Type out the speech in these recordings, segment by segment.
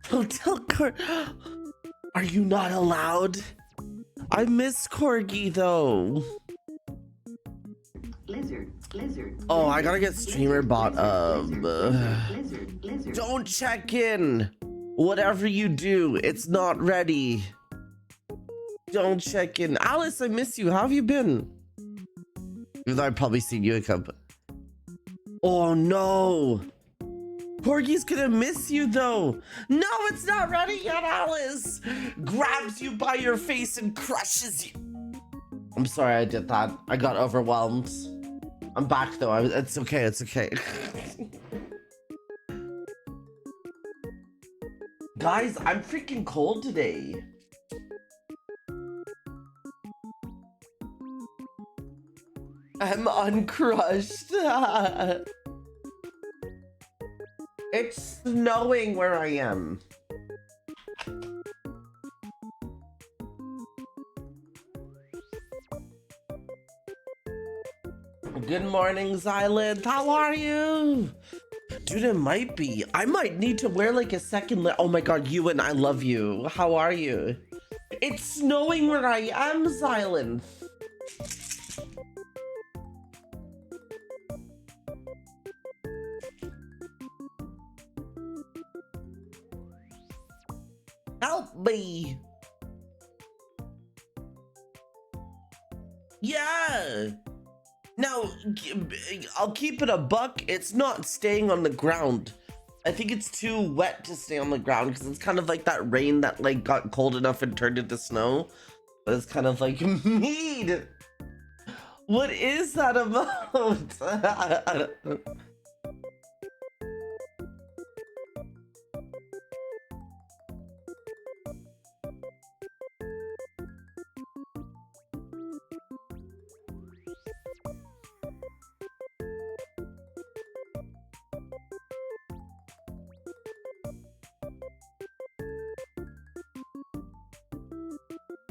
Don't tell Are you not allowed? I miss Corgi though. Lizard. Oh, I gotta get streamer bot. Lizard. Don't check in. Whatever you do, it's not ready. Don't check in. Alice, I miss you. How have you been? Even though I've probably seen you a couple. Oh no. Corgi's gonna miss you though. No, it's not ready yet, Alice. Grabs you by your face and crushes you. I'm sorry I did that. I got overwhelmed. I'm back though. It's okay. It's okay. Guys, I'm freaking cold today. I'm uncrushed. It's snowing where I am. Good morning, Xylent. How are you? Dude, it might be. I might need to wear like a second oh my god, Ewan, I love you. How are you? It's snowing where I am, Xylent. Help me. Yeah. Now, I'll keep it a buck. It's not staying on the ground. I think it's too wet to stay on the ground because it's kind of like that rain that like got cold enough and turned into snow. But it's kind of like mead. What is that about?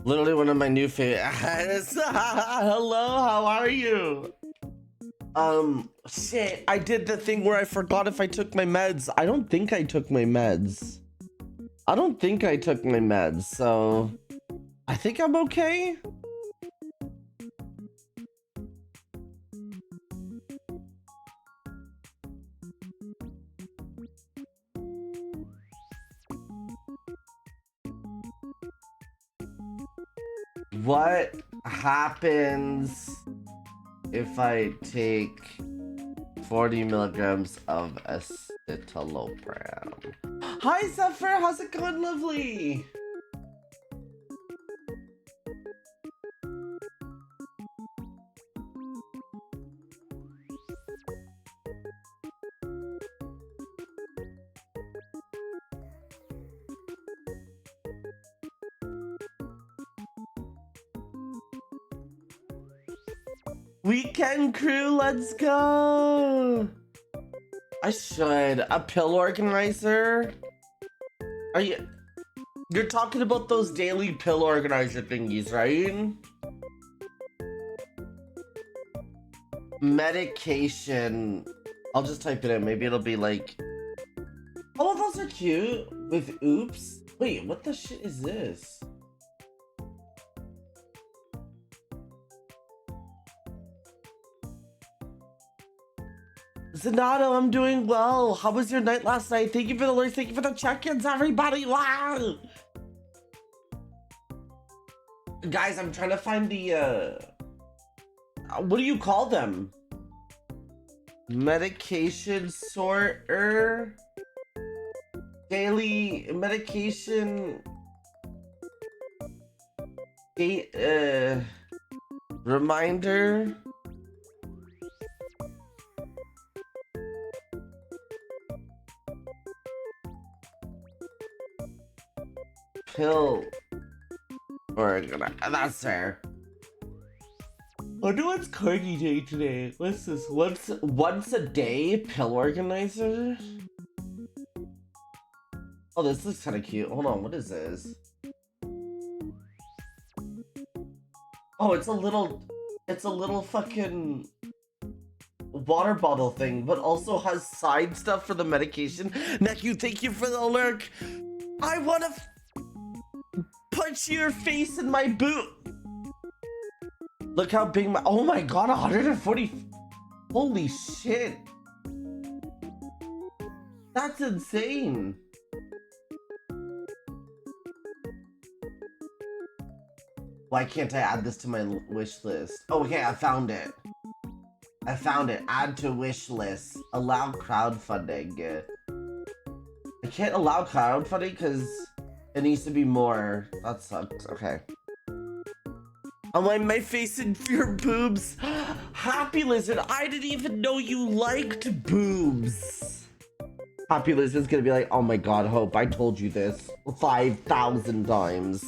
Literally one of my new favorites. Hello, how are you? Shit, I did the thing where I forgot if I took my meds. I don't think I took my meds. So I think I'm okay. What happens if I take 40 milligrams of escitalopram? Hi, Zephyr. How's it going, lovely? Weekend crew, let's go. I should. A pill organizer? You're talking about those daily pill organizer thingies, right? Medication. I'll just type it in. Maybe it'll be like... Oh, those are cute. With oops. Wait, what the shit is this? Zanato, I'm doing well. How was your night last night? Thank you for the alerts. Thank you for the check-ins, everybody. Wow. Guys, I'm trying to find the, what do you call them? Medication sorter? Daily medication... reminder? Pill organizer. That's fair. I wonder what's Corgi Day today. What's this? Once a day pill organizer? Oh, this looks kind of cute. Hold on, what is this? Oh, it's a little fucking water bottle thing, but also has side stuff for the medication. Neku, thank you for the alert. I want to punch your face in my boot. Look how big my, oh my god, 140. Holy shit. That's insane. Why can't I add this to my wish list? Oh, okay, I found it. I found it. Add to wish list. Allow crowdfunding. I can't allow crowdfunding because it needs to be more. That sucks. Okay. I'm like, my face in your boobs. Happy Lizard, I didn't even know you liked boobs. Happy Lizard's gonna be like, oh my god, Hope, I told you this 5,000 times.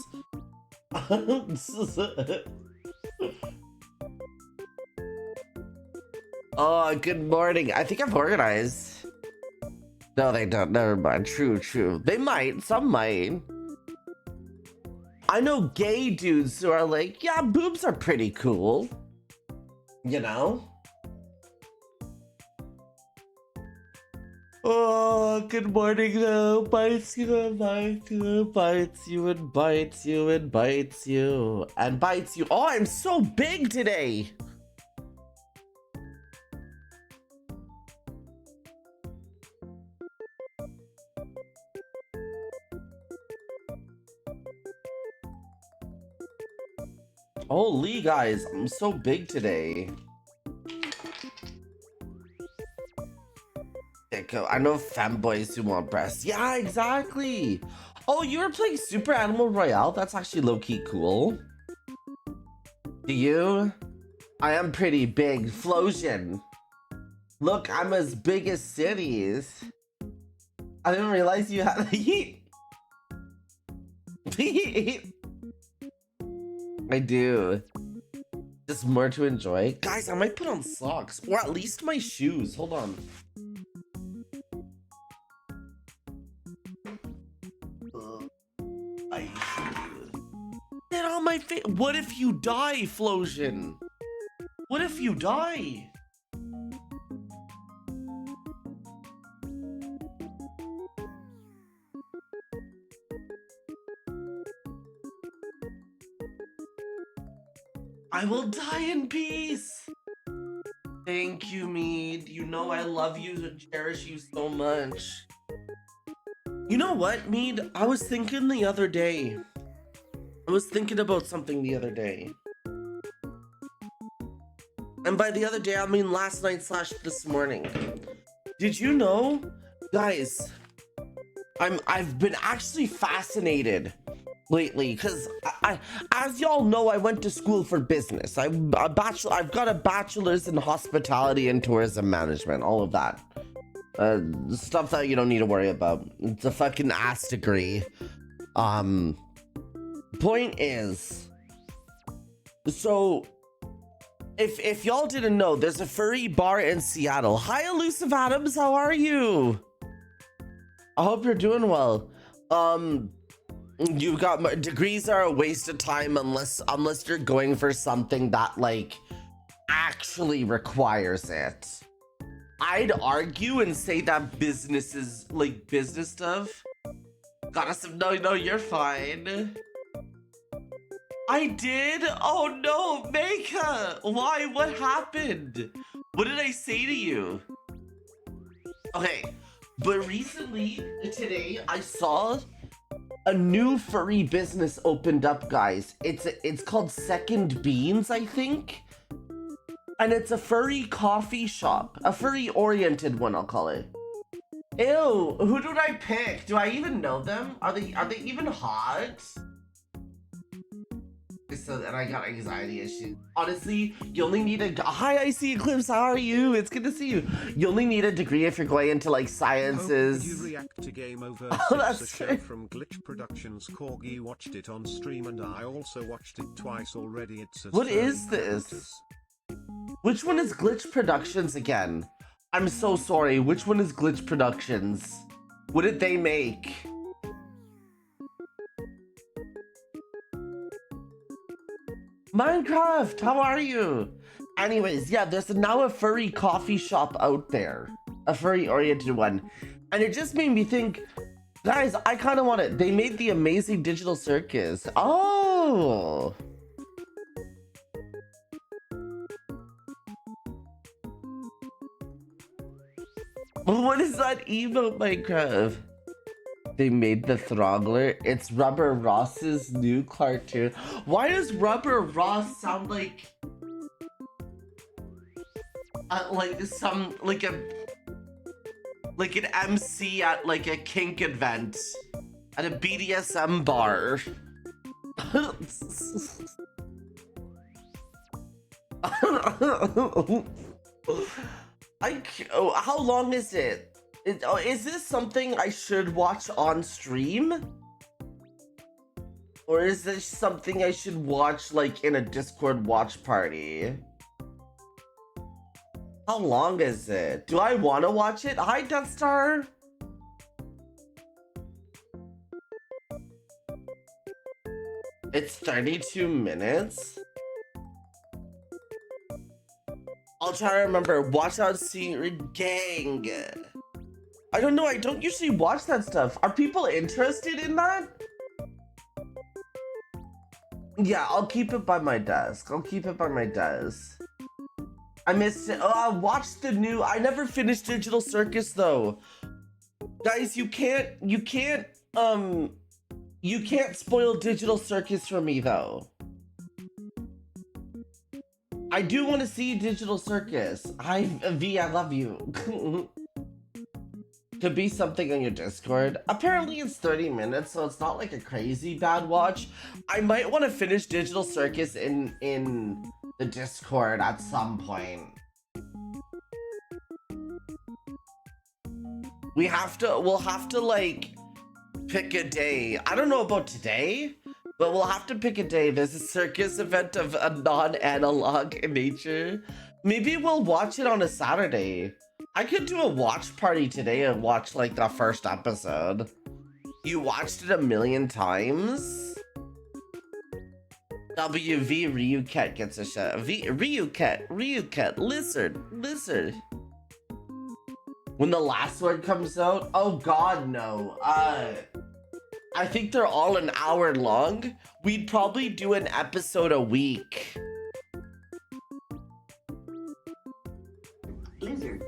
Oh, good morning. I think I've organized. No, they don't. Never mind. True. They might. Some might. I know gay dudes who are like, yeah, boobs are pretty cool. You know? Oh, good morning though. Bites you and bites you and bites you and bites you and bites you and bites you. Oh, I'm so big today. Holy guys, I'm so big today. I know femboys who want breasts. Yeah, exactly. Oh, you were playing Super Animal Royale? That's actually low-key cool. Do you? I am pretty big. Flosion. Look, I'm as big as cities. I didn't realize you had I do. Just more to enjoy. Guys, I might put on socks. Or at least my shoes. Hold on. Get on my face. What if you die, Flosion? What if you die? I will die in peace. Thank you, Mead. You know I love you and cherish you so much. You know what, Mead? I was thinking the other day. I was thinking about something the other day. And by the other day, I mean last night / this morning. Did you know? Guys, I've been actually fascinated lately because I as y'all know, I went to school for business. I've got a bachelor's in hospitality and tourism management, all of that. Stuff that you don't need to worry about. It's a fucking ass degree. Point is, so if y'all didn't know, there's a furry bar in Seattle. Hi, Elusive Adams, how are you? I hope you're doing well. You got degrees are a waste of time unless you're going for something that like actually requires it. I'd argue and say that businesses like business stuff. Got us some. No, you're fine. I did? Oh no, Meika! Why? What happened? What did I say to you? Okay, but recently, today, I saw a new furry business opened up, guys. It's called Second Beans, I think. And it's a furry coffee shop. A furry-oriented one, I'll call it. Ew, who did I pick? Do I even know them? Are they even hot? So, and I got anxiety issues. Honestly, you only need a... Hi, I see Eclipse. How are you? It's good to see you. You only need a degree if you're going into, like, sciences. Hope, you react to GameOverse. Oh, that's a show from Glitch Productions. Corgi watched it on stream and I also watched it twice already. It's a What is this? Which one is Glitch Productions again? I'm so sorry. Which one is Glitch Productions? What did they make? Minecraft, how are you? Anyways, yeah, there's now a furry coffee shop out there. A furry oriented one. And it just made me think, Guys, I kind of want it. They made the amazing digital circus. Oh. What is that emote, Minecraft? They made the Throggler. It's Rubber Ross's new cartoon. Why does Rubber Ross sound like like an MC at like a kink event at a BDSM bar? How long is it? Is this something I should watch on stream? Or is this something I should watch like in a Discord watch party? How long is it? Do I want to watch it? Hi, Death Star. It's 32 minutes. I'll try to remember. Watch out, Secret Gang. I don't know. I don't usually watch that stuff. Are people interested in that? Yeah, I'll keep it by my desk. I missed it. Oh, watch the new. I never finished Digital Circus though. Guys, you can't spoil Digital Circus for me though. I do want to see Digital Circus. V, I love you. Could be something on your Discord. Apparently it's 30 minutes, so it's not like a crazy bad watch. I might want to finish Digital Circus in the Discord at some point. We'll have to like pick a day. I don't know about today, but we'll have to pick a day. There's a circus event of a non-analog nature. Maybe we'll watch it on a Saturday. I could do a watch party today and watch like the first episode. You watched it a million times? WV Ryuket gets a shout. Ryuket, lizard. When the last one comes out? Oh god, no. I think they're all an hour long. We'd probably do an episode a week. Lizard.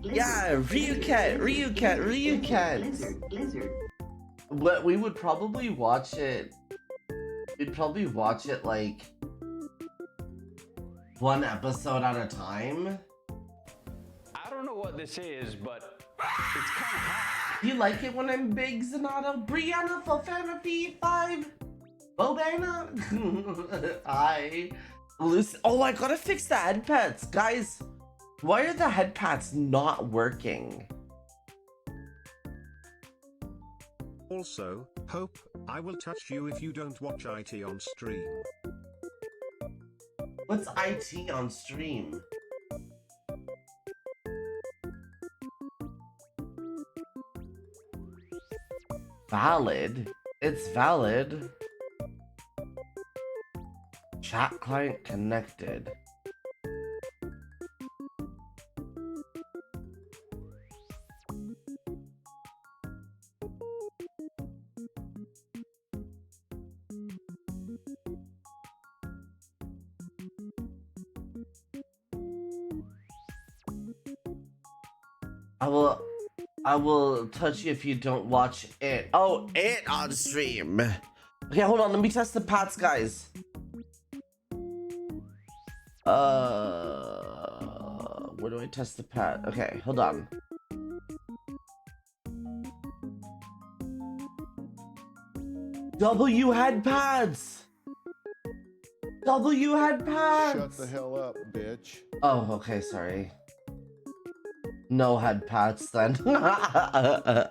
Yeah, Ryuket. Lizard. But we would probably watch it. We'd probably watch it like one episode at a time. I don't know what this is, but it's kind of hot. You like it when I'm big, Zanato? Brianna for Fantasy 5. Bobana. Hi. Lucy. Oh, I gotta fix the head pets, guys. Why are the head pads not working? Also, Hope, I will touch you if you don't watch IT on stream. What's IT on stream? Valid? It's valid. Chat client connected. I will touch you if you don't watch it. Oh, it on stream. Okay, hold on. Let me test the pads, guys. Where do I test the pad? Okay, hold on. W head pads. W head pads. Shut the hell up, bitch. Oh, okay, sorry. No head pads then. I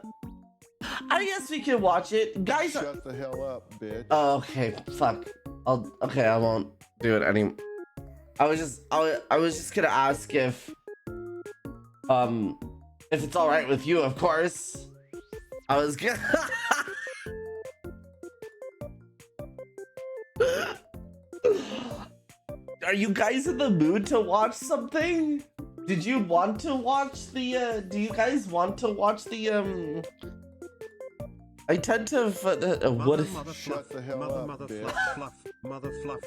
guess we can watch it, guys. Shut the hell up, bitch. Oh, okay, fuck. Okay, I won't do it anymore. I was just gonna ask if it's all right with you, of course. I was gonna. Are you guys in the mood to watch something? Did you want to watch the do you guys want to watch the I tend to what if Shut the hell up, bitch. Mother fluff.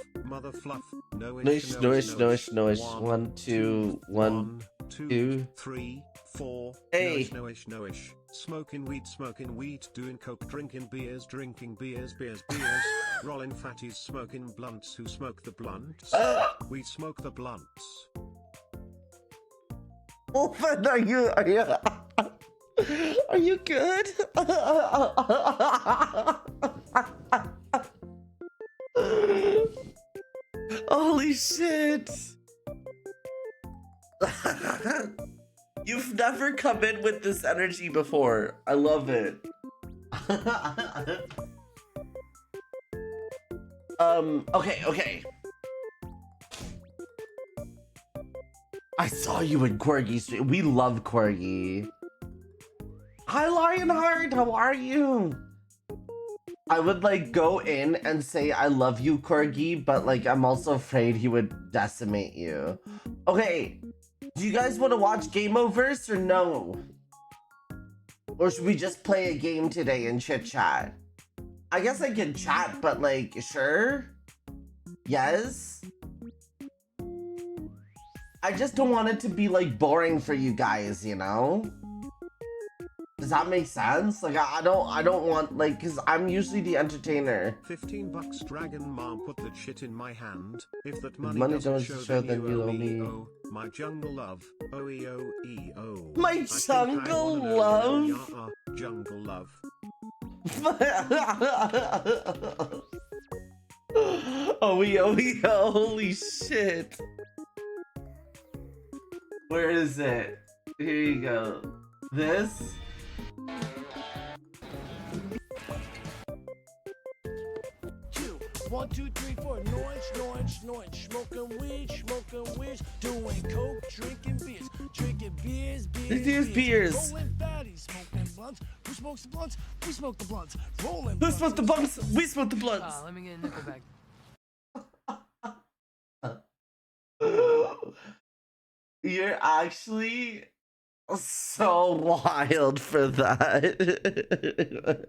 noish noish noish noish. One, two, one, two. 3, 4. Hey. Noish. Smoking weed, doing coke, drinking beers, beers. Rolling fatties, smoking blunts. Who smoke the blunts? We smoke the blunts. Wolfen, are you good? Holy shit. You've never come in with this energy before. I love it. Okay. I saw you in Corgi Street. We love Corgi. Hi, Lionheart. How are you? I would like go in and say I love you, Corgi, but like I'm also afraid he would decimate you. Okay, do you guys want to watch GameOverse or no? Or should we just play a game today and chit chat? I guess I can chat, but like, sure? Yes? I just don't want it to be like boring for you guys, you know? Does that make sense? Like I don't want like, cause I'm usually the entertainer. $15 Dragon Mom put that shit in my hand. If that If money doesn't show, then you owe me. Oh, my jungle love. O-E-O-E-O. My jungle love. Jungle love. Oh, holy shit. Where is it? Here you go. This? 1, 2, 3, 4. Noise. Smoking weed. Doing coke, drinking beers. These beers. Rolling fatties, smoking blunts. Who smokes the blunts? We smoke the blunts. Rolling. Who smoked the blunts? We smoked the blunts. Let me get a nickel back. You're actually so wild for that.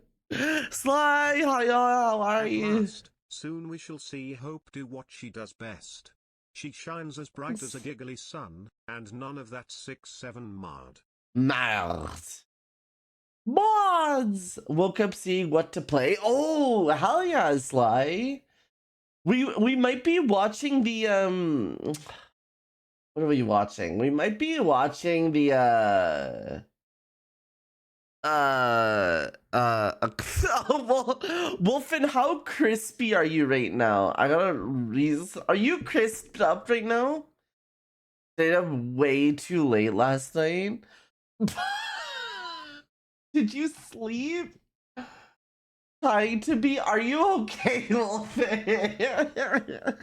Sly, how are you? Soon we shall see Hope do what she does best. She shines as bright as a giggly sun, and none of that 6-7 mod. Mods! Woke up seeing what to play. Oh, hell yeah, Sly. We might be watching the what are we watching? We might be watching the Wolfen, how crispy are you right now? I gotta are you crisped up right now? Stayed up way too late last night. Did you sleep? Trying to be, are you okay, Wolfen?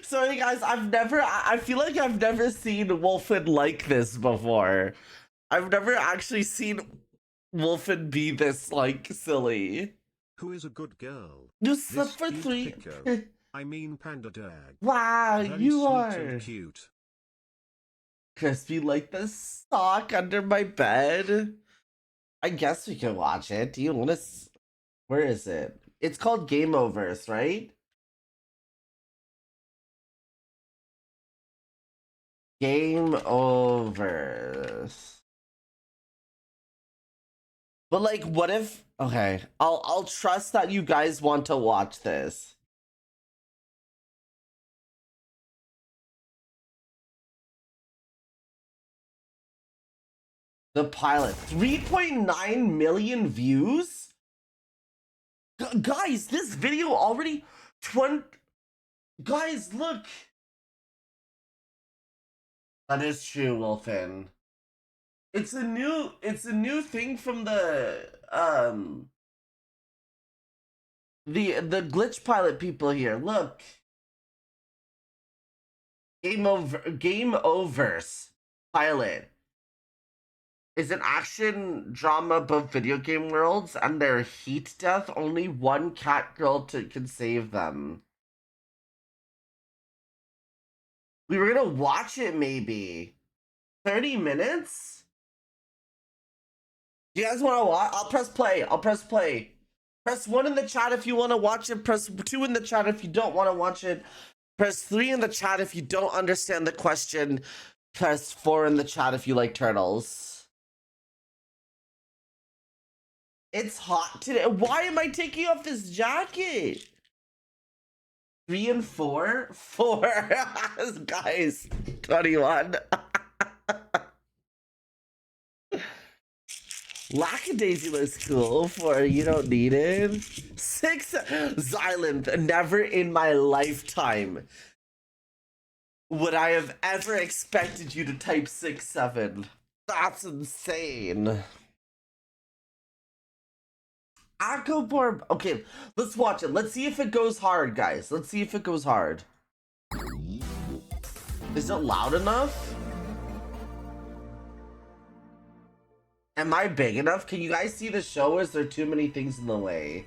Sorry guys, I feel like I've never seen Wolfen like this before. I've never actually seen Wolfen be this, like, silly. Who is a good girl? You slept for 3... I mean Panda Dag. Wow, Very you sweet are and cute. crispy like the sock under my bed. I guess we can watch it. Do you want to... Where is it? It's called GameOverse, right? GameOverse. But like, what if... Okay, I'll trust that you guys want to watch this. The pilot, 3.9 million views? Guys, this video already 20... Guys, look. That is true, Wolfen. It's a new thing from the glitch pilot people here. Look. GameOverse pilot is an action drama about video game worlds and their heat death. Only one cat girl can save them. We were gonna watch it maybe. 30 minutes? Do you guys want to watch? I'll press play. I'll press play. Press 1 in the chat if you want to watch it. Press 2 in the chat if you don't want to watch it. Press 3 in the chat if you don't understand the question. Press 4 in the chat if you like turtles. It's hot today. Why am I taking off this jacket? 3 and 4? 4. Guys, 21. Lackadaisy looks cool for you don't need it. 6 Xylanth, never in my lifetime would I have ever expected you to type 6-7. That's insane. Aquaborb. Okay, let's watch it. Let's see if it goes hard, guys. Let's see if it goes hard. Is it loud enough? Am I big enough? Can you guys see the show? Is there too many things in the way?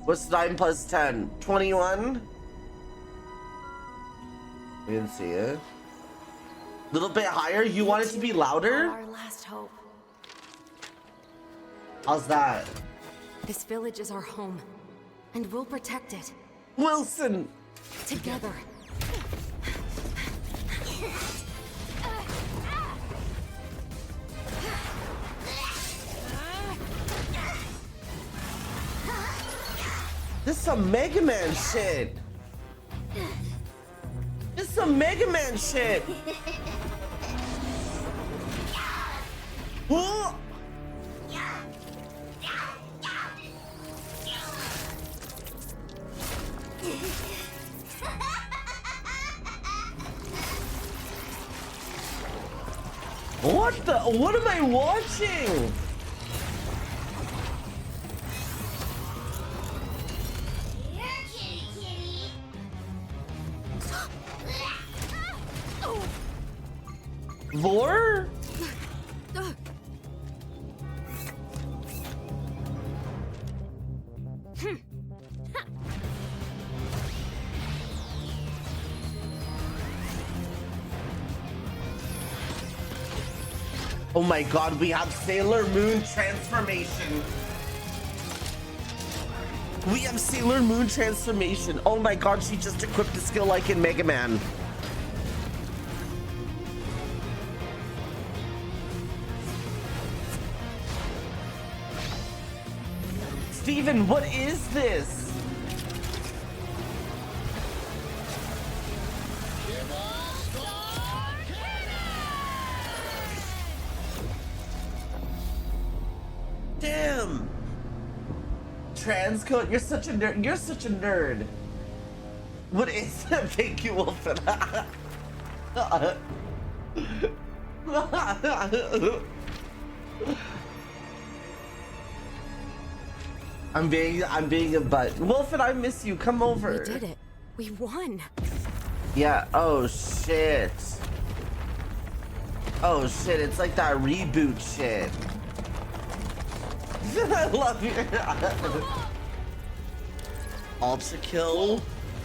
What's 9 plus 10? 21? We didn't see it. Little bit higher? You want it to be louder? Our last hope. How's that? This village is our home, and we'll protect it. Wilson! Together. This is some Mega Man shit. This is some Mega Man shit. Whoa! What the? What am I watching? Lore? Oh my god, we have Sailor Moon transformation. We have Sailor Moon transformation. Oh my god, she just equipped a skill like in Mega Man. Steven, what is this? Damn! Transcode, you're such a nerd. You're such a nerd. What is that? Thank you, Wolfen. I'm being a butt. Wolfen, I miss you. Come over. We did it. We won. Yeah. Oh shit. Oh shit. It's like that reboot shit. I love you. Ultra kill.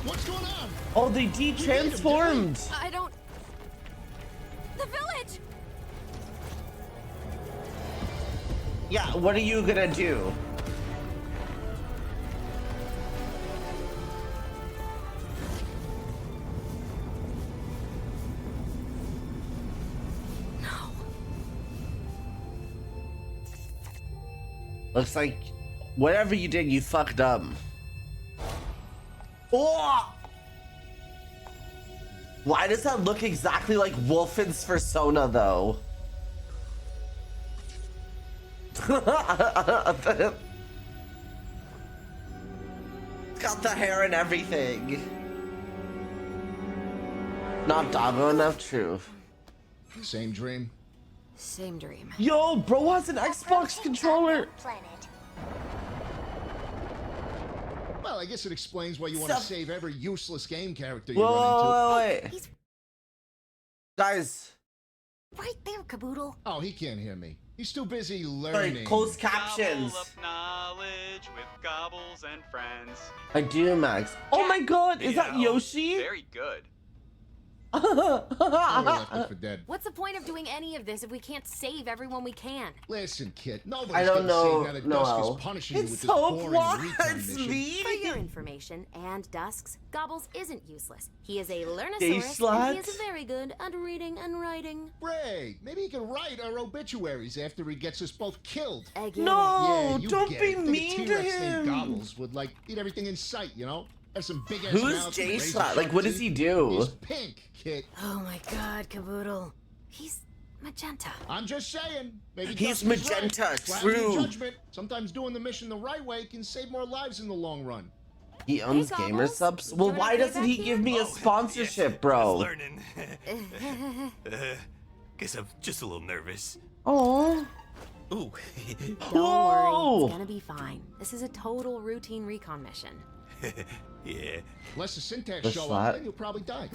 What's going on? Oh, they de-transformed. I don't. The village. Yeah. What are you gonna do? Looks like whatever you did, you fucked up. Oh! Why does that look exactly like Wolfen's persona, though? It's got the hair and everything. Not doggo enough, true. Same dream. Same dream. Yo, bro has an Xbox controller. Well, I guess it explains why you want to Stop. save every useless game character you run into. Wait. He's Guys, right there, Caboodle. Oh, he can't hear me. He's too busy learning. like, closed captions. Gobble up knowledge with gobbles and friends. I do, Max. Oh my god, is that Yeah, Yoshi? Very good. Oh, we left it for dead. What's the point of doing any of this if we can't save everyone we can? Listen, kid, nobody's I don't gonna know, say that Noel. Dusk is punishing you with It's this so boring what? recon It's mission. me. For your information and Dusk's, Gobbles isn't useless. He is a learnosaurus, Slut. and he is very good at reading and writing. Ray, maybe he can write our obituaries after he gets us both killed. Again. No, you don't get be it. Think a mean to T-Rex named him. Gobbles would like eat everything in sight, you know? Have some big ass Who's mouth, Jay razor Schlatt? Like, sharp what does teeth. he do? He's pink, kid. Oh my god, Caboodle. He's magenta. I'm just saying. Maybe He's Dusk is magenta, right. Flatter your true. judgment. Sometimes doing the mission the right way can save more lives in the long run. He owns Hey, gamer Gobbles. subs. You Well, wanna why play doesn't back he here? give me a sponsorship, Yes, bro? learning. Guess I'm just a little nervous. Oh. Ooh. Don't Whoa. worry, it's gonna be fine. This is a total routine recon mission. Yeah. Unless the syntax The show slot. up, then you'll probably die.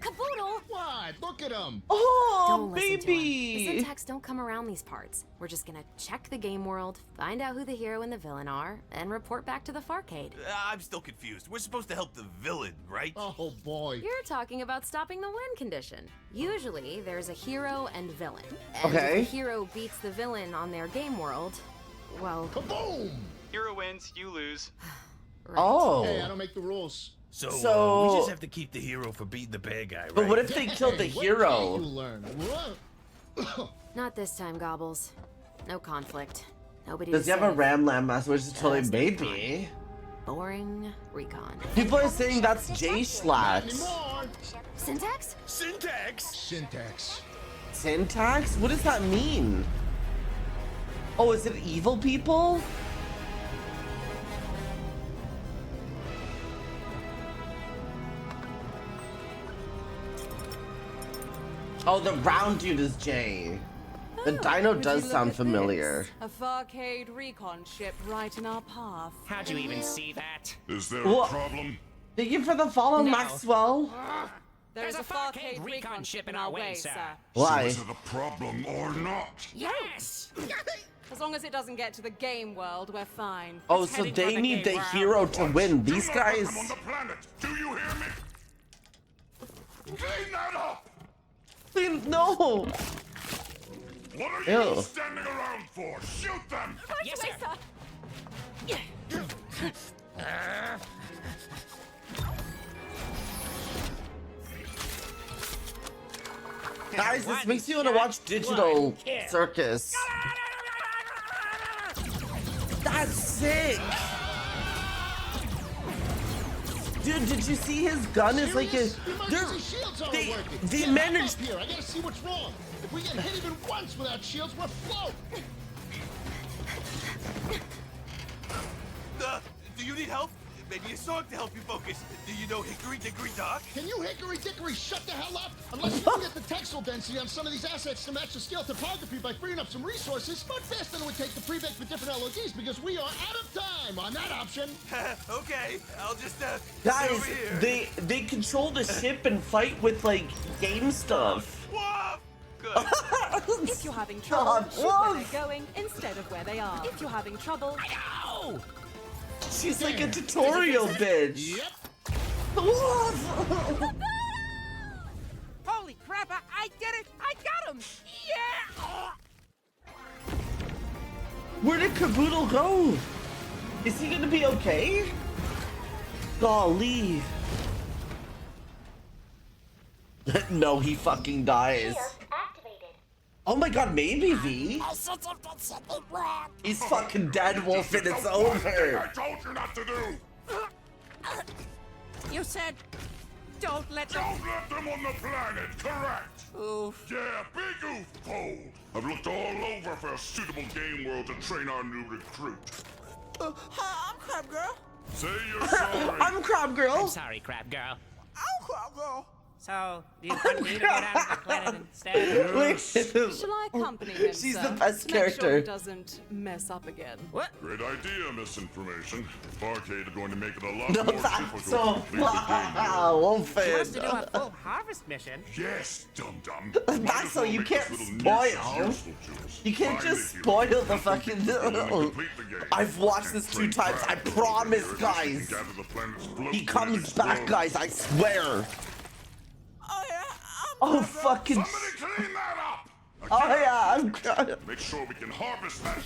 Caboodle! What? Look at him. Oh, Don't listen to him. The baby. syntax don't come around these parts. We're just gonna check the game world, find out who the hero and the villain are, and report back to the Farcade. I'm still confused. We're supposed to help the villain, right? Oh boy. You're talking about stopping the win condition. Usually, there's a hero and villain. And Okay. if the hero beats the villain on their game world, well, Kaboom! Hero wins, you lose. right. Oh. Hey, I don't make the rules. So, So- we just have to keep the hero from beating the bad guy, right? But what if they killed the Hey, what hero? can't you learn? What? Not this time, Gobbles. No conflict. Nobody Does to he have a save. ram lamb mask, which is totally Just baby? Boring recon. People are saying that's Jay Not Schlatt. anymore. Syntax? Syntax! Syntax. Syntax? What does that mean? Oh, is it evil people? Oh, the round dude is Jay. The dino does sound familiar. A Farcade recon ship right in our path. How'd you even see that? Is there Wha- a problem? Thank you for the follow, No. Maxwell. There's a Farcade recon ship in our way, sir. Why? Is it a problem or not? Yes! As long as it doesn't get to the game world, we're fine. Oh, It's so heading for they the need the game world. hero to win. These Do not put guys. them on the planet. Do you hear me? Clean that up! No. What are you Ew. standing around for? Shoot them! Yes, sir. Guys, this makes me want to watch Digital Circus. That's sick. Dude, did you see his gun is like a... Serious? The They're, emergency shields aren't they working. they Get back managed... up here. I gotta see what's wrong. If we get hit even once without shields, we're float. Do you need help? Maybe a song to help you focus. Do you know Hickory Dickory Dock? Can you hickory dickory shut the hell up? Unless you can get the textile density on some of these assets to match the scale topography by freeing up some resources much faster than it would take to pre-bake with different LODs because we are out of time on that option. Okay, I'll just sit Guys, over here. they control the ship and fight with like game stuff. Whoa! Good. If you're having trouble, Stop. shoot where Woof. they're going instead of where they are. If you're having trouble, She's like a tutorial bitch. Yep. Holy crap, I did it! I got him! Yeah! Where did Caboodle go? Is he gonna be okay? Golly. No, he fucking dies. Oh my god, maybe V. He's fucking dead, Wolf, and it's I over. told you not to do! You said, don't let them... Don't let them on the planet, correct? Oof. Yeah, big oof, Pole. I've looked all over for a suitable game world to train our new recruit. I'm Crab Girl. Say you're sorry. I'm Crab Girl. I'm sorry, Crab Girl. I'm Crab Girl. So, do you want me to go down to the planet instead? Wait. shall I accompany him, She's sir? the best Make sure character. he doesn't mess up again. What? Great idea, misinformation. Barcade are going to make it a lot No, more that's difficult so to complete the game world. Wolf Supposed to do fan. a full harvest mission? Yes, dum-dum. That's so you can't spoil. You can't just spoil the fucking... I've watched this 2 times, I promise, guys. He comes back, guys, I swear. Oh yeah? Oh, fucking. Somebody clean that up. Oh, yeah, I'm crying. Make sure we can harvest that.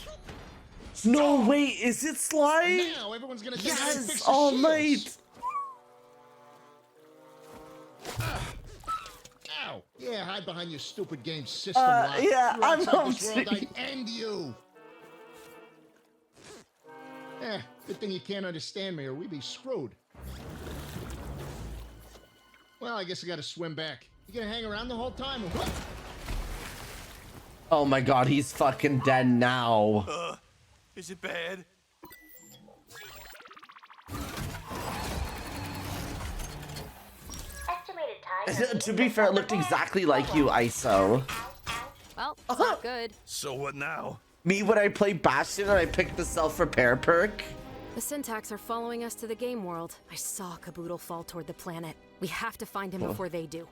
No, wait, is it slime? Now everyone's gonna think I Yes, fixed the all shields. night. Ow. Yeah, hide behind your stupid game system. Yeah, You're I'm outside this world, hoping. I'd end you. Good thing you can't understand me or we'd be screwed. Well, I guess I gotta swim back. You gonna hang around the whole time or what? Oh my god, he's fucking dead now. Is it bad? To be fair, it looked exactly like you, ISO. Well, it's not good. So what now? Me when I play Bastion and I picked the self-repair perk. The Syntax are following us to the game world. I saw Caboodle fall toward the planet. We have to find him before they do.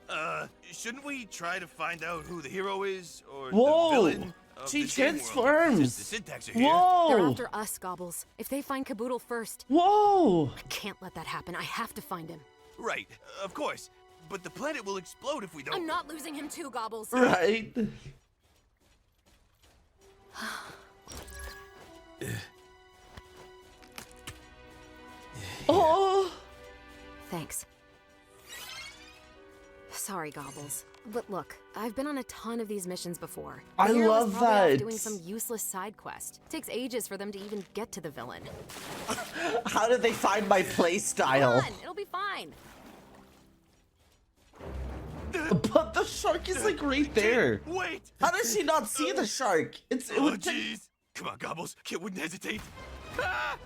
Shouldn't we try to find out who the hero is or Whoa! the villain of She this game world? transforms. Since the Syntax are here. Whoa! They're after us, Gobbles. If they find Caboodle first, Whoa! I can't let that happen. I have to find him. Right, of course. But the planet will explode if we don't. I'm not losing him too, Gobbles. Right. Oh. Thanks. Sorry, Gobbles. But look, I've been on a ton of these missions before. I The hero was love probably off that. doing some useless side quest. Takes ages for them to even get to the villain. How did they find my play style? Come on, it'll be fine. But the shark is like right there. Wait! How does she not see the shark? It Oh, would take. jeez! Come on, Gobbles. Kit wouldn't hesitate. Ah!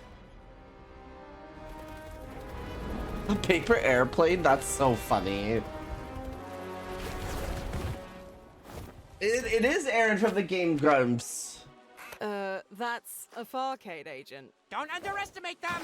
A paper airplane? That's so funny. It is Aaron from the Game Grumps. That's a Farcade agent. Don't underestimate them.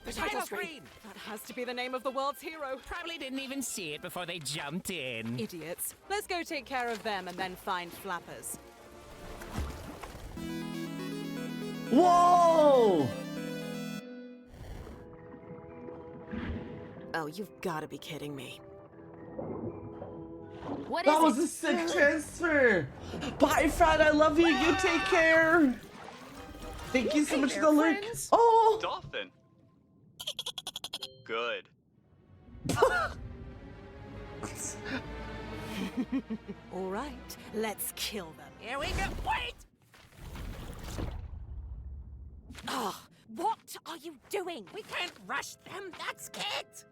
The title screen! That has to be the name of the world's hero. Probably didn't even see it before they jumped in. Idiots. Let's go take care of them and then find Flappers. Whoa! Oh, you've got to be kidding me. What That is was it? a sick transfer. Bye, Fred. I love you. You take care. Thank you so much for the link. Oh. Dolphin. Good. All right, let's kill them. Here we go. Wait! Oh, What are you doing? We can't rush them. That's Kit.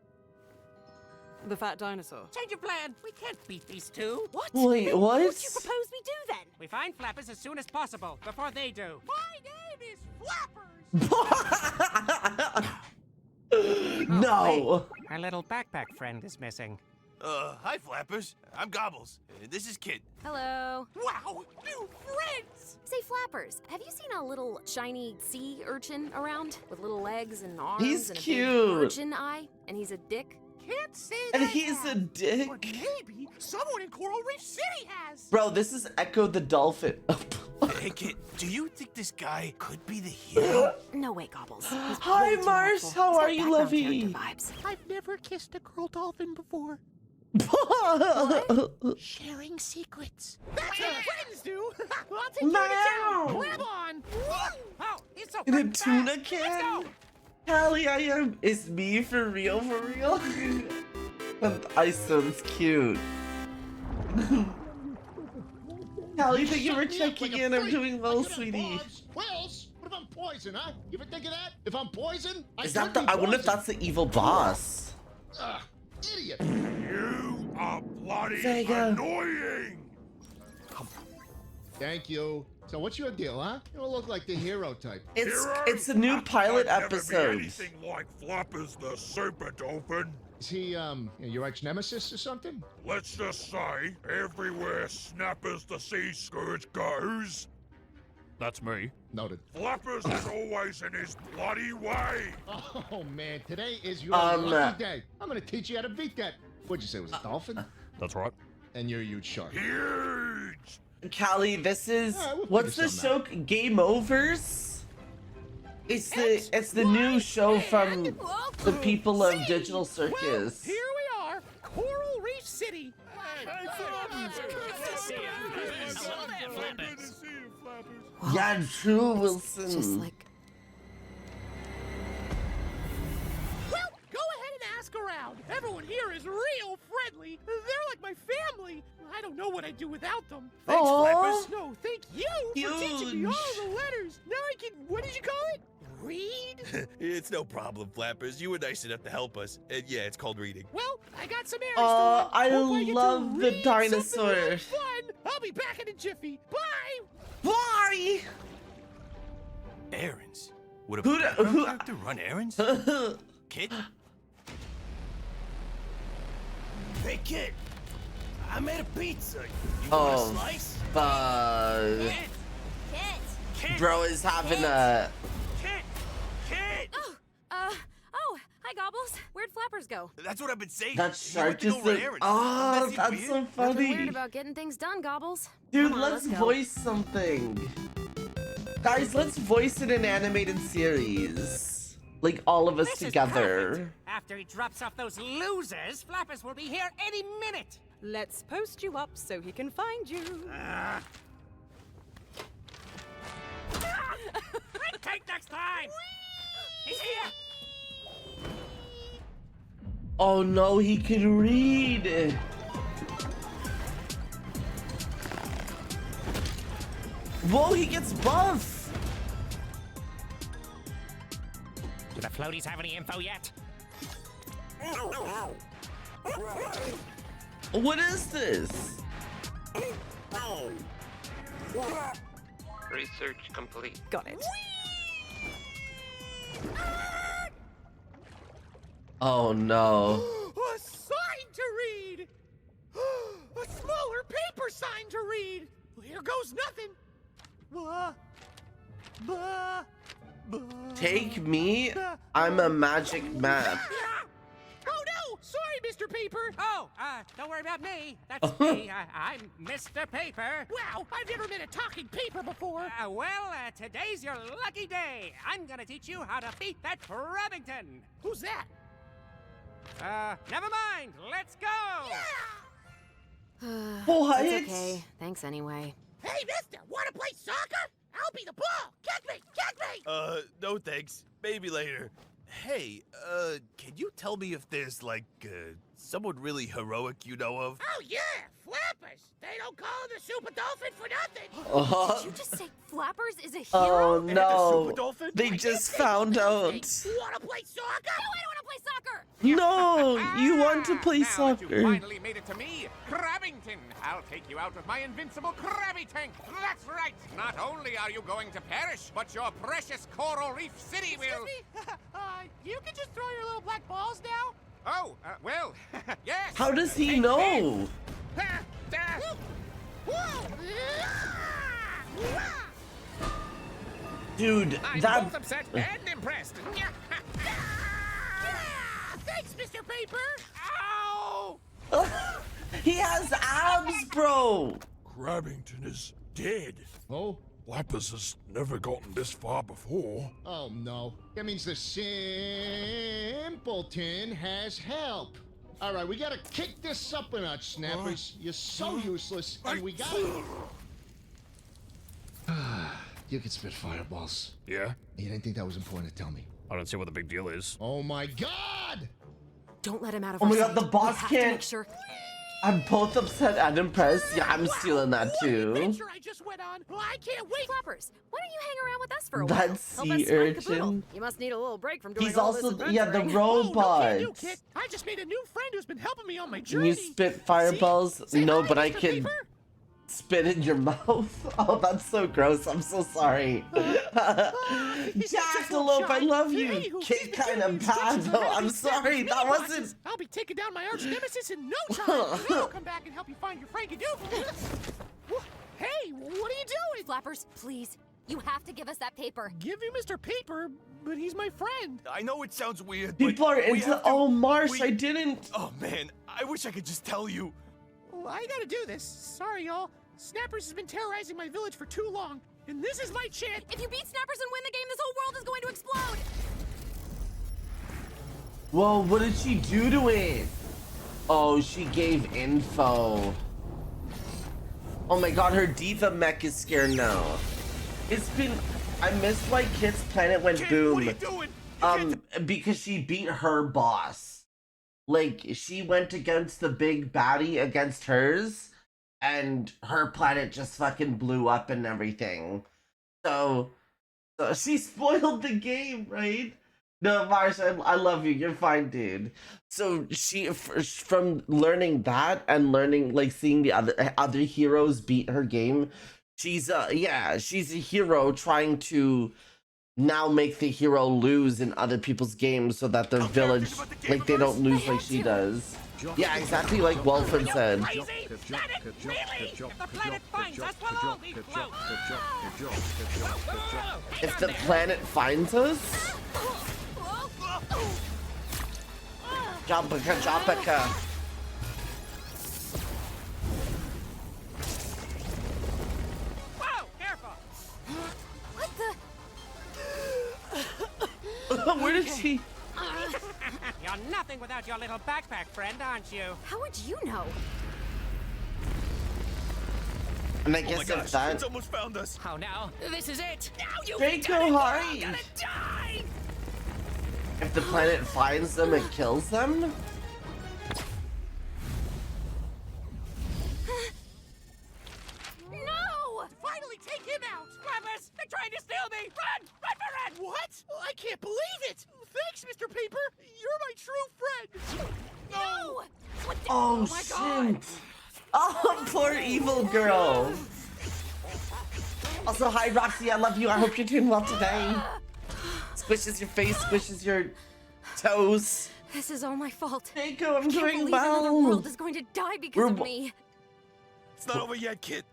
the fat dinosaur. Change of plan. We can't beat these two. What? Wait, what? What do you propose we do then? We find Flappers as soon as possible, before they do. My name is Flappers! No. Our little backpack friend is missing. Hi, Flappers. I'm Gobbles. This is Kit. Hello. Wow, new friends! Say, Flappers, have you seen a little shiny sea urchin around with little legs and arms He's and a cute. big urchin eye? And he's a dick? Can't say And that he's a yet. dick. But maybe someone in Coral Reef City has. Bro, this is Echo the Dolphin. Hey, Kit, do you think this guy could be the hero? No way, Gobbles. He's Hi, way too Mars. helpful. How He's got are you, background lovey? character vibes. I've never kissed a girl dolphin before. Sharing secrets. That's what friends do. I'll take you to Meow. town. Grab on. Oh, he's so In a freaking tuna fast. Let's can? go. Hallie, I am. It's me for real, for real. I so that's cute. Hallie, thank you for checking in. I'm doing well, sweetie. Wells, what if I'm poison, huh? You ever think of that? If I'm poison, Is that the? I wonder if that's the evil boss. Ugh, idiot. You are bloody Vega. annoying. Thank you. So what's your deal, huh? You don't look like the hero type. It's a new pilot I'd never episode. Be anything like Flappers the super dolphin. Is he, your ex-nemesis or something? Let's just say, everywhere Snappers the Sea Scourge goes, that's me. Noted. Flappers is always in his bloody way. Oh, man, today is your Um, lucky day. I'm gonna teach you how to beat that. What'd you say, it was a dolphin? That's right. And you're a huge shark. Huge. Callie, this is Alright, we'll what's the figure show? GameOverse? It's the new show from the people of Digital Circus. Well, here we are, Coral Reef City. Yeah, true, Wilson. Just like... Well, go ahead and ask around. Everyone here is real friendly. They're like my family. I don't know what I'd do without them. Thanks, Flappers. No, thank you for teaching me all the letters. Now I can, what did you call it? Read? It's no problem, Flappers. You were nice enough to help us. And yeah, it's called reading. Well, I got some errands to run. I Hope I get to love the read dinosaur. something really fun. I'll be back in a jiffy. Bye. Why? Errands? Would a background character run errands? Kid? Hey, kid. I made a pizza. You want a slice? Bro is having a... Kid! Oh, hi, Gobbles. Where'd Flappers go? That's what I've been saying. That shark is the... Oh, that's so Nothing funny. weird about getting things done, Gobbles. Dude, Come on, let's go. voice something. Guys, let's voice in an animated series. Like, all of us This is together. perfect. After he drops off those losers, Flappers will be here any minute. Let's post you up so he can find you. Retake next time! He's here! Oh no, he can read. Whoa, he gets buff. Do the floaties have any info yet? What is this? Research complete. Got it. Oh no. A sign to read. A smaller paper sign to read. Here goes nothing. Take me. I'm a magic map. Oh no! Sorry, Mr. Paper. Oh, don't worry about me. That's me. I'm Mr. Paper. Wow, I've never met a talking paper before. Today's your lucky day. I'm gonna teach you how to beat that Remington. Who's that? Never mind. Let's go. What? It's okay. Thanks anyway. Hey, mister, wanna play soccer? I'll be the ball. Kick me, kick me. No thanks. Maybe later. Hey, can you tell me if there's, like, someone really heroic you know of? Oh, yeah, Flappers. They don't call him the Super Dolphin for nothing. Did you just say Flappers is a hero? Oh no. Super Dolphin? They just found out. Wanna play soccer? No, I don't want to play soccer. No, you want to play Now that soccer. you finally made it to me, Crabbington. I'll take you out with my invincible Krabby Tank. That's right. Not only are you going to perish, but your precious Coral Reef City will... You can just throw your little black balls now? Oh, well, yes. How does he know? Dude, I'm that... both upset and impressed. Thanks, Mr. Paper. Ow! He has abs, bro. Crabbington is dead. Oh? Flappers has never gotten this far before. Oh, no. That means the simpleton has help. All right, we gotta kick this up a notch, Snappers. You're so useless, and we gotta... You can spit fireballs. Yeah? You didn't think that was important to tell me. I don't see what the big deal is. Oh, my God! Don't let him out of Oh our my god, sight. the boss We have to make can't... sure. I'm both upset and impressed. Yeah, I'm stealing that What too. adventure I just went on. Well, I can't wait. Flappers, why don't you hang around with us for a while? That Help us sea find Caboodle. urchin. You must need a little break from doing He's all this also, yeah, the adventuring. robot. No, you kid. I just made a new friend who's been helping me on my Can journey. you spit fireballs? Say No, hi, but I Mr. can Paper. spit in your mouth. Oh, that's so gross. I'm so sorry. Jackalope, I love you. Anywho, Kid he's been kind giving of me bad instructions on though. how to I'm beat Snappers' sorry. mini That bosses. wasn't. I'll be taking down my arch nemesis in no time. Then I'll come back and help you find your Frankie Doodle. Hey, what are you doing? Flappers, please. You have to give us that paper. Give you Mr. Paper, but he's my friend. I know it sounds weird, People but are we into. have to- Oh, Marsh, we- I didn't. Oh, man, I wish I could just tell you. Well, I gotta do this. Sorry, y'all. Snappers has been terrorizing my village for too long. and this is my chance. If you beat Snappers and win the game, this whole world is going to explode. Whoa, what did she do to it? Oh, she gave info. Oh my god, her diva mech is scared now. It's been... I missed why Kit's planet went boom. What are you doing? Because she beat her boss. Like, she went against the big baddie against hers, and her planet just fucking blew up and everything. So she spoiled the game, right? No, Mars, I love you. You're fine, dude. So she, from learning that and learning, like, seeing the other heroes beat her game, she's a hero trying to now make the hero lose in other people's games so that their village, like, they don't lose like she does. Yeah, exactly like Wolford said. Crazy? That it? Really? If the planet finds us, we'll all be float. If the planet finds us? Jopaka. Whoa, careful. What the? Where did she? You're nothing without your little backpack friend, aren't you? How would you know? And I guess if that... It's almost found us. Oh no, this is it. Now you Draco, hurry! gonna die. If the planet finds them, it kills them? No! Finally take him out! Clevis, they're trying to steal me! Run! Run for it! What? I can't believe it! Thanks, Mr. Paper! You're my true friend! No! What the? Oh, my God. shit! Oh, poor evil girl! Also, hi Roxy, I love you. I hope you're doing well today. Squishes your face, squishes your toes. This is all my fault. Draco, I'm I can't doing believe another well. world is going to die because of me. It's not over yet, Kit.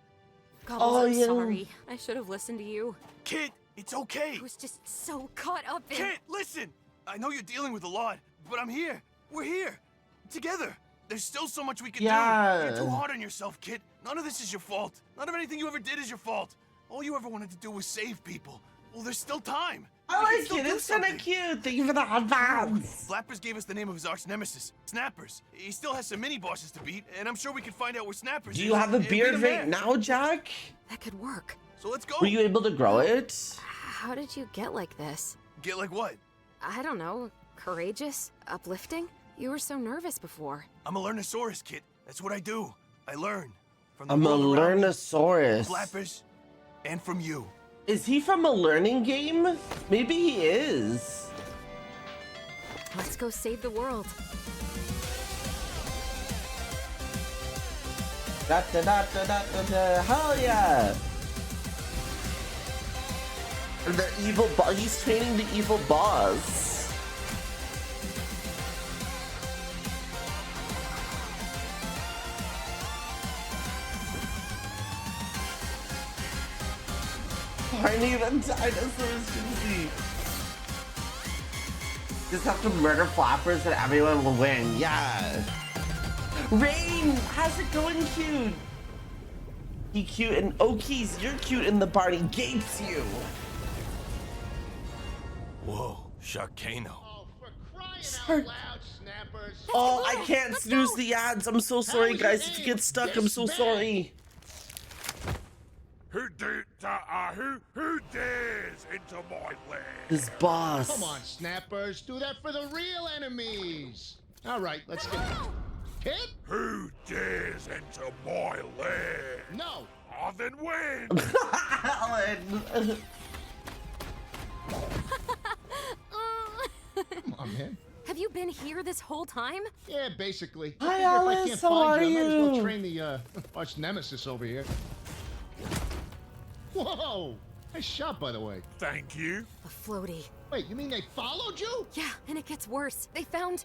Gobbles, Oh, I'm yeah. sorry. I should have listened to you. Kit, it's okay. I was just so caught up in... Kit, listen. I know you're dealing with a lot, but I'm here. We're here. Together. There's still so much we can do. You're too hard on yourself, Kit. None of this is your fault. None of anything you ever did is your fault. All you ever wanted to do was save people. Well, there's still time. I like it. It's kind of cute. Thank you for the advance. Flappers gave us the name of his arch nemesis, Snappers. He still has some mini bosses to beat, and I'm sure we can find out where Snappers is. Do you have a and beat beard him right there. now, Jack? That could work. So let's go. Were you able to grow it? How did you get like this? Get like what? I don't know. Courageous? Uplifting? You were so nervous before. I'm a Learnosaurus, Kit. That's what I do. I learn. From the I'm a world around me, Learnosaurus. Flappers, and from you. Is he from a learning game? Maybe he is. Let's go save the world. Da da da da da da da. Hell yeah! And the evil boss. He's training the evil boss. Tiny the dinosaurs can see. Just have to murder Flappers and everyone will win. Yeah. Rain, how's it going, cute? He cute and Okies, you're cute in the party. Gapes you. Whoa, Sharkano. Oh, for crying out loud, Snappers. Oh, I can't snooze the ads. I'm so sorry, guys. If you get stuck, I'm so sorry. Who dares into my land? His boss. Come on, Snappers. Do that for the real enemies. All right, let's get... Kid? Who dares enter my land? No. Oh, then win. Alan. Come on, man. Have you been here this whole time? Yeah, basically. Hi, I figure if I Alice. can't How find are you, I might as well you? train the arch nemesis over here. Whoa! Nice shot, by the way. Thank you. A floaty. Wait, you mean they followed you? Yeah, and it gets worse. They found...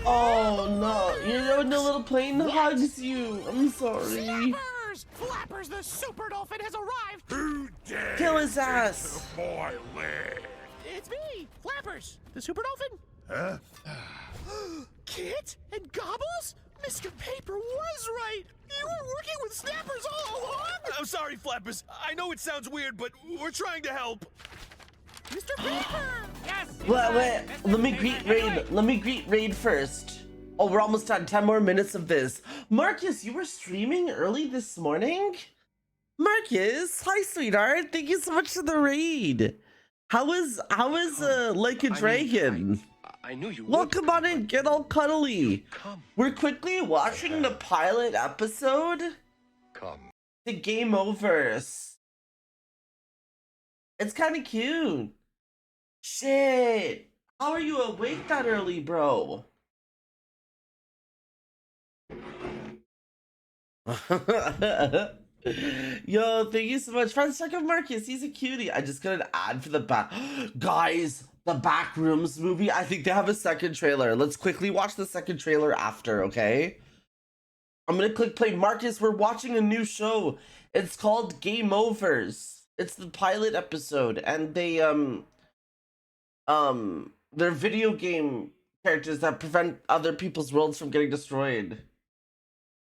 Oh no, you know the little plane hugs you. I'm sorry. Snappers! Flappers the super dolphin has arrived! Who dares Kill his ass. enter my land? It's me, Flappers, the super dolphin. Huh? Kit and Gobbles? Mr. Paper was right. You were working with snappers all along? I'm sorry, Flappers. I know it sounds weird, but we're trying to help. Mr. Paper! Yes! Wait, let me greet Raid. Let me greet Raid first. Oh, we're almost done. 10 more minutes of this. Marcus, you were streaming early this morning? Marcus, hi, sweetheart. Thank you so much for the raid. How is Like a Dragon? I knew you Well, would. come on in, get all cuddly. Come. We're quickly watching the pilot episode Come. to GameOverse. It's kind of cute. Shit. How are you awake that early, bro? Yo, thank you so much. Friends, check out Marcus. He's a cutie. I just got an ad for the back. Guys, the Backrooms movie. I think they have a second trailer. Let's quickly watch the second trailer after, okay? I'm gonna click play. Marcus, we're watching a new show. It's called GameOverse. It's the pilot episode, and they're video game characters that prevent other people's worlds from getting destroyed.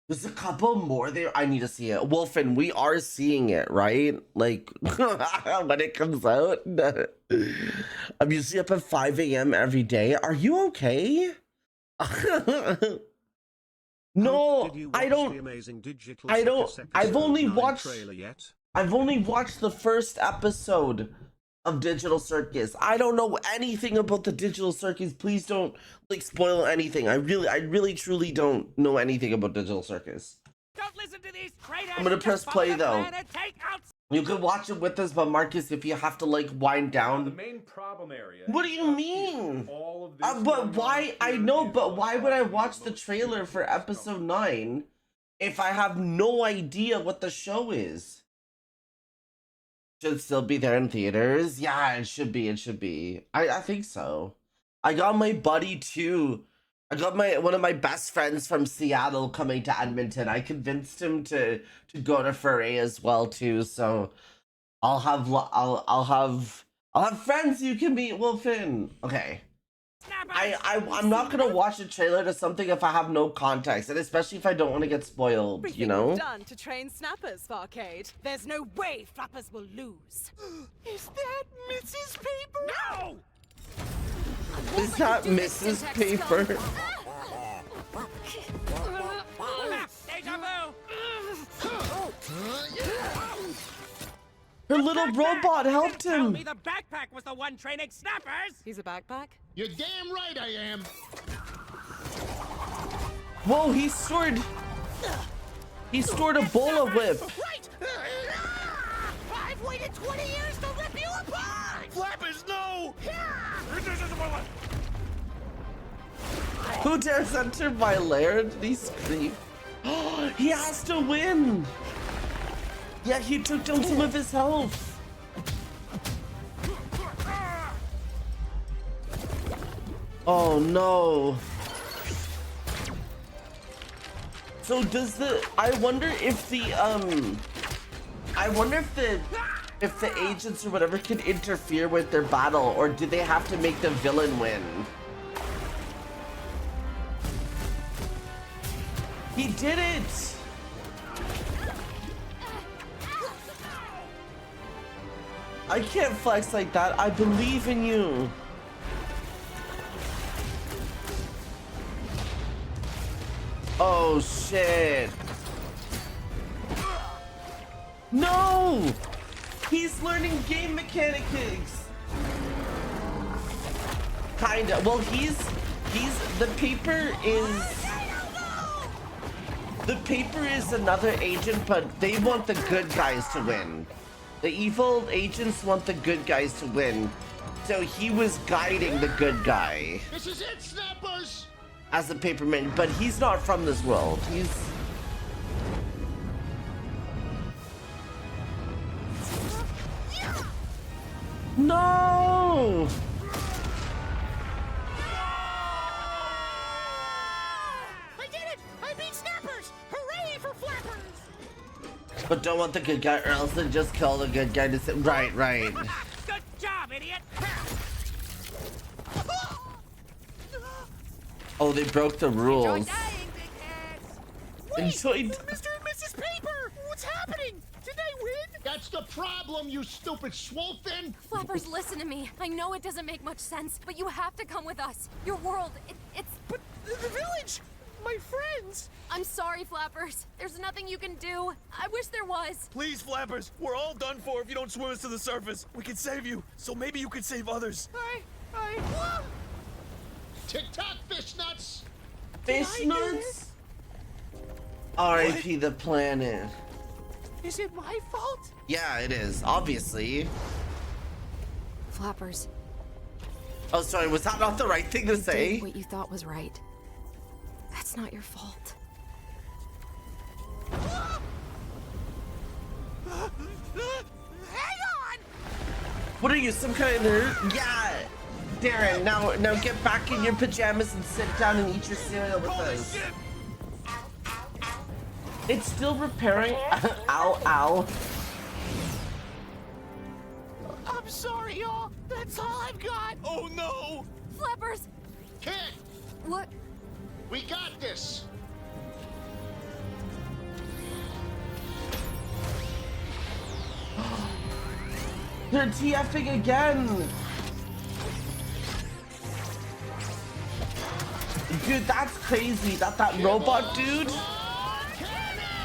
There's a couple more there. I need to see it. Wolfen, we are seeing it, right? Like, when it comes out. I'm usually up at 5 a.m. every day. Are you okay? No, I don't. I've only watched the first episode of Digital Circus. I don't know anything about the Digital Circus. Please don't like spoil anything. I really truly don't know anything about Digital Circus. Don't listen to these traitors. I'm gonna press play though. You can watch it with us, but Marcus, if you have to like wind down. The main problem area. What do you mean? All of this But why? I know, but why would I watch the trailer for episode 9 if I have no idea what the show is? Should still be there in theaters. Yeah, it should be. It should be. I think so. I got my buddy too. I got one of my best friends from Seattle coming to Edmonton. I convinced him to go to Foray as well too. So I'll have friends you can meet, Wolfen. Okay. I'm not gonna watch a trailer to something if I have no context, and especially if I don't want to get spoiled, you know? Done to train snappers, Farcade. There's no way Flappers will lose. Is that Mrs. Paper? No! Is that Mrs. Paper? Deja vu! Her little robot helped Tell him. me the backpack was the one training snappers! He's a backpack? You're damn right I am. Whoa, he stored a bola whip. Right! I've waited 20 years to rip you apart! Flappers, no! Who dares enter my lair? Did he scream? He has to win. Yeah, he took down some of his health. Oh no. So does I wonder if the agents or whatever can interfere with their battle, or do they have to make the villain win? He did it! I can't flex like that. I believe in you. Oh shit. No! He's learning game mechanics. Kinda. Well, the paper is another agent, but they want the good guys to win. The evil agents want the good guys to win. So he was guiding the good guy. This is it, snappers! As a paperman, but he's not from this world. He's... No! I did it! I beat snappers! Hooray for Flappers! But don't want the good guy, or else they just kill the good guy to say, right. Good job, idiot! Oh, they broke the rules. Enjoyed. Mr. and Mrs. Paper! What's happening? Did they win? That's the problem, you stupid swolefin! Flappers, listen to me. I know it doesn't make much sense, but you have to come with us. Your world, it's... But the village! My friends! I'm sorry, Flappers. There's nothing you can do. I wish there was. Please, Flappers, we're all done for if you don't swim us to the surface. We can save you, so maybe you can save others. Tick-tock, fish nuts! Fish nuts? R.I.P. the planet. Is it my fault? Yeah, it is, obviously. Flappers. Oh, sorry, was that not the right thing to say? Did what you thought was right. That's not your fault. Hang on! What are you, some kind of nerd? Yeah! Darren, now get back in your pajamas and sit down and eat your cereal with us. It's still repairing. Ow, ow. I'm sorry, y'all. That's all I've got. Oh no! Flappers! Kid! What? We got this! They're TFing again! Dude, that's crazy. That robot dude...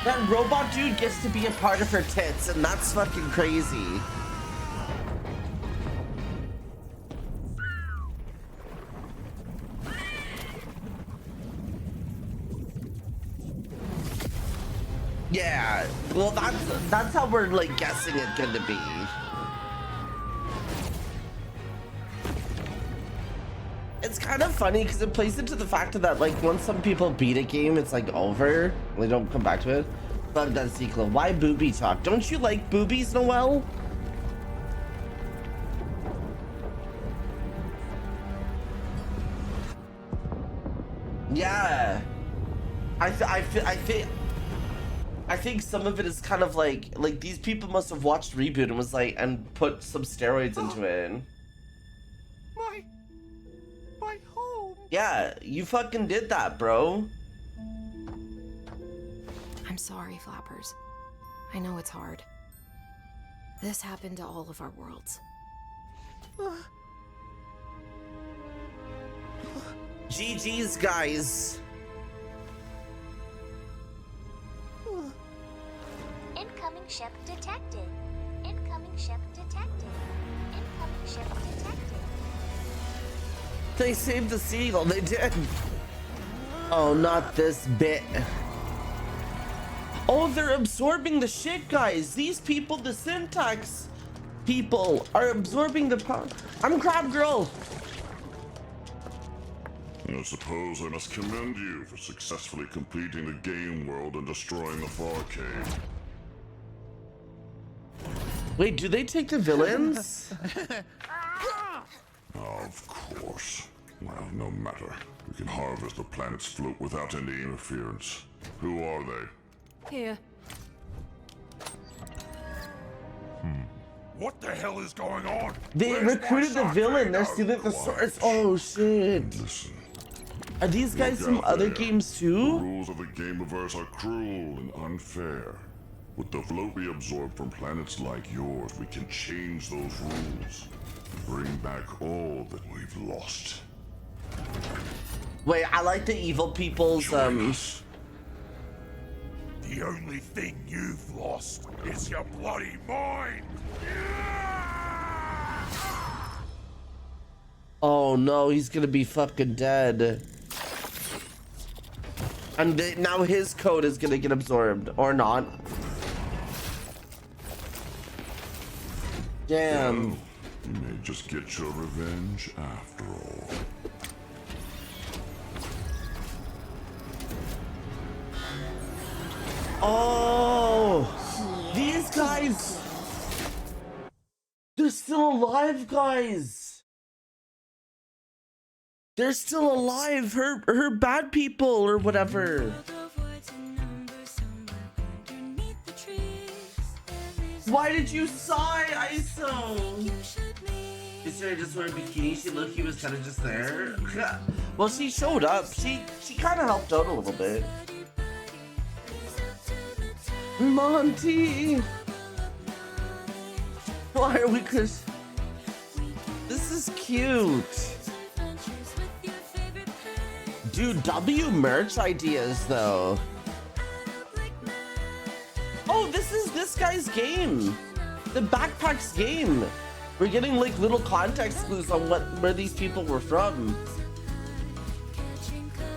That robot dude gets to be a part of her tits, and that's fucking crazy. Yeah, well that's how we're like guessing it's gonna be. It's kind of funny because it plays into the fact that like once some people beat a game, it's like over. They don't come back to it. Love that sequel. Why booby talk? Don't you like boobies, Noelle? Yeah, I think some of it is kind of like these people must have watched Reboot and was like and put some steroids into it. My home. Yeah, you fucking did that, bro. I'm sorry, Flappers. I know it's hard. This happened to all of our worlds. GG's, guys. Incoming ship detected. Incoming ship detected. Incoming ship detected. They saved the seagull, they did. Oh, not this bit. Oh, they're absorbing the shit, guys. These people, the syntax people, are absorbing the I'm Crab Girl. I suppose I must commend you for successfully completing the game world and destroying the Farcade. Wait, do they take the villains? Of course. Well, no matter. We can harvest the planet's float without any interference. Who are they? Here. What the hell is going on? They recruited the villain. They're stealing the source. Oh shit. Listen. Are these guys from other games too? The rules of the GameOverse are cruel and unfair. With the float we absorb from planets like yours, we can change those rules. Bring back all that we've lost. Wait, I like the evil people's The only thing you've lost is your bloody mind. Oh no, he's gonna be fucking dead. And now his code is gonna get absorbed, or not. Damn. Well, you may just get your revenge after all. Oh, these guys, they're still alive, guys. They're still alive. Her bad people or whatever. Why did you sigh, ISO? Is she just wearing a bikini? She looked, he was kind of just there. Well, she showed up. She kind of helped out a little bit. Monty. Why are we? Cause this is cute. Dude, W merch ideas though. Oh, this is this guy's game. The Backpacks game. We're getting like little context clues on where these people were from.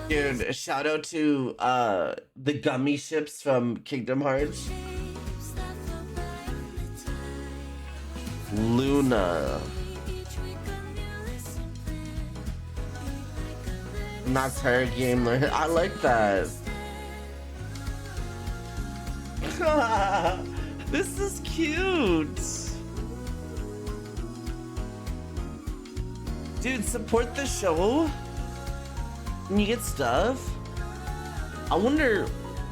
Dude, a shout out to the gummy ships from Kingdom Hearts. Luna. And that's her game. I like that. This is cute. Dude, support the show and you get stuff. I wonder,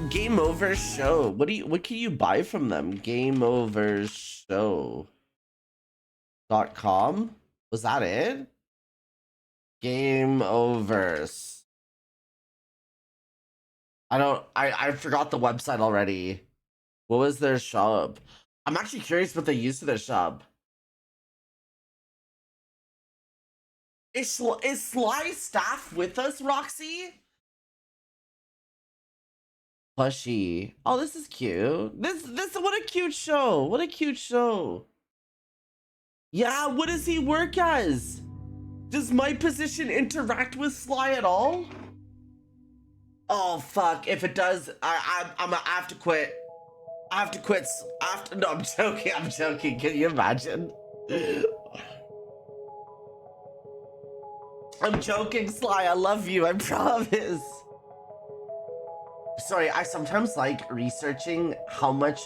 GameOverse show. What can you buy from them? GameOverse.com? Was that it? GameOverse. I forgot the website already. What was their shop? I'm actually curious what they used for their shop. Is Sly staff with us, Roxy? Plushy. Oh, this is cute. This what a cute show. What a cute show. Yeah, what does he work as? Does my position interact with Sly at all? Oh fuck! If it does, I have to quit. I have to quit. No, I'm joking. I'm joking. Can you imagine? I'm joking, Sly. I love you. I promise. Sorry, I sometimes like researching how much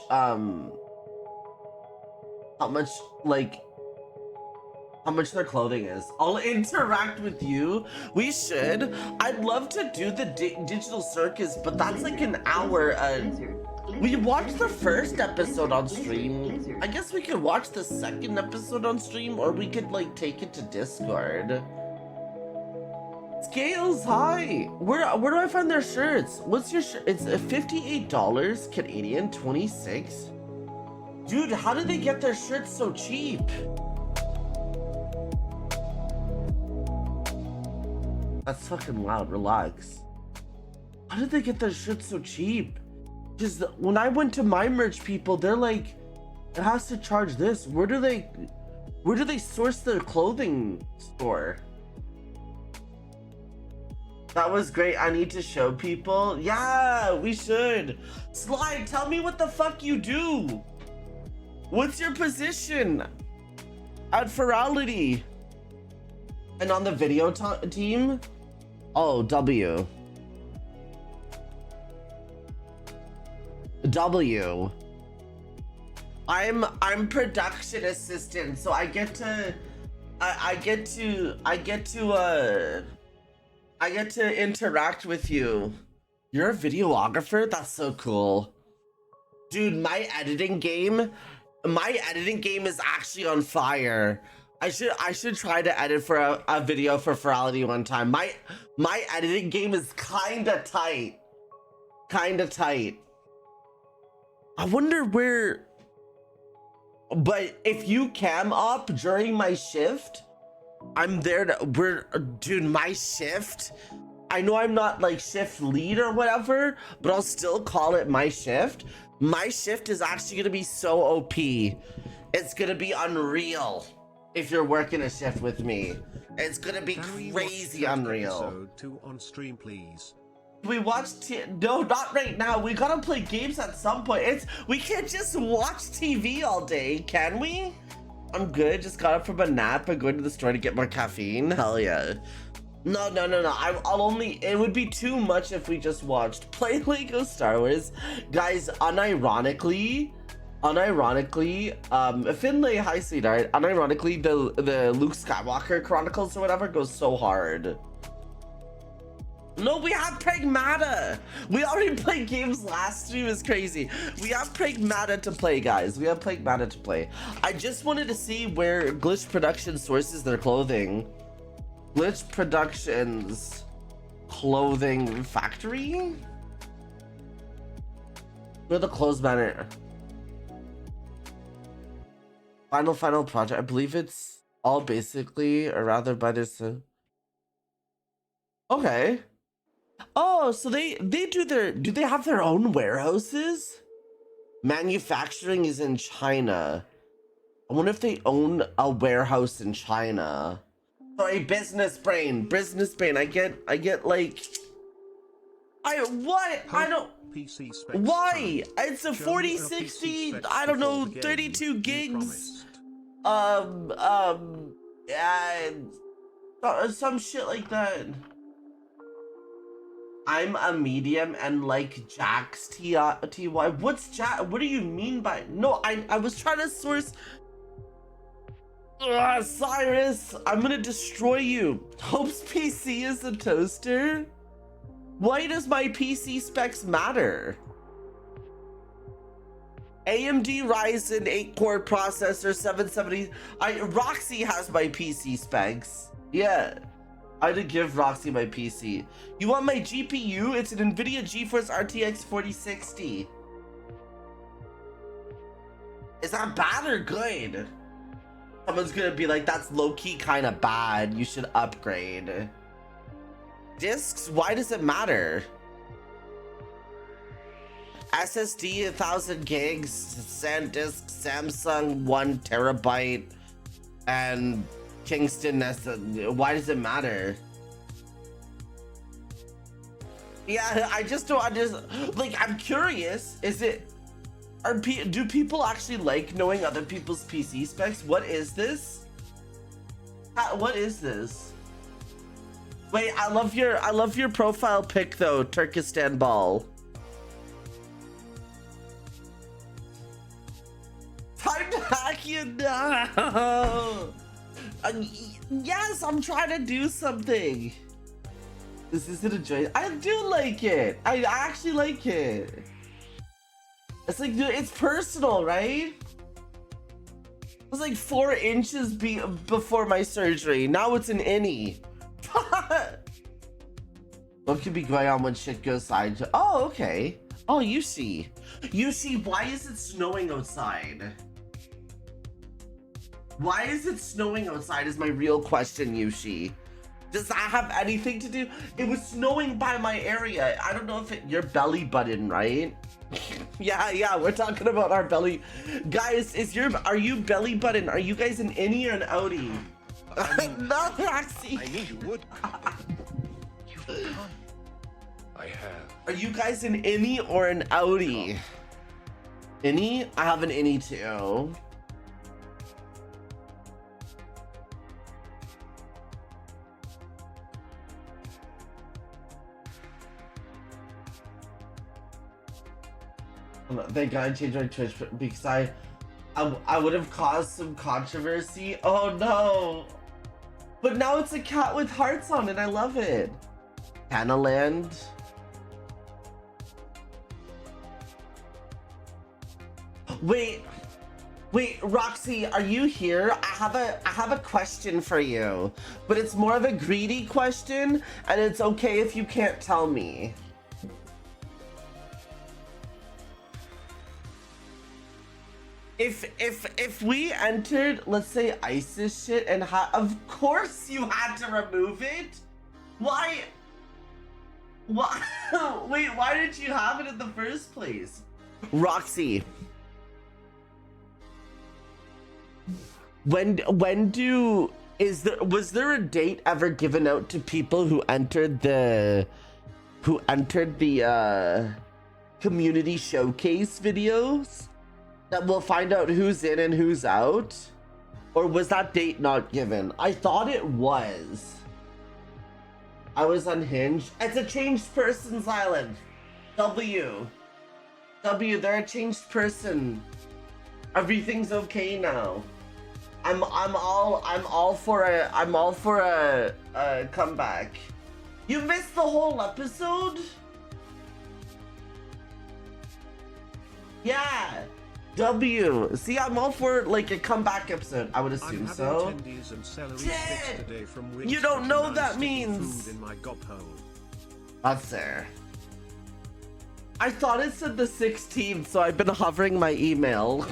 their clothing is. I'll interact with you. We should. I'd love to do the digital circus, but that's like an hour. We watched the first episode on stream. I guess we could watch the second episode on stream, or we could like take it to Discord. Scales, hi. Where do I find their shirts? What's your shirt? It's $58 Canadian, 26. Dude, how did they get their shirts so cheap? That's fucking loud. Relax. How did they get their shirts so cheap? Because when I went to my merch people, they're like, it has to charge this. Where do they source their clothing store? That was great. I need to show people. Yeah, we should. Slide, tell me what the fuck you do. What's your position at Ferality? And on the video team? Oh, W. W. I'm production assistant, so I get to interact with you. You're a videographer? That's so cool. Dude, my editing game is actually on fire. I should try to edit for a video for Ferality one time. My editing game is kinda tight. I wonder where, but if you cam up during my shift, I'm there to, dude, my shift, I know I'm not like shift lead or whatever, but I'll still call it my shift. My shift is actually gonna be so OP. It's gonna be unreal if you're working a shift with me. It's gonna be crazy unreal. Episode 2 on stream, please. We watched no, not right now. We gotta play games at some point. We can't just watch TV all day, can we? I'm good. Just got up from a nap and going to the store to get more caffeine. Hell yeah. No. I'll only. It would be too much if we just watched play Lego Star Wars, guys. Unironically, Finlay, hi sweetheart. Unironically, the Luke Skywalker Chronicles or whatever goes so hard. No, we have Pragmata. We already played games last stream. Is crazy. We have Pragmata to play, guys. We have Pragmata to play. I just wanted to see where Glitch Productions sources their clothing. Glitch Productions clothing factory. We're the closed banner. Final project. I believe it's all basically, or rather by this. Okay. Oh, so they do they have their own warehouses? Manufacturing is in China. I wonder if they own a warehouse in China. Sorry, business brain. I get like, what? I don't. PC specs Why? time. It's a Show 4060, PC I don't know, specs before the game 32 you gigs. promised. Some shit like that. I'm a medium and like Jack's TY. What's Jack? What do you mean by? No, I was trying to source. Ugh, Cyrus, I'm gonna destroy you. Hope's PC is a toaster? Why does my PC specs matter? AMD Ryzen 8-core processor, 770. Roxy has my PC specs. Yeah, I did give Roxy my PC. You want my GPU? It's an NVIDIA GeForce RTX 4060. Is that bad or good? Someone's gonna be like, that's low-key kind of bad. You should upgrade. Discs? Why does it matter? SSD 1000 gigs, SanDisk, Samsung 1 terabyte, and Kingston. Why does it matter? Yeah, I just don't understand. Like, I'm curious. Is it? Do people actually like knowing other people's PC specs? What is this? What is this? Wait, I love your profile pic though, Turkestan Ball. Time to hack you now. Yes, I'm trying to do something. This isn't a joy. I do like it. I actually like it. It's like, dude, it's personal, right? It was like 4 inches before my surgery. Now it's an innie. What could be going on when shit goes side? Oh, okay. Oh, you see, why is it snowing outside? Why is it snowing outside is my real question, Yushi. Does that have anything to do? It was snowing by my area. I don't know if your belly button, right? yeah, we're talking about our belly. Guys, are you belly button? Are you guys an innie or an outie? No, Roxy. I knew you would. You've done. I have. Are you guys an innie or an outie? Innie? I have an innie too. Thank God I changed my Twitch because I would have caused some controversy. Oh no! But now it's a cat with hearts on it. I love it. Canaland. Wait, Roxy, are you here? I have a question for you, but it's more of a greedy question, and it's okay if you can't tell me. If we entered, let's say, ISIS shit, and of course you had to remove it. Why? Wait, why did you have it in the first place? Roxy, was there a date ever given out to people who entered the community showcase videos? That we'll find out who's in and who's out? Or was that date not given? I thought it was. I was unhinged. It's a changed person's island. W, they're a changed person. Everything's okay now. I'm all for a comeback. You missed the whole episode? Yeah. W. See, I'm all for like a comeback episode. I would assume so. You don't know what that means. In my gob hole. That's there. I thought it said the 16th, so I've been hovering my email.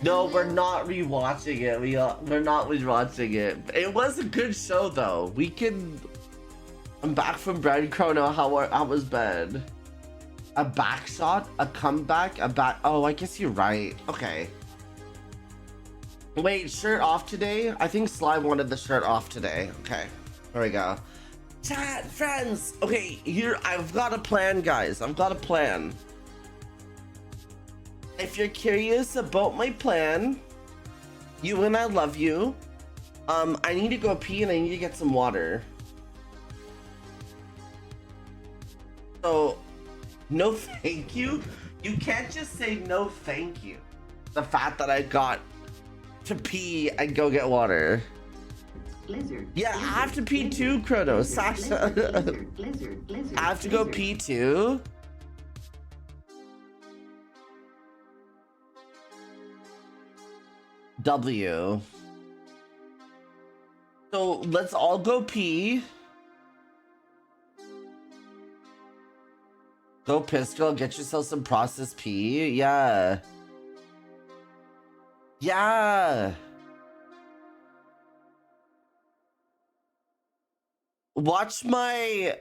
No, we're not rewatching it. We're not rewatching it. It was a good show though. We can. I'm back from Bread Chrono. How was bed? A back shot, a comeback, a back. Oh, I guess you're right. Okay. Wait, shirt off today? I think Sly wanted the shirt off today. Okay, there we go. Chat, friends. Okay, here, I've got a plan, guys. I've got a plan. If you're curious about my plan, you and I love you. I need to go pee and I need to get some water. So, no thank you. You can't just say no thank you. The fact that I got to pee and go get water. Blizzard. Yeah, I have to pee too, Chrono. Sasha. I have to go pee too. W. So let's all go pee. Go piss, girl. Get yourself some processed pee. Yeah. Yeah. Watch my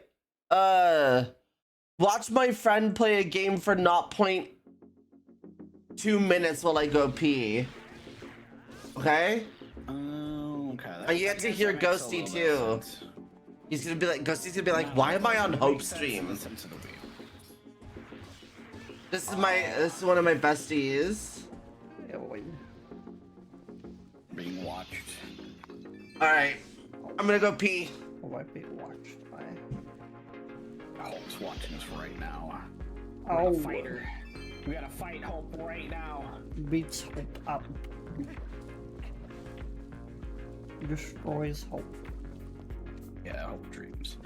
friend play a game for 0.2 minutes while I go pee. Okay? Okay. And you get to hear Ghosty too. He's gonna be like, Ghosty's gonna be like, why am I on HopeDreams? This is one of my besties. Being watched. Alright. I'm gonna go pee. Will I be watched by? Hope's watching us right now. Oh, Fighter. We gotta fight Hope right now. Beats Hope up. Destroys Hope. Yeah, Hope Dreams.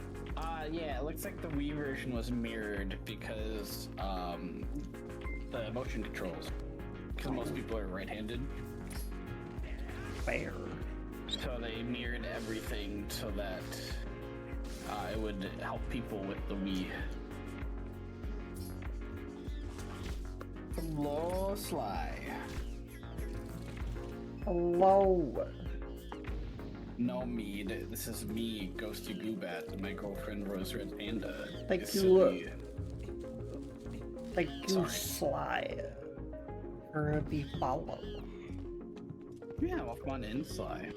Yeah, it looks like the Wii version was mirrored because the motion controls. Because most people are right-handed. Fair. So they mirrored everything so that it would help people with the Wii. Hello, Sly. Hello. No, Mead. This is me, Ghosty Goobat, and my girlfriend, Rose Red Panda. Thank you. Thank you, Sly, for the follow. Yeah, well, come on in, Sly.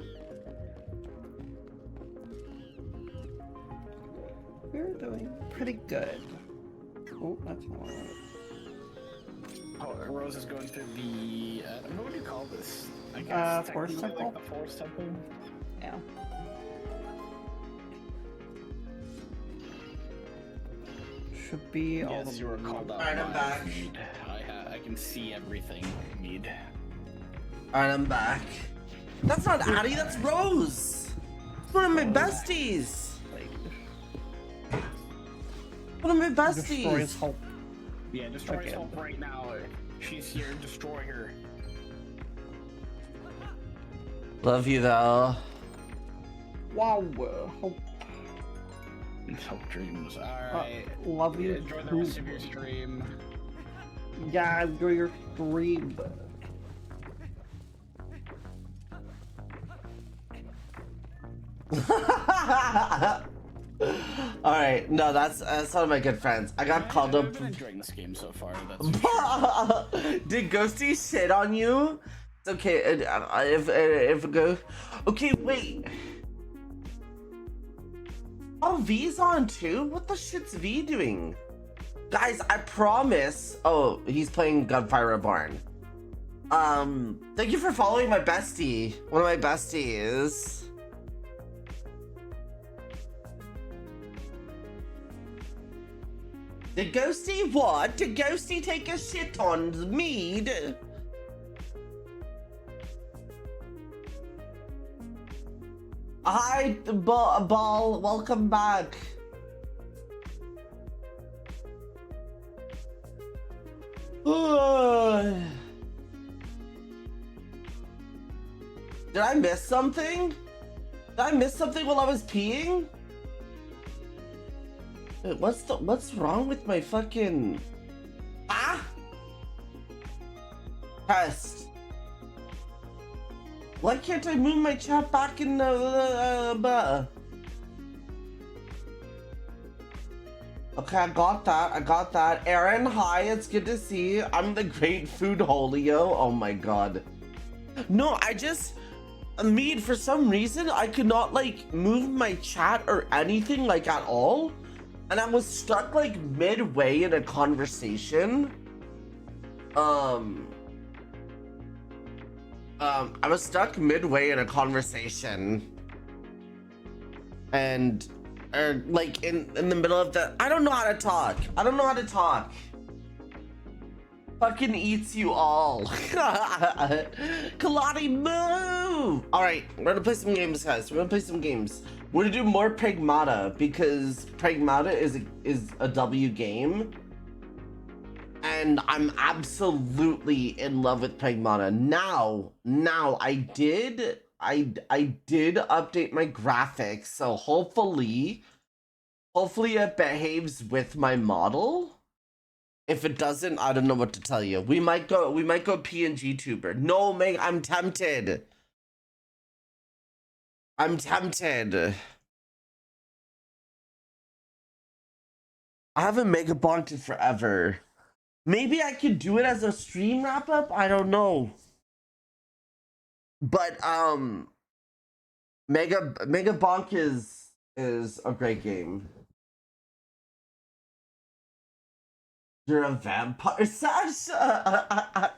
We're doing pretty good. Oh, that's not what I wanted. Oh, Rose is going through the, what do you call this? I guess Forest Temple? Like the Forest Temple? Yeah. Should be all Yes, the... you were called out. Alright, I'm back. Mead. I can see everything, Mead. Alright, I'm back. That's not Addie, that's Rose! One of my besties! One of my besties! Destroys Hope. Yeah, destroy Hope right now. She's here, destroy her. Love you though. Wow, Hope. Hope Dreams. Alright. Love you. Enjoy the rest of your stream. Yeah, enjoy your stream. Alright, no, that's one of my good friends. I got called up. I've been enjoying this game so far. That's Did Ghosty shit on you? It's okay. If it goes. Okay, wait. Oh, V's on too? What the shit's V doing? Guys, I promise. Oh, he's playing Gunfire Reborn. Thank you for following my bestie. One of my besties. Did Ghosty what? Did Ghosty take a shit on Mead? Hi, Ball. Welcome back. Did I miss something? Did I miss something while I was peeing? Wait, what's wrong with my fucking... Ah? Test. Why can't I move my chat back in the... Okay, I got that. Aaron, hi, it's good to see you. I'm the great food holio. Oh my god. No, Mead, for some reason, I could not, like, move my chat or anything, like, at all. And I was stuck, like, midway in a conversation. I was stuck midway in a conversation. And... like in the middle of the... I don't know how to talk. Fucking eats you all. Kalani, move! Alright, we're gonna play some games, guys. We're gonna do more Pragmata, because Pragmata is a W game. And I'm absolutely in love with Pragmata. Now, I did update my graphics, so hopefully it behaves with my model. If it doesn't, I don't know what to tell you. We might go PNG tuber. No, Meg, I'm tempted. I haven't mega bonked it forever. Maybe I could do it as a stream wrap up. I don't know. But Mega Bonk is a great game. You're a vampire, Sasha.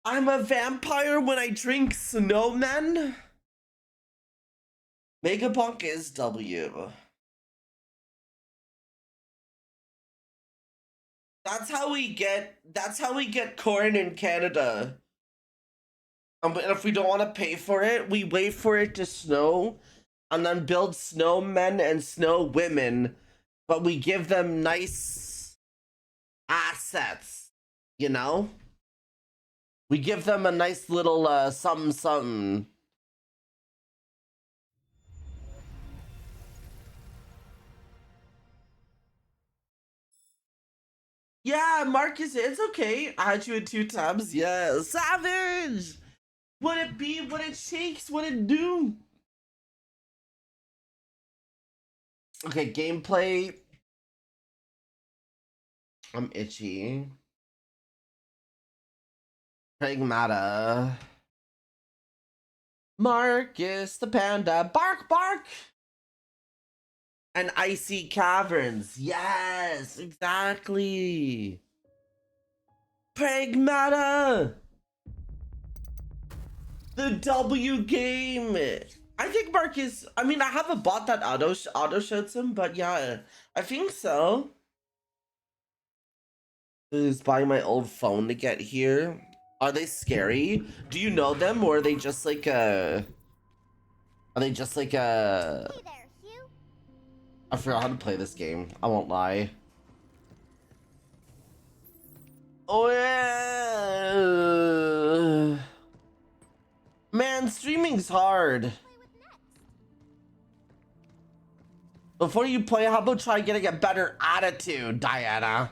I'm a vampire when I drink snowmen. Mega Bonk is W. That's how we get corn in Canada. And if we don't want to pay for it, we wait for it to snow and then build snowmen and snow women, but we give them nice assets, you know? We give them a nice little something. Yeah, Marcus, it's okay. I had you in 2 tabs. Yeah, savage! What it be, what it shakes, what it do. Okay, gameplay. I'm itchy. Pragmata. Marcus the panda. Bark, bark! And icy caverns. Yes, exactly. Pragmata. The W game. I think Marcus, I mean, I haven't bought that auto shoots him, but yeah, I think so. Who's buying my old phone to get here? Are they scary? Do you know them, or are they just like a... Are they just like a... Hey there, Hugh. I forgot how to play this game. I won't lie. Oh yeah. Man, streaming's hard. Before you play, how about try getting a better attitude, Diana?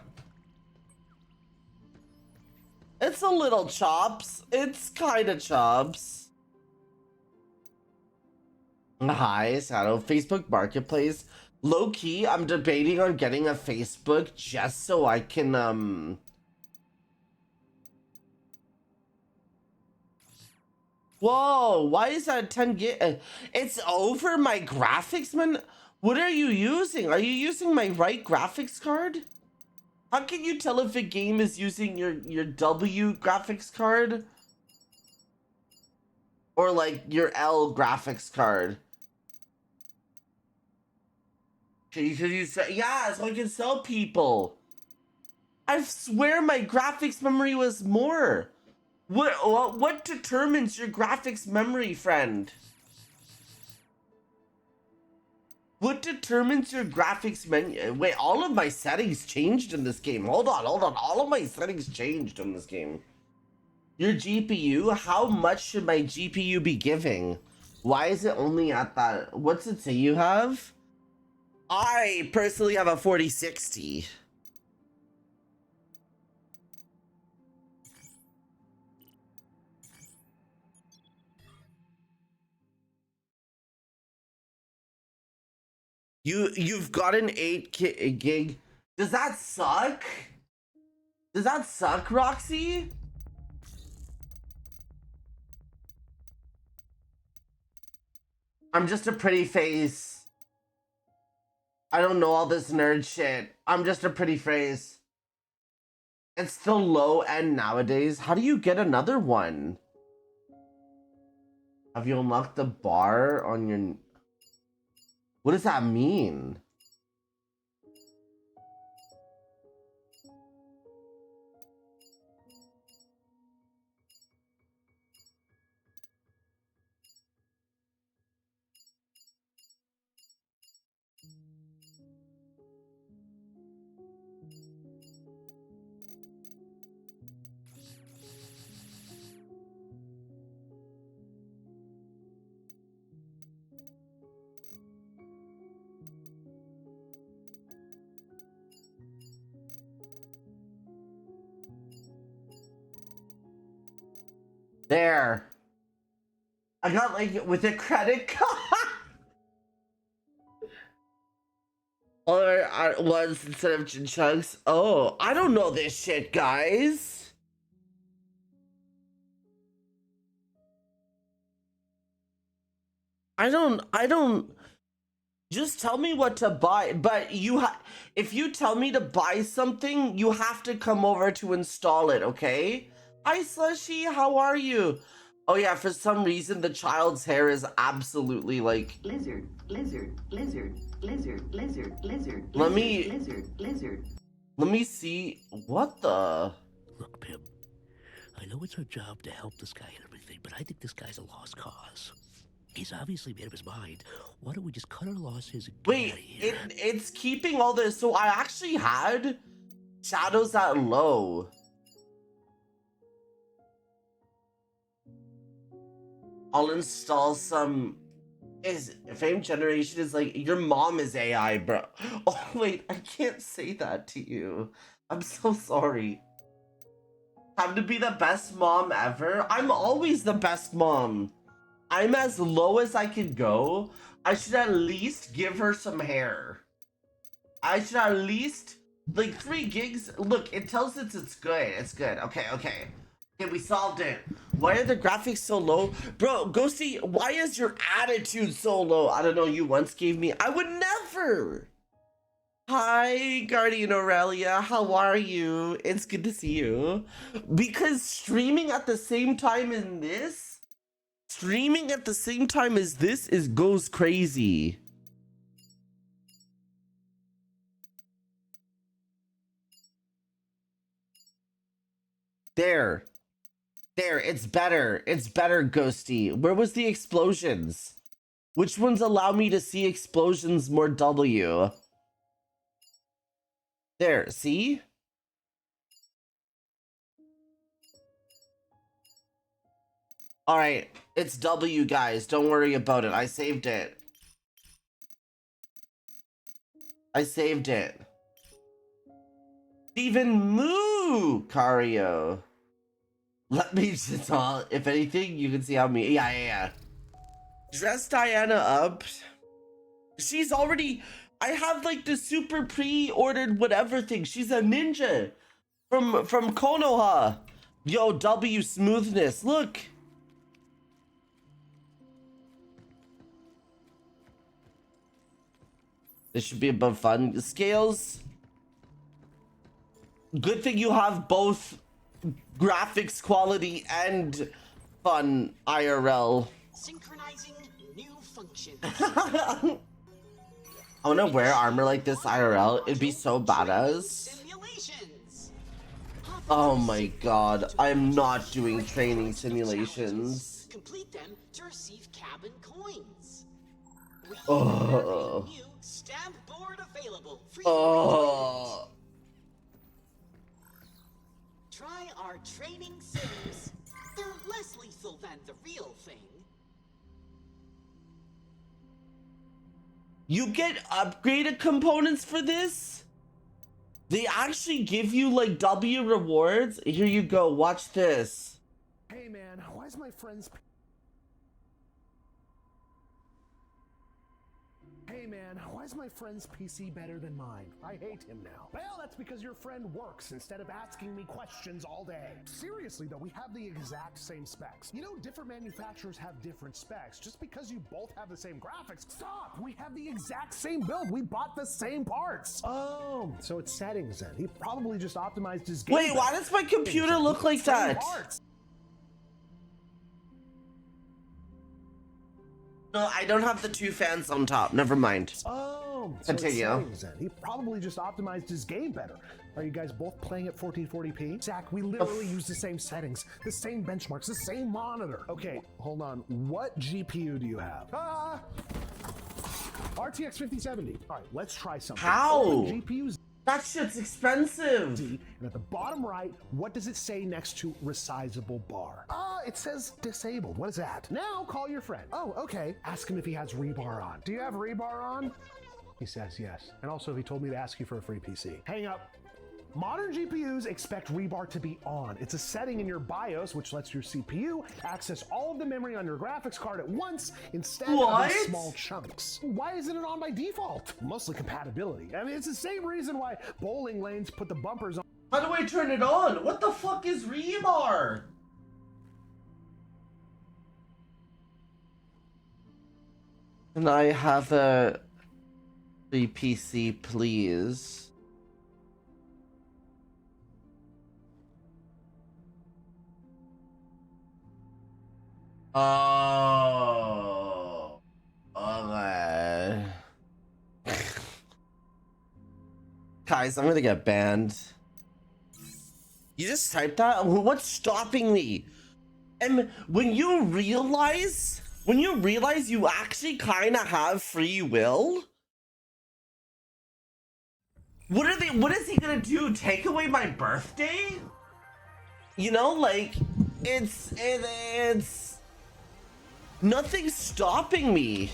It's a little chops. It's kind of chops. Hi, Shadow. Facebook Marketplace. Low key, I'm debating on getting a Facebook just so I can, Whoa, why is that 10 gig? It's over my graphics, man. What are you using? Are you using my right graphics card? How can you tell if a game is using your W graphics card? Or like your L graphics card? Can you say, yeah, so I can sell people. I swear my graphics memory was more. What determines your graphics memory, friend? What determines your graphics menu? Wait, all of my settings changed in this game. Hold on. All of my settings changed in this game. Your GPU? How much should my GPU be giving? Why is it only at that? What's it say you have? I personally have a 4060. You've got an 8 gig. Does that suck? Does that suck, Roxy? I'm just a pretty face. I don't know all this nerd shit. I'm just a pretty face. It's still low end nowadays. How do you get another one? Have you unlocked the bar on your... What does that mean? There. I got like with a credit card. Or was instead of chunks. Oh, I don't know this shit, guys. I don't. Just tell me what to buy. But if you tell me to buy something, you have to come over to install it, okay? Hi, Slushy. How are you? Oh yeah, for some reason the child's hair is absolutely like lizard. Let me lizard. Let me see. What the? Look, Pim, I know it's our job to help this guy and everything, but I think this guy's a lost cause. He's obviously made up his mind. Why don't we just cut our losses and get out of here? It's keeping all this. So I actually had shadows at low. I'll install some. Fame generation is like your mom is AI, bro. Oh wait, I can't say that to you. I'm so sorry. Time to be the best mom ever. I'm always the best mom. I'm as low as I can go. I should at least give her some hair. I should at least like 3 gigs. Look, it tells us it's good. It's good. Okay. Okay, we solved it. Why are the graphics so low? Bro, go see. Why is your attitude so low? I don't know. You once gave me. I would never. Hi, Guardian Aurelia. How are you? It's good to see you. Because streaming at the same time in this. Streaming at the same time as this goes crazy. There, it's better. It's better, Ghosty. Where was the explosions? Which ones allow me to see explosions more W? There, see? All right, it's W, guys. Don't worry about it. I saved it. Stephen Moo, Cario. Let me just if anything, you can see how me. Yeah. Dress Diana up. She's already. I have like the super pre-ordered whatever thing. She's a ninja from Konoha. Yo, W smoothness. Look. This should be above fun scales. Good thing you have both graphics quality and fun IRL. Synchronizing new functions. I wanna wear armor like this IRL. It'd be so badass. Oh my god, I'm not doing training simulations. Complete them to receive cabin coins. Oh. New stamp board available. Oh. Try our training sims. They're less lethal than the real thing. You get upgraded components for this? They actually give you like W rewards. Here you go. Watch this. Hey man, why is my friend's... Hey man, why is my friend's PC better than mine? I hate him now. Well, that's because your friend works instead of asking me questions all day. Seriously though, we have the exact same specs. You know, different manufacturers have different specs. Just because you both have the same graphics, stop! We have the exact same build. We bought the same parts. Oh, so it's settings then. He probably just optimized his game. Wait, why does my computer look like that? No, I don't have the 2 fans on top. Never mind. Oh, so continue. It's settings then. He probably just optimized his game better. Are you guys both playing at 1440p? Zach, we literally use the same settings, the same benchmarks, the same monitor. Okay, hold on. What GPU do you have? RTX 5070. All right, let's try something. How? GPUs. That shit's expensive. And at the bottom right, what does it say next to resizable bar? It says disabled. What is that? Now call your friend. Oh, okay. Ask him if he has rebar on. Do you have rebar on? He says yes. And also, he told me to ask you for a free PC. Hang up. Modern GPUs expect rebar to be on. It's a setting in your BIOS which lets your CPU access all of the memory on your graphics card at once instead of in small chunks. Why isn't it on by default? Mostly compatibility. I mean, it's the same reason why bowling lanes put the bumpers on. How do I turn it on? What the fuck is rebar? Can I have a free PC, please? Oh, okay. Guys, I'm gonna get banned. You just typed that? What's stopping me? And when you realize you actually kind of have free will, what is he gonna do? Take away my birthday? You know, like, it's nothing's stopping me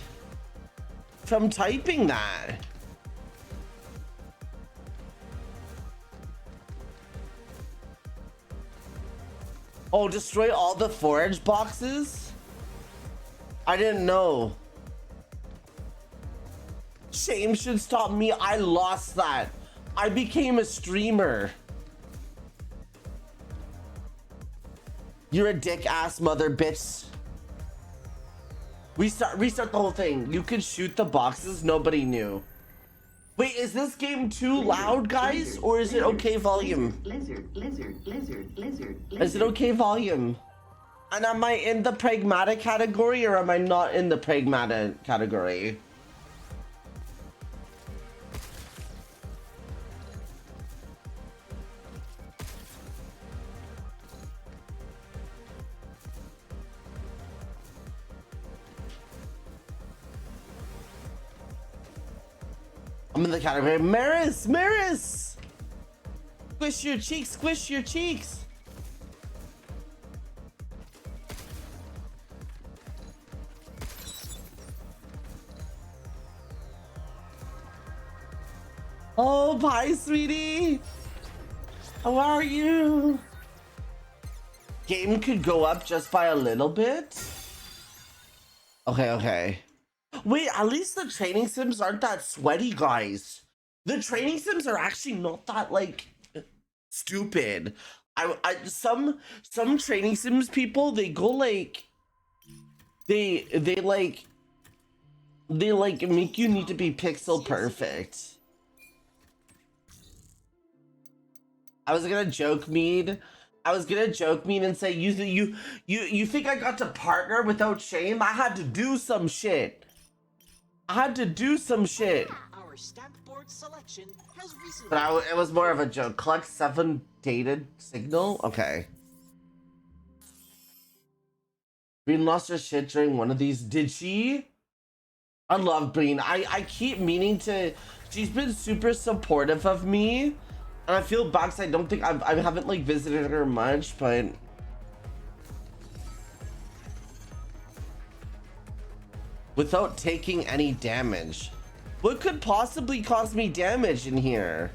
from typing that. Oh, destroy all the forage boxes? I didn't know. Shame should stop me. I lost that. I became a streamer. You're a dick ass mother bitch. Restart the whole thing. You could shoot the boxes, nobody knew. Wait, is this game too loud, guys? Or is it okay volume? Is it okay volume? And am I in the Pragmata category or am I not in the Pragmata category? I'm in the category. Maris! Squish your cheeks, squish your cheeks. Oh, bye, sweetie. How are you? Game could go up just by a little bit. Okay. Wait, at least the training sims aren't that sweaty, guys. The training sims are actually not that, like, stupid. Some training sims people, they go like, they make you need to be pixel perfect. I was gonna joke mean and say you think I got to partner without shame? I had to do some shit. Our stamp board selection has recently... But it was more of a joke. Collect 7 dated signal? Okay. Breen lost her shit during one of these. Did she? I love Breen. I keep meaning to... She's been super supportive of me. And I feel bad because I don't think I haven't like visited her much, but... Without taking any damage. What could possibly cause me damage in here?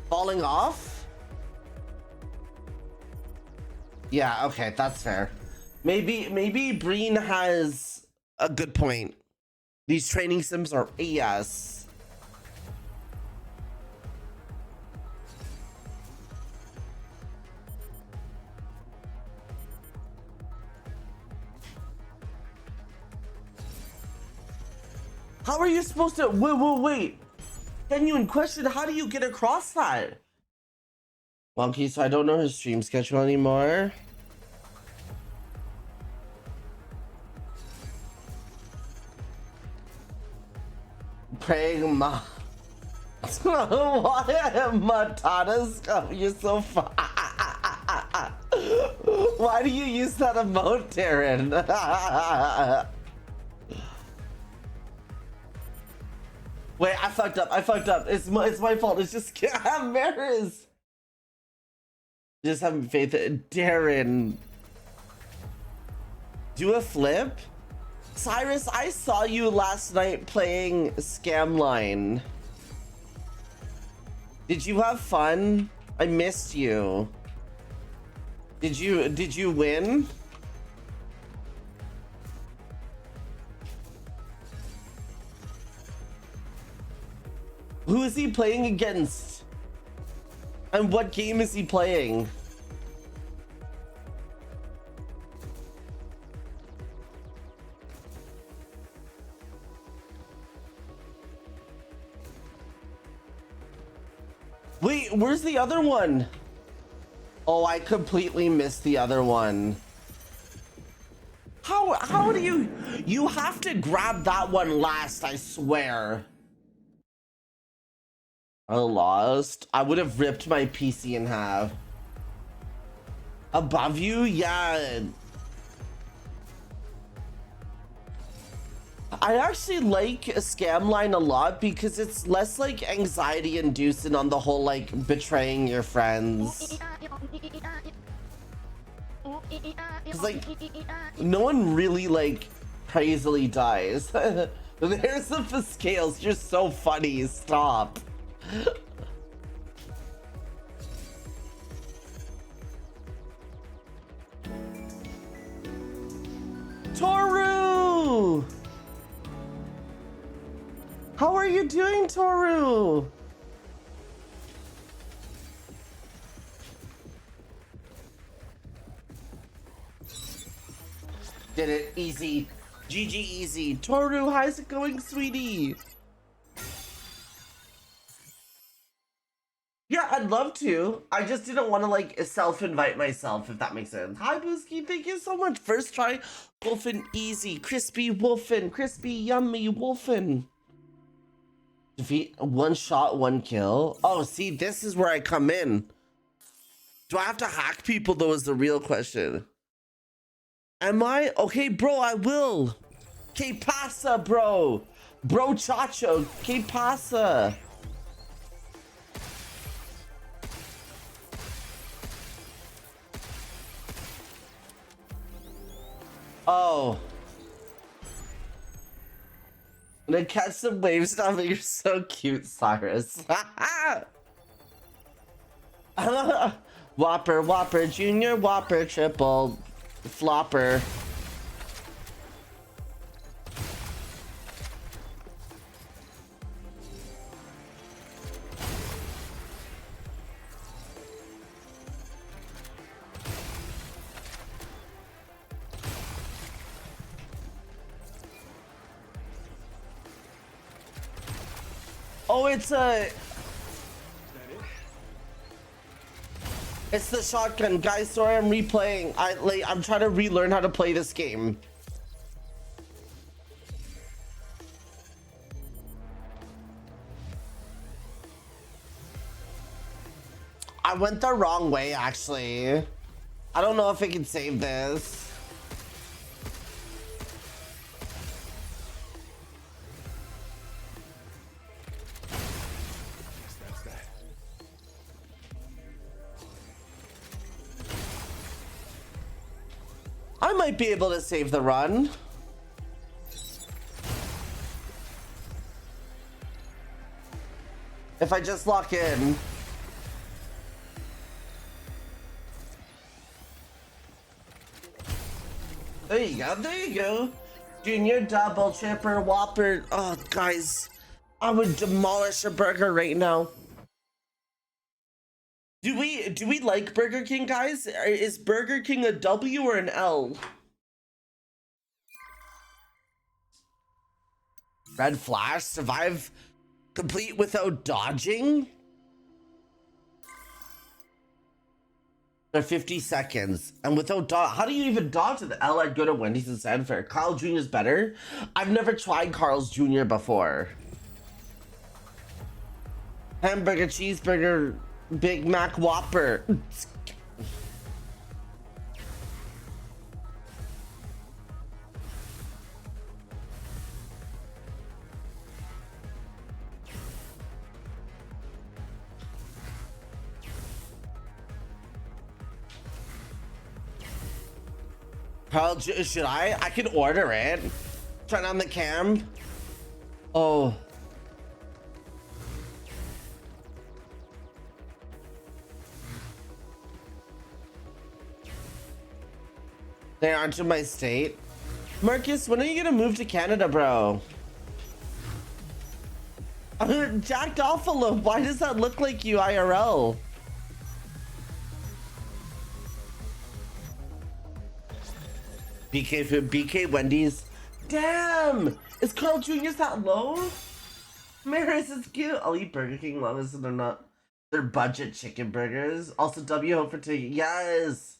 Falling off? Yeah, okay, that's fair. Maybe Breen has a good point. These training sims are yes. How are you supposed to wait? Genuine question, how do you get across that? Monkey, so I don't know his stream schedule anymore. Pragmata. Why Matatas? Oh, you're so far. Why do you use that emote, Darren? Wait, I fucked up. It's my fault. It's just Maris. Just having faith in Darren. Do a flip? Cyrus, I saw you last night playing Scamline. Did you have fun? I missed you. Did you win? Who is he playing against? And what game is he playing? Wait, where's the other one? Oh, I completely missed the other one. How do you have to grab that one last, I swear. I lost. I would have ripped my PC in half. Above you? Yeah. I actually like Scamline a lot because it's less like anxiety inducing on the whole like betraying your friends. Cause like no one really like crazily dies. There's the scales. You're so funny. Stop. Toru! How are you doing, Toru? Did it easy. GG easy. Toru, how's it going, sweetie? Yeah, I'd love to. I just didn't want to like self-invite myself, if that makes sense. Hi, Booski. Thank you so much. First try, Wolfen easy. Crispy Wolfen. Crispy yummy Wolfen. Defeat one shot, one kill. Oh, see, this is where I come in. Do I have to hack people though is the real question. Am I? Okay, bro, I will. Que pasa, bro? Bro chacho, que pasa? Oh. I'm gonna catch some wave stuff. You're so cute, Cyrus. Whopper, Whopper, Junior, Whopper, Triple, Flopper. Oh, it's the shotgun, guys. Sorry, I'm replaying. I'm trying to relearn how to play this game. I went the wrong way, actually. I don't know if I can save this. I might be able to save the run. If I just lock in. There you go, there you go. Junior, double, chipper, whopper. Oh, guys, I would demolish a burger right now. Do we like Burger King, guys? Is Burger King a W or an L? Red Flash, survive complete without dodging? For 50 seconds. And without dodge, how do you even dodge an L? I'd go to Wendy's and Sanfair. Carl Jr. is better. I've never tried Carl's Jr. before. Hamburger, cheeseburger, Big Mac, Whopper. Carl, should I? I can order it. Turn on the cam. Oh. They aren't in my state. Marcus, when are you gonna move to Canada, bro? Jack Doffalo, why does that look like you IRL? BK food, BK Wendy's. Damn! Is Carl Jr. that low? Maris is cute. I'll eat Burger King long as they're not. They're budget chicken burgers. Also, W hope for taking. Yes!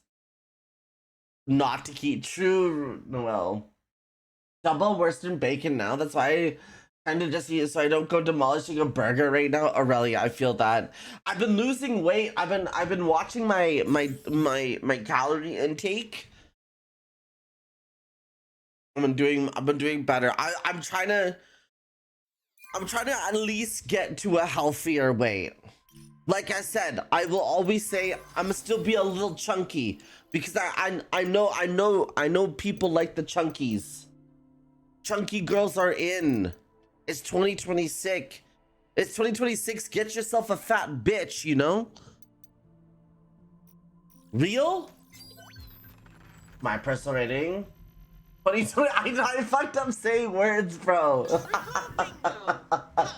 Not to keep true, Noel. Double worse than bacon now. That's why I kind of just use so I don't go demolishing a burger right now. Aurelia, I feel that. I've been losing weight. I've been watching my calorie intake. I've been doing better. I'm trying to at least get to a healthier weight. Like I said, I will always say I'm gonna still be a little chunky because I know people like the chunkies. Chunky girls are in. It's 2026. It's 2026. Get yourself a fat bitch, you know? Real? My personal rating. 2020. I fucked up saying words, bro.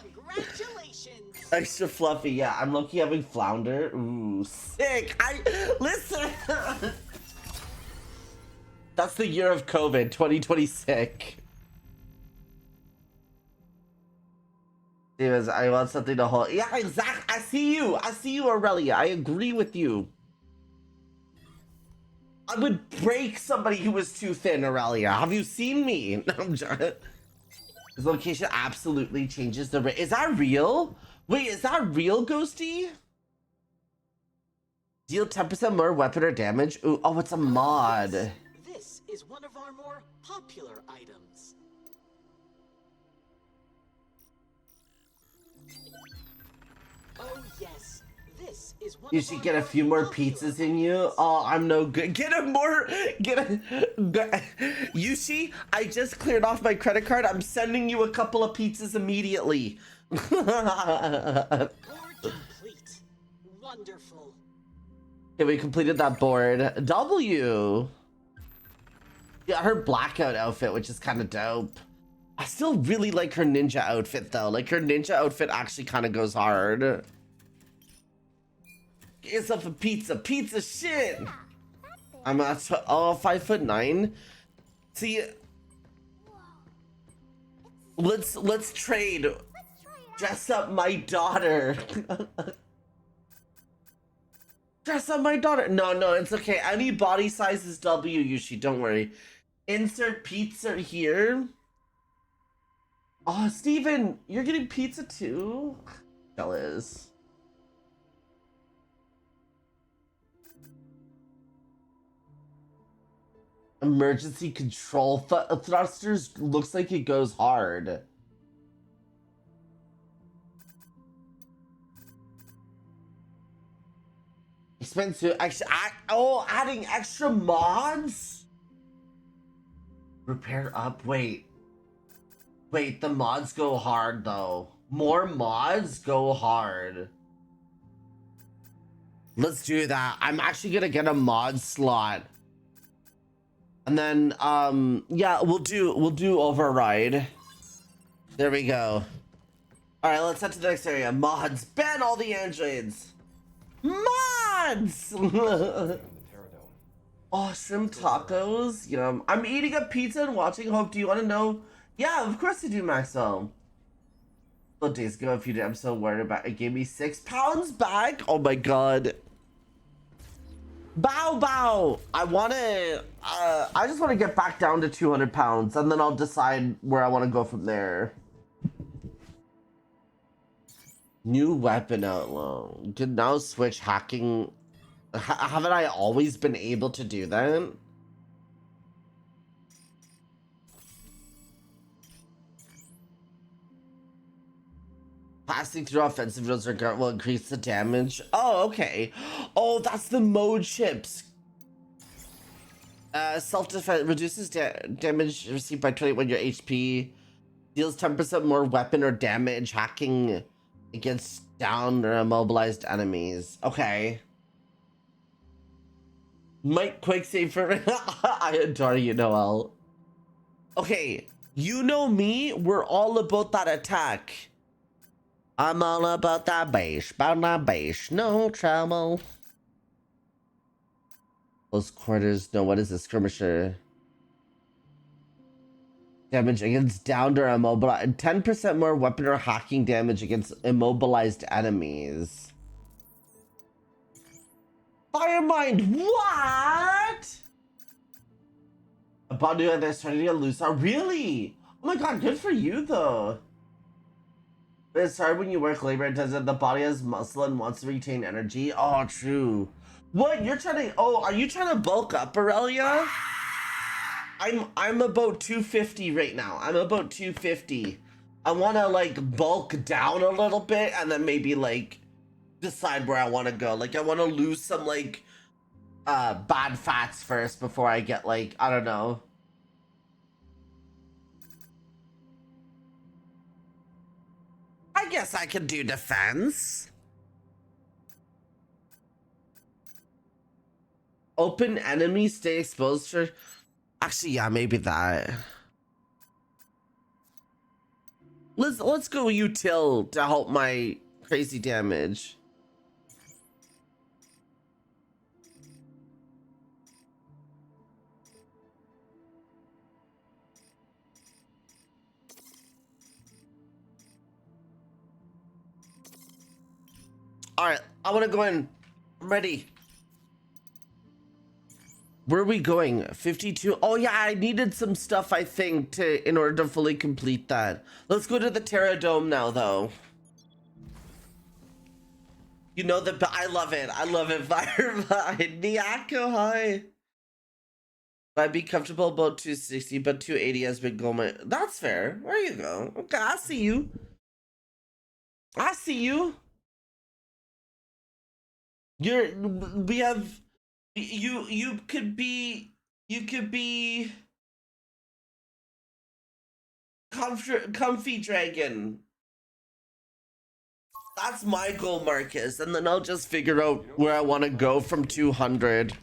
Congratulations. Extra fluffy. Yeah, I'm low-key having flounder. Ooh, sick. Listen. That's the year of COVID, 2026. Anyways, I want something to hold. Yeah, exactly. I see you, Aurelia. I agree with you. I would break somebody who was too thin, Aurelia. Have you seen me? No, I'm joking. His location absolutely changes the rate. Is that real? Wait, is that real, Ghosty? Deal 10% more weapon or damage? Ooh, oh, it's a mod. This is one of our more popular items. Oh yes, this is one. You should get a few more pizzas in you. Oh, I'm no good. You see, I just cleared off my credit card. I'm sending you a couple of pizzas immediately. Board complete. Wonderful. Okay, we completed that board. W. Yeah, her blackout outfit, which is kind of dope. I still really like her ninja outfit though. Like her ninja outfit actually kind of goes hard. Get yourself a pizza. Pizza shit. I'm at 5'9". See, let's trade. Dress up my daughter. Dress up my daughter. No, it's okay. Any body size is W, Yushi. Don't worry. Insert pizza here. Oh, Steven, you're getting pizza too? Jealous. Emergency control thrusters looks like it goes hard. Expensive. Actually, adding extra mods? Repair up. Wait, the mods go hard though. More mods go hard. Let's do that. I'm actually gonna get a mod slot. And then yeah, we'll do override. There we go. All right, let's head to the next area. Mods. Ban all the androids. Mods. Awesome tacos. Yum. I'm eating a pizza and watching Hope. Do you want to know? Yeah, of course I do, Maxwell. A couple days ago, a few days, I'm so worried about it. Gave me 6 pounds back. Oh my god. Bow. I just want to get back down to 200 pounds and then I'll decide where I want to go from there. New weapon outlaw. You can now switch hacking. Haven't I always been able to do that? Passing through offensive drills will increase the damage. Oh, okay. Oh, that's the mode chips. Self-defense reduces damage received by 21 your HP. Deals 10% more weapon or damage hacking against downed or immobilized enemies. Okay. Might quick save for I adore you, Noel. Okay, you know me, we're all about that attack. I'm all about that base, no trouble. Close quarters, no, what is this skirmisher? Damage against downed or immobilized, 10% more weapon or hacking damage against immobilized enemies. Firemind, what? A body that they're starting to lose out. Really? Oh my god, good for you though. But it's hard when you work labor intensive. The body has muscle and wants to retain energy. Oh, true. What? You're trying to... Oh, are you trying to bulk up, Aurelia? I'm about 250 right now. I'm about 250. I want to like bulk down a little bit and then maybe like decide where I want to go. Like I want to lose some like bad fats first before I get like, I don't know. I guess I can do defense. Open enemy, stay exposed for... Actually, yeah, maybe that. Let's go util to help my crazy damage. All right, I want to go in. I'm ready. Where are we going? 52. Oh yeah, I needed some stuff, I think, in order to fully complete that. Let's go to the Terra Dome now, though. You know the... I love it. I love it. Firefly. Nyako, hi. I'd be comfortable about 260, but 280 has been going. That's fair. There you go. Okay, I see you. I see you. We have... You could be comfy dragon. That's my goal, Marcus, and then I'll just figure out where I want to go from 200.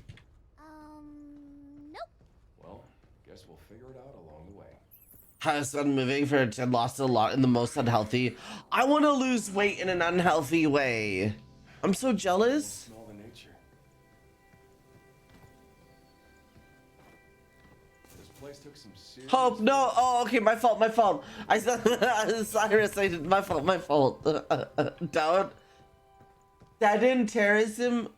Nope. Well, guess we'll figure it out along the way. Has been moving for it and lost a lot in the most unhealthy. I want to lose weight in an unhealthy way. I'm so jealous. Hope, no. Oh, okay, my fault. I said, Cyrus, I did, my fault. Don't. Sedentarism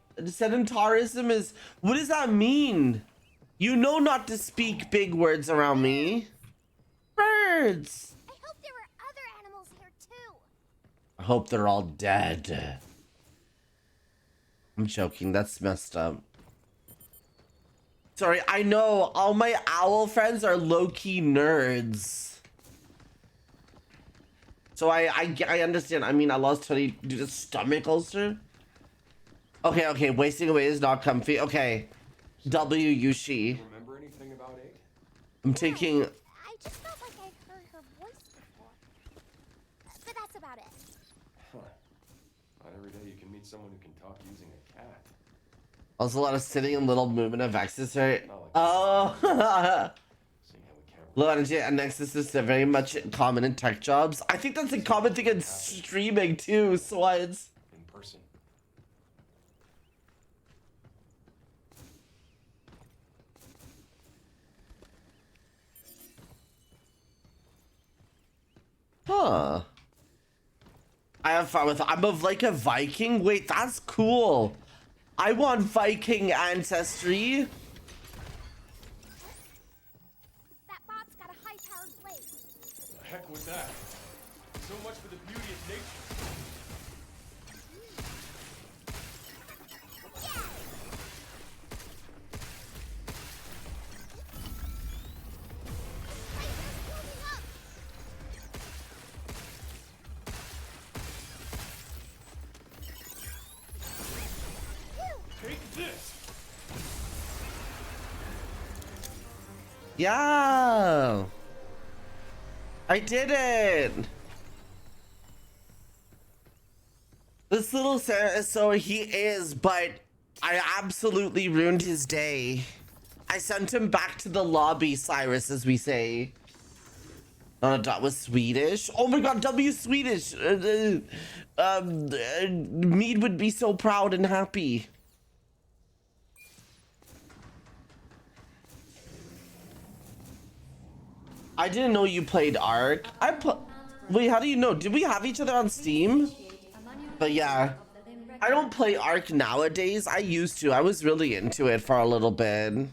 is, what does that mean? You know not to speak big words around me. Birds. I hope there were other animals here too. I hope they're all dead. I'm joking, that's messed up. Sorry, I know all my owl friends are low-key nerds. So I understand. I mean, I lost 20 due to stomach ulcer. Okay, wasting away is not comfy. Okay. W, you, she. Remember anything about 8? I'm taking. I just felt like I'd heard her voice before. But that's about it. Huh. Not every day you can meet someone who can talk using a cat. Also, a lot of sitting and little movement of X's, right? Oh. Low energy and Nexus is very much common in tech jobs. I think that's a common thing in streaming too, Swides. In person. Huh. I have fun with. I'm of like a Viking. Wait, that's cool. I want Viking ancestry. That bot's got a high-powered blade. The heck was that? So much for the beauty of nature. Take this. Yeah. I did it. This little Sarah, so he is, but I absolutely ruined his day. I sent him back to the lobby, Cyrus, as we say. No, that was Swedish. Oh my god, W Swedish. Mead would be so proud and happy. I didn't know you played Ark. Wait, how do you know? Did we have each other on Steam? But yeah, I don't play Ark nowadays. I used to. I was really into it for a little bit.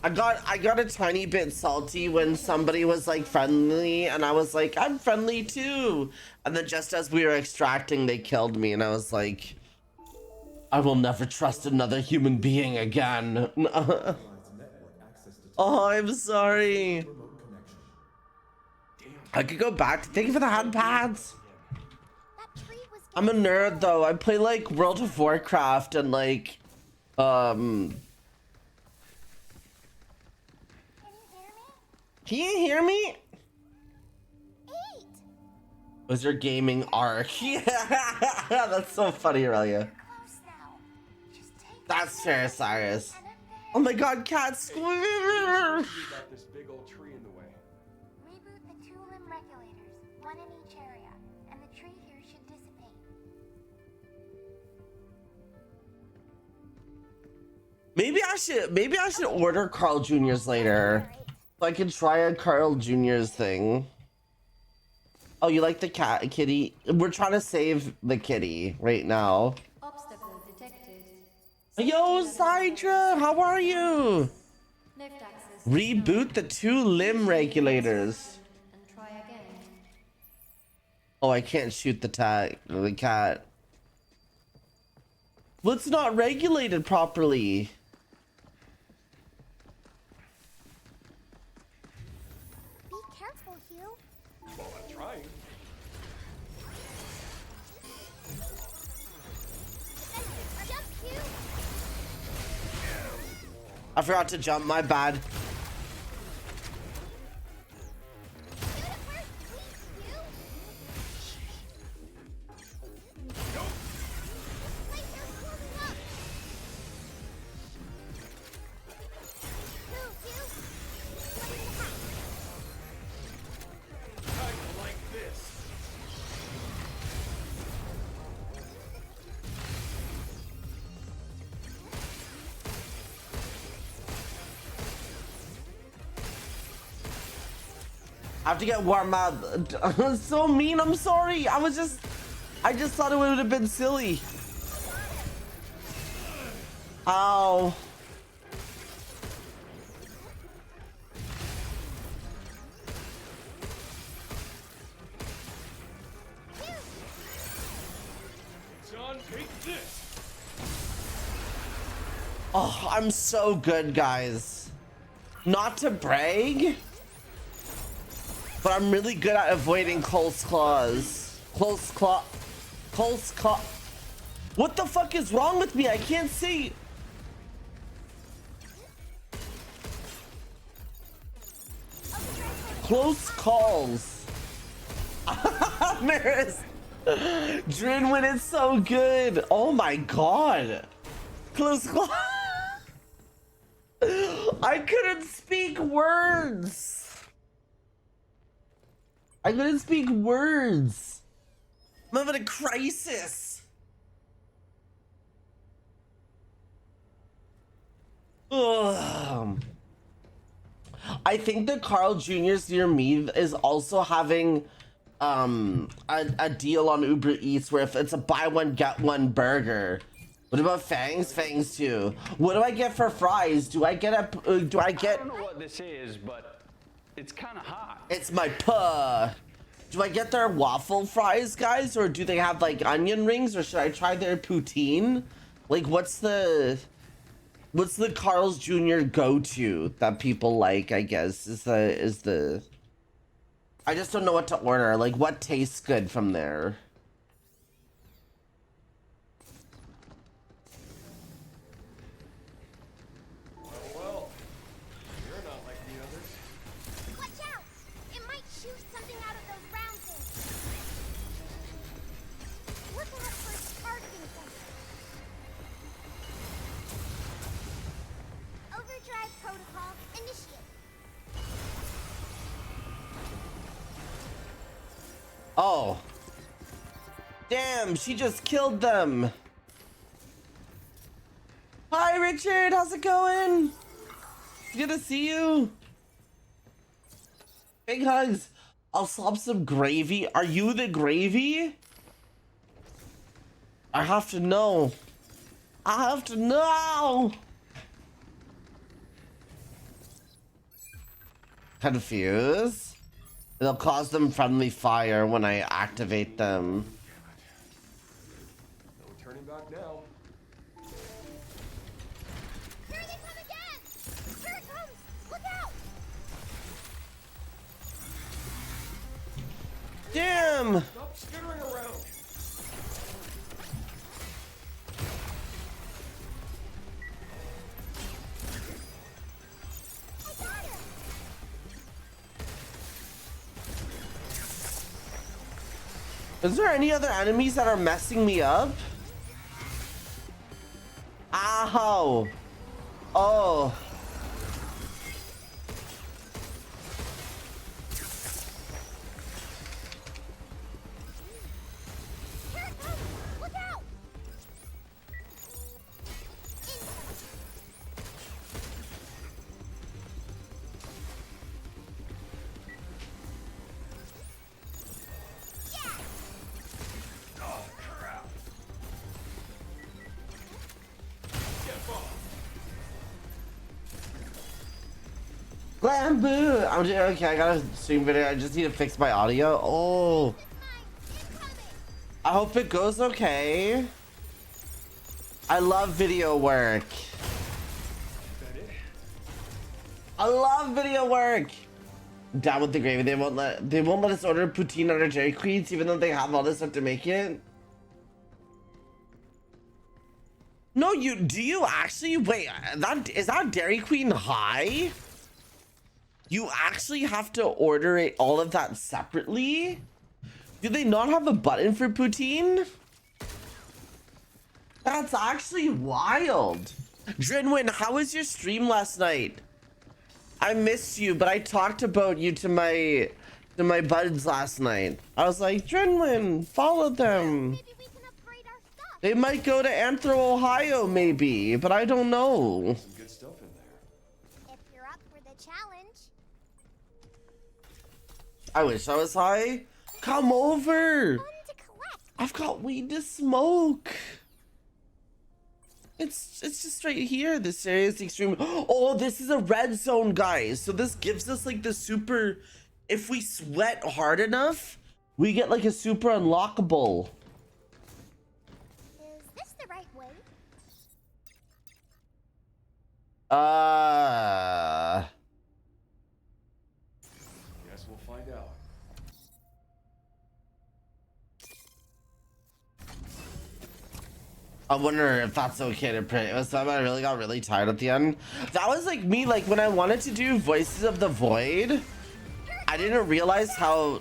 I got a tiny bit salty when somebody was like friendly, and I was like, I'm friendly too. And then just as we were extracting, they killed me, and I was like, I will never trust another human being again. Oh, I'm sorry. I could go back. Thank you for the hand pads. I'm a nerd though. I play like World of Warcraft and like Can you hear me? Was your gaming Ark? Yeah, that's so funny, Aurelia. That's fair, Cyrus. Oh my god, cat square! Got this big old tree in the way. Reboot the two limb regulators, one in each area, and the tree here should dissipate. Maybe I should order Carl Jr.'s later. So I can try a Carl Jr.'s thing. Oh, you like the kitty? We're trying to save the kitty right now. Obstacle detected. Yo, Zydra, how are you? Reboot the two limb regulators. And try again. Oh, I can't shoot the cat. Well, it's not regulated properly. Be careful, Hugh. Well, I'm trying. Jump, Hugh. I forgot to jump, my bad. I have to get warm up. So mean, I'm sorry. I just thought it would have been silly. Ow. John, take this. Oh, I'm so good, guys. Not to brag, but I'm really good at avoiding close claws. Close claw. What the fuck is wrong with me? I can't see. Close calls. Maris. Drin when it's so good. Oh my god. Close call. I couldn't speak words. I couldn't speak words. I'm having a crisis. Ugh. I think that Carl Jr.'s near me is also having a deal on Uber Eats where if it's a buy one get one burger. What about Fangs? Fangs too. What do I get for fries? Do I get a I don't know what this is, but it's kind of hot. It's my puh. Do I get their waffle fries, guys, or do they have like onion rings, or should I try their poutine? Like, what's the Carl's Jr. go-to that people like? I guess is the. I just don't know what to order. Like, what tastes good from there? Well, you're not like the others. Watch out! It might shoot something out of those round things. Look out for its targeting sensor. Overdrive protocol initiate. Oh. Damn, she just killed them. Hi, Richard. How's it going? Good to see you. Big hugs. I'll slop some gravy. Are you the gravy? I have to know. I have to know. Confused. It'll cause them friendly fire when I activate them. No turning back now. Here they come again! Here it comes! Look out! Damn! Stop skittering around. I got her! Is there any other enemies that are messing me up? Ow! Oh. Here it comes! Look out! Oh, crap. Get off. Glambo! I'm doing okay. I got a stream video. I just need to fix my audio. Oh. I hope it goes okay. I love video work. I love video work. Down with the gravy. They won't let us order poutine under Dairy Queens, even though they have all this stuff to make it. No, do you actually wait? Is that Dairy Queen high? You actually have to order it all of that separately? Do they not have a button for poutine? That's actually wild. Drinwin, how was your stream last night? I missed you, but I talked about you to my buds last night. I was like, Drinwin, follow them. They might go to Anthro, Ohio, maybe, but I don't know. Some good stuff in there. If you're up for the challenge. I wish I was high. Come over. I've got weed to smoke. It's just right here. This area is extreme. Oh, this is a red zone, guys. So this gives us like the super. If we sweat hard enough, we get like a super unlockable. Is this the right way? Guess we'll find out. I wonder if that's okay to print. It was something I really got really tired at the end. That was like me, like when I wanted to do Voices of the Void I didn't realize how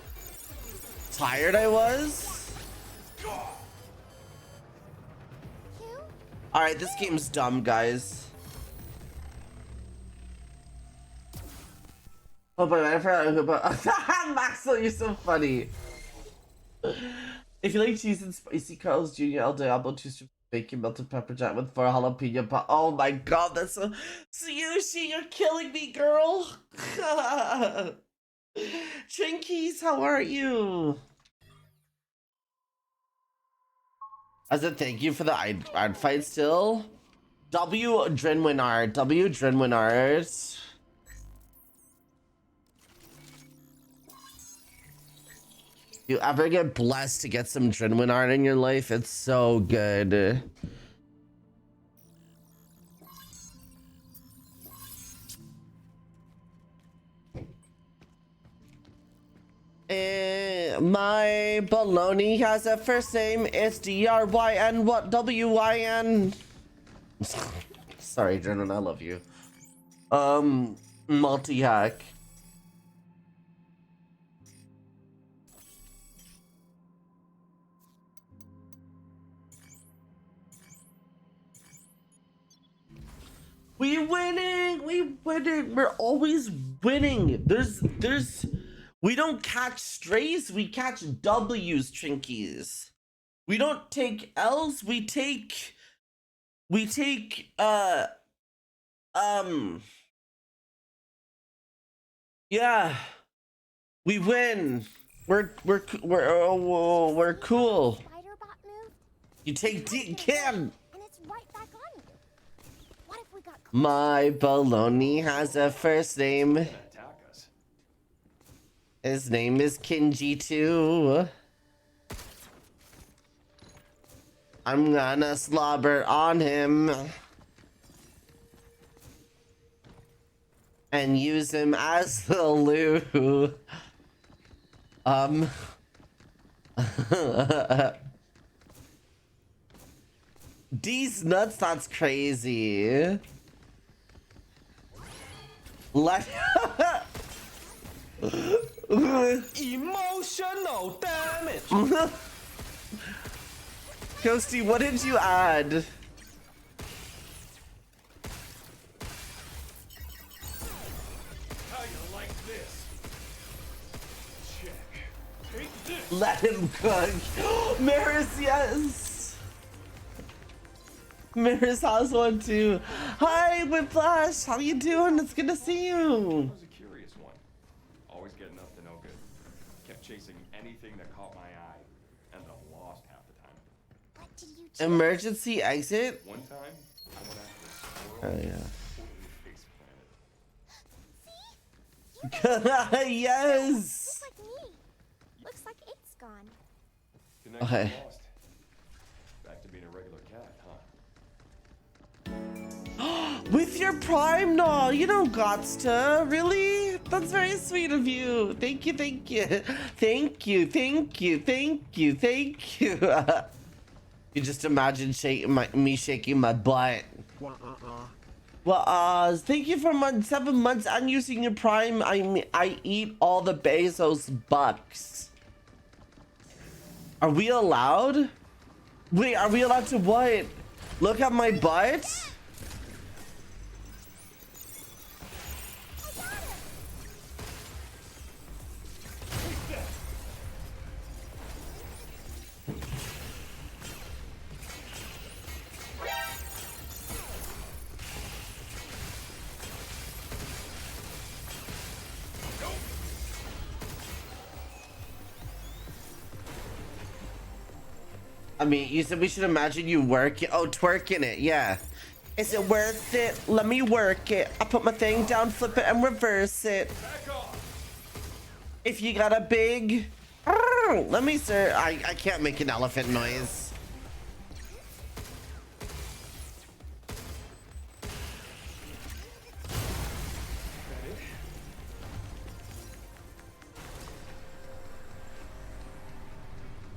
tired I was. All right, this game's dumb, guys. Oh, but I forgot about Maxwell. You're so funny. If you like cheese and spicy Carl's Jr. El Diablo, choose bacon melted pepper jack with 4 jalapeno pot. Oh my god, that's so Sushi, you're killing me, girl. Trinkies, how are you? As a thank you for the I'd fight still. W Drinwinart. You ever get blessed to get some Drinwinart in your life? It's so good. My baloney has a first name. It's D-R-Y-N. What? W-Y-N. Sorry, Drinwin, I love you. Multi-hack. We're winning. We're always winning. We don't catch strays, we catch W's, Trinkies. We don't take L's, we take yeah. We win. We're cool. You take D Kim. My baloney has a first name. His name is Kinji too. I'm gonna slobber on him and use him as the loo. D's nuts, that's crazy. Let emotional damage. Ghosty, what did you add? How you like this? Check. Take this. Let him cook. Maris, yes. Maris has one too. Hi, Whiplash. How you doing? It's good to see you. Was a curious one. Always getting up to no good. Kept chasing anything that caught my eye, and then lost half the time. What did you do? Emergency exit? One time, I went after a squirrel. Oh yeah. Totally face planted. Yes. Just like me. Looks like it's gone. Connection Okay. lost. Back to being a regular cat, huh? With your prime? No, you don't gots to. Really? That's very sweet of you. Thank you. You just imagine me shaking my butt. Well, thank you for 7 months and using your prime. I eat all the Bezos bucks. Are we allowed? Wait, are we allowed to what? Look at my butt? I mean, you said we should imagine you work it. Oh, twerking it, yeah. Is it worth it? Let me work it. I put my thing down, flip it, and reverse it. If you got a big... Let me, sir. I can't make an elephant noise.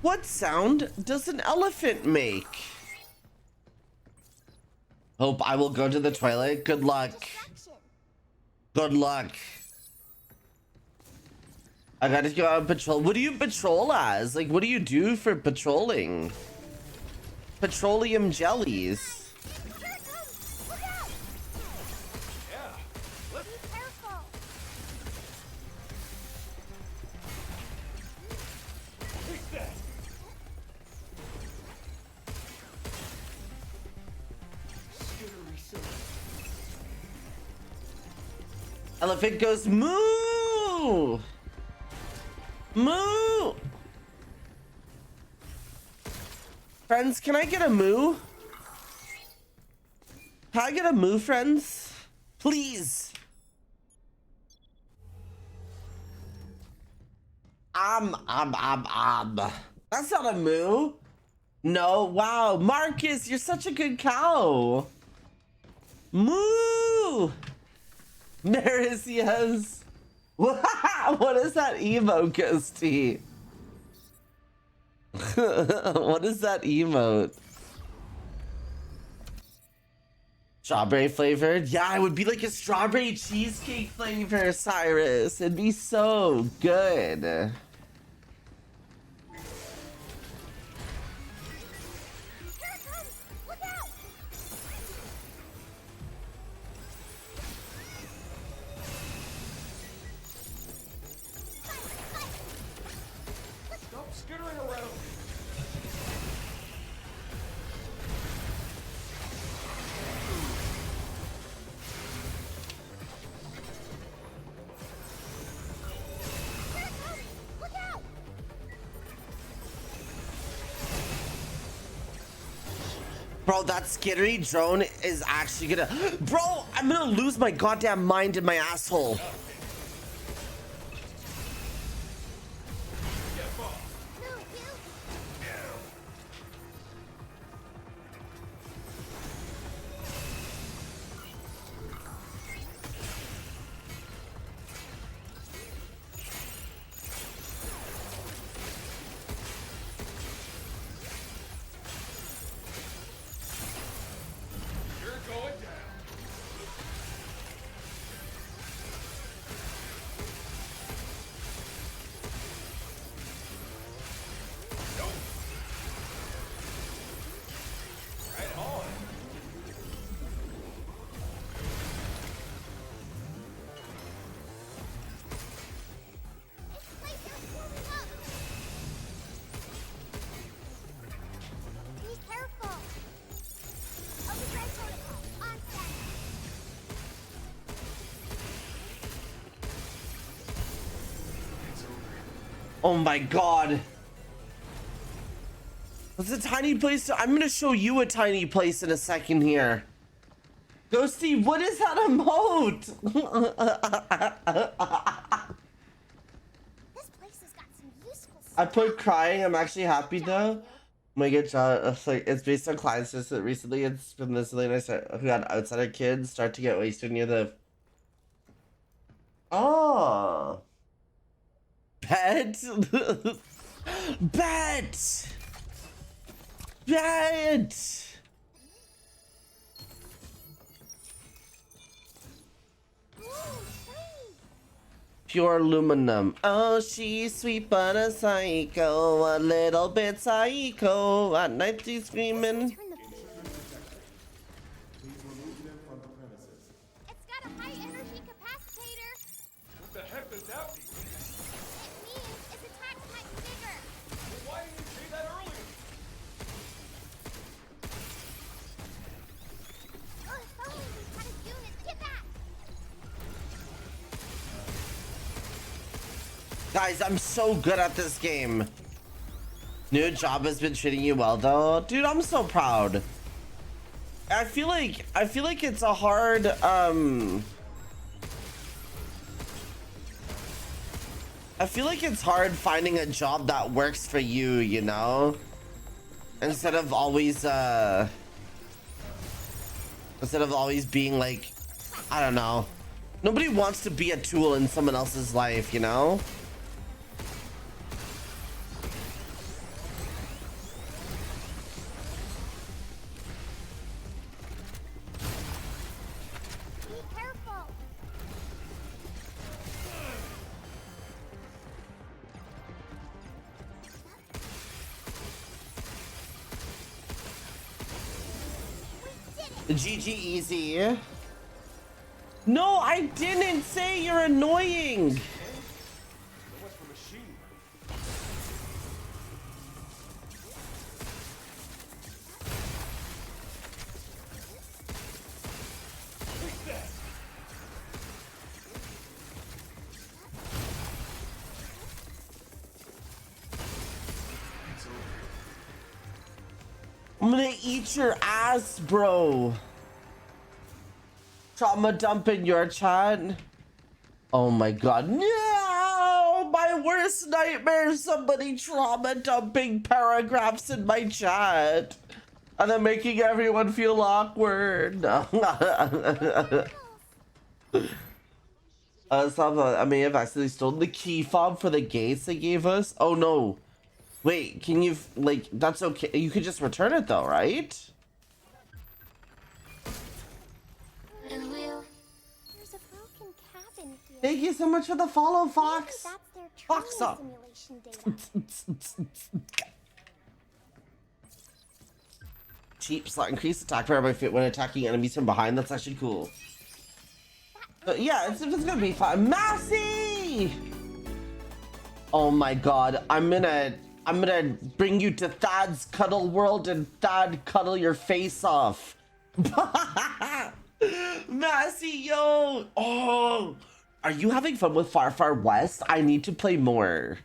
What sound does an elephant make? Hope I will go to the toilet. Good luck. Good luck. I gotta go out and patrol. What do you patrol as? Like, what do you do for patrolling? Petroleum jellies. Elephant goes moo! Moo! Friends, can I get a moo? Can I get a moo, friends? Please. That's not a moo. No, wow. Marcus, you're such a good cow. Moo! Maris, yes. What is that emo, Ghosty? What is that emote? Strawberry flavored? Yeah, it would be like a strawberry cheesecake flavor, Cyrus. It'd be so good. Bro, that skittery drone is actually gonna... Bro, I'm gonna lose my goddamn mind in my asshole. Oh my god. What's a tiny place? I'm gonna show you a tiny place in a second here. Ghosty, what is that emote? This place has got some useful stuff. I put crying. I'm actually happy though. My good job. It's like it's based on clients just that recently it's been this late. I start who got outsider kids start to get wasted near the. Oh. Bet. Bet. Bet. Pure aluminum. Oh, she's sweet but a psycho, a little bit psycho. At night she's screaming. It's got a high energy capacitator. What the heck does that mean? It means its attacks might be bigger. Well, why didn't you say that earlier? Oh, if only we had a unit. Get back. Guys, I'm so good at this game. New job has been treating you well though. Dude, I'm so proud. I feel like it's a hard I feel like it's hard finding a job that works for you, you know? Instead of always being like, I don't know. Nobody wants to be a tool in someone else's life, you know? GG easy. No, I didn't say you're annoying. I'm gonna eat your ass, bro. Trauma dump in your chat. Oh my god, no! My worst nightmare is somebody trauma dumping paragraphs in my chat. And then making everyone feel awkward. No. I may have accidentally stolen the key fob for the gates they gave us. Oh no. Wait, can you, like, that's okay. You could just return it though, right? There's a broken cabin here. Thank you so much for the follow, Fox. Maybe that's their Fox up. training simulation data. Cheap slot. Increase attack power by fit when attacking enemies from behind. That's actually cool. But yeah, it's gonna be fun. Massey! Oh my god, I'm gonna bring you to Thad's cuddle world and Thad cuddle your face off. Massey, yo! Oh, are you having fun with Far Far West? I need to play more.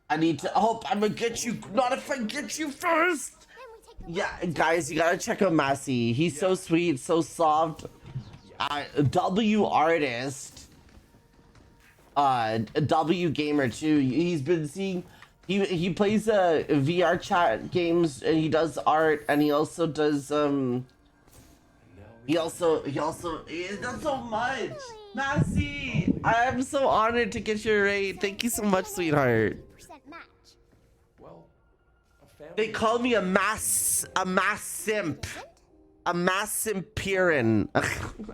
I need to. Oh, I'm gonna get you. Not if I get you first. Yeah, guys, you gotta check out Massey. He's so sweet, so soft. W artist. W gamer too. He's been seeing. He plays VR chat games and he does art and he also does he does so much. Massey, I am so honored to get your raid. Thank you so much, sweetheart. They call me a mass simp. A mass simpiran.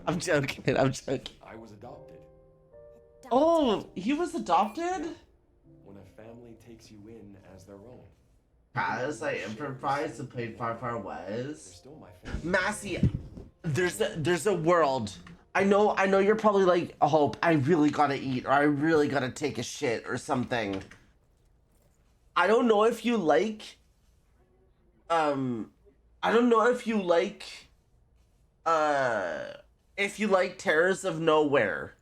I'm joking. I'm joking. I was adopted. Oh, he was adopted? When a family takes you in as their own. As I improvised and played Far Far West. Still my family. Massey, there's a world. I know you're probably like, Hope, I really gotta eat or I really gotta take a shit or something. I don't know if you like Terrors of Nowhere.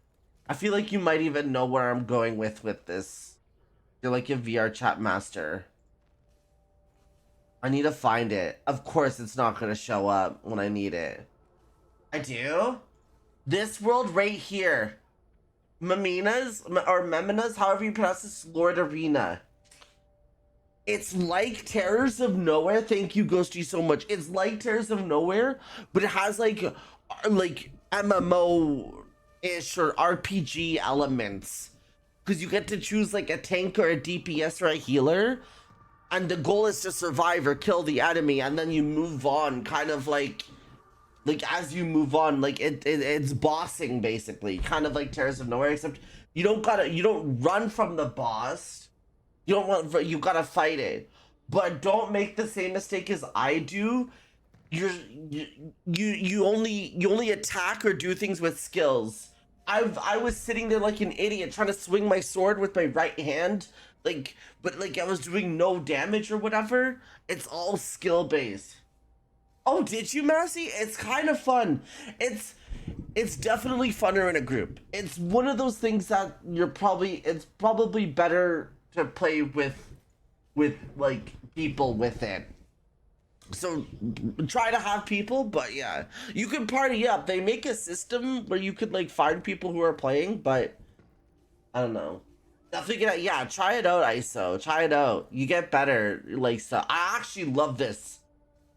I feel like you might even know where I'm going with this. You're like a VR chat master. I need to find it. Of course it's not gonna show up when I need it. I do? This world right here. Memina's, or Memina's, however you pronounce this, Lord Arena. It's like Terrors of Nowhere. Thank you, Ghosty, so much. It's like Terrors of Nowhere, but it has like MMO-ish or RPG elements. Because you get to choose like a tank or a DPS or a healer. And the goal is to survive or kill the enemy. And then you move on, kind of like as you move on, like it's bossing basically. Kind of like Terrors of Nowhere, except you don't run from the boss. You gotta fight it, but don't make the same mistake as I do. You only attack or do things with skills. I was sitting there like an idiot trying to swing my sword with my right hand, but I was doing no damage or whatever. It's all skill based. Oh, did you, Massey? It's kind of fun. It's definitely funner in a group. It's one of those things that it's probably better to play with like people with it. So try to have people, but yeah, you can party up. They make a system where you could like find people who are playing, but I don't know. Definitely try it out, ISO. Try it out. You get better. Like, so I actually love this.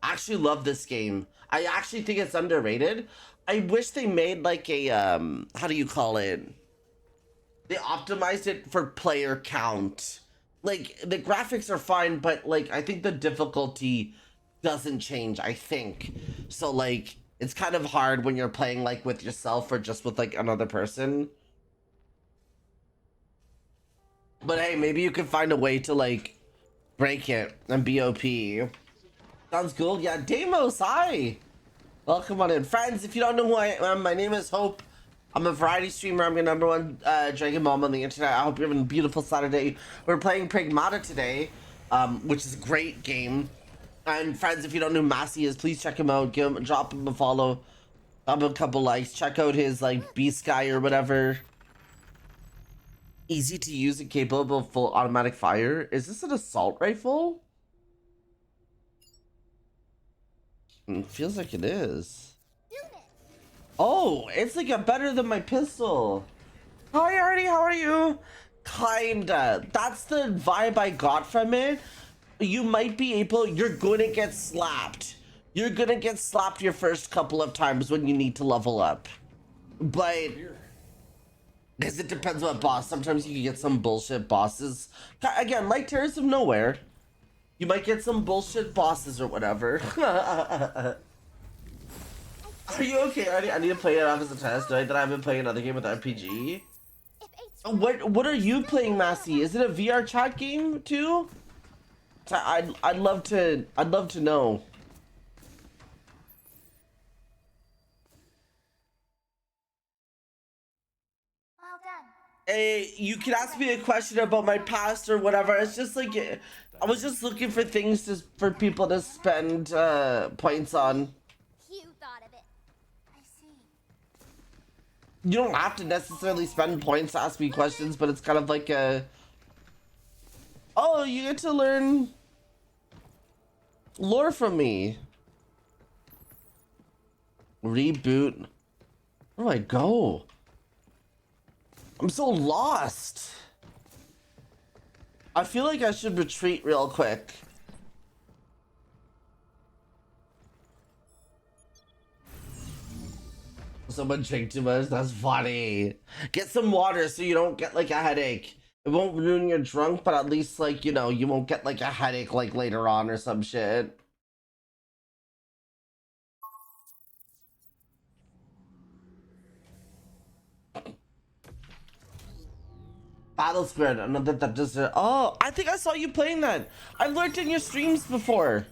I actually love this game. I actually think it's underrated. I wish they made like a how do you call it? They optimized it for player count. Like, the graphics are fine, but like I think the difficulty doesn't change, I think. So like it's kind of hard when you're playing like with yourself or just with like another person. But hey, maybe you can find a way to like break it and be OP. Sounds cool. Yeah, Deimos, hi. Welcome on in. Friends, if you don't know who I am, my name is Hope. I'm a variety streamer. I'm your #1 Dragon Mom on the internet. I hope you're having a beautiful Saturday. We're playing Pragmata today, which is a great game. And friends, if you don't know who Massey is, please check him out. Drop him a follow. Drop him a couple likes. Check out his like Beast Guy or whatever. Easy to use and capable of full automatic fire. Is this an assault rifle? It feels like it is. Oh, it's like a better than my pistol. Hi Artie, how are you? Kinda. That's the vibe I got from it. You might be able, you're gonna get slapped. You're gonna get slapped your first couple of times when you need to level up. But, because it depends what boss. Sometimes you can get some bullshit bosses. Again, like Terrace of Nowhere. You might get some bullshit bosses or whatever. Are you okay? I need to play it off as a test. Right? That I've been playing another game with RPG. What are you playing, Massey? Is it a VR chat game too? I'd love to know. Well done. Hey, you can ask me a question about my past or whatever. It's just like I was just looking for things for people to spend points on. You thought of it. I see. You don't have to necessarily spend points to ask me questions, but it's kind of like a... Oh, you get to learn lore from me. Reboot. Where do I go? I'm so lost. I feel like I should retreat real quick. Someone drink too much? That's funny. Get some water so you don't get like a headache. It won't ruin your drunk, but at least like, you know, you won't get like a headache like later on or some shit. Battle Squared, another that does it. Oh, I think I saw you playing that. I lurked in your streams before.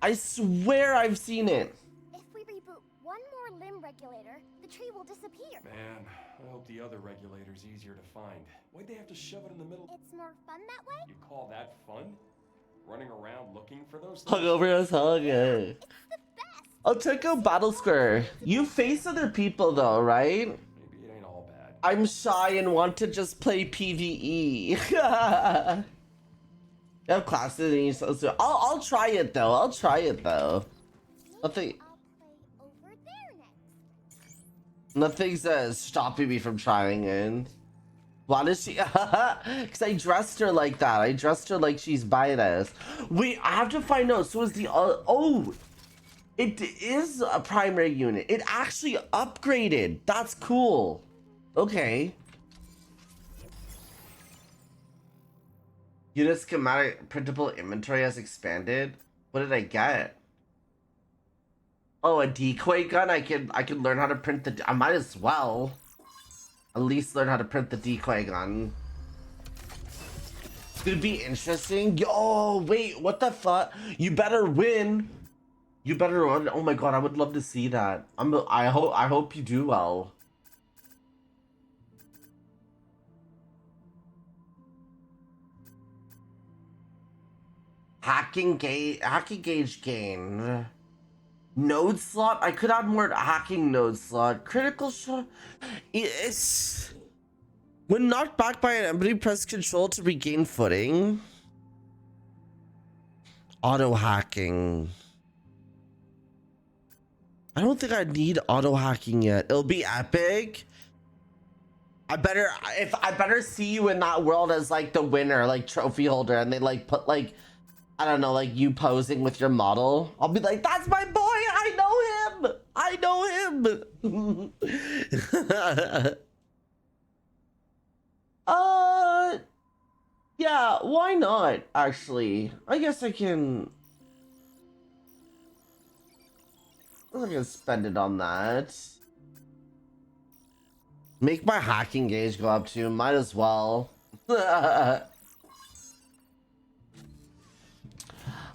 I swear I've seen it. If we reboot one more limb regulator, the tree will disappear. Man, I hope the other regulator's easier to find. Why'd they have to shove it in the middle? It's more fun that way? You call that fun? Running around looking for those things? Hungover as hell, yeah. I'll check out Battle Square. You face other people though, right? Maybe it ain't all bad. I'm shy and want to just play PvE. You have classes and you so I'll try it though. I'll try it though. Nothing says stopping me from trying it. Why does she? Because I dressed her like that. I dressed her like she's badass. Wait, I have to find out. So is the oh, it is a primary unit. It actually upgraded. That's cool. Okay. Unit schematic printable inventory has expanded. What did I get? Oh, a decoy gun. I can learn how to print the. I might as well. At least learn how to print the decoy gun. It's gonna be interesting. Yo, wait, what the fuck? You better win. You better run. Oh my god, I would love to see that. I hope you do well. Hacking gauge gain. Node slot? I could add more hacking node slot. Critical shot. It's when knocked back by an enemy, press control to regain footing. Auto hacking. I don't think I need auto hacking yet. It'll be epic. I better see you in that world as like the winner, like trophy holder, and they like put like, I don't know, like you posing with your model. I'll be like, that's my boy. I know him. I know him. Yeah, why not? Actually, I guess I can spend it on that. Make my hacking gauge go up too. Might as well.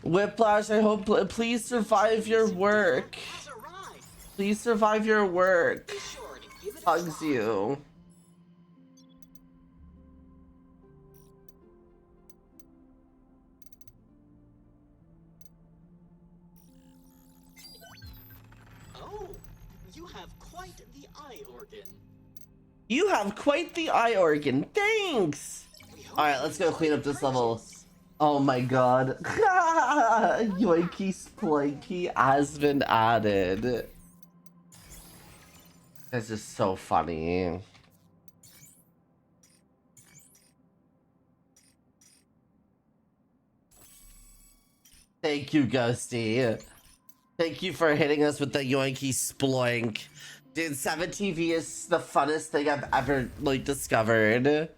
Whiplash, I hope, please survive your work. Please survive your work. Hugs you. Oh, you have quite the eye organ. You have quite the eye organ. Thanks. All right, let's go clean up this level. Oh my god. Yoinky Splanky has been added. This is so funny. Thank you, Ghosty. Thank you for hitting us with the Yoinky Sploink. Dude, 7TV is the funnest thing I've ever, like, discovered.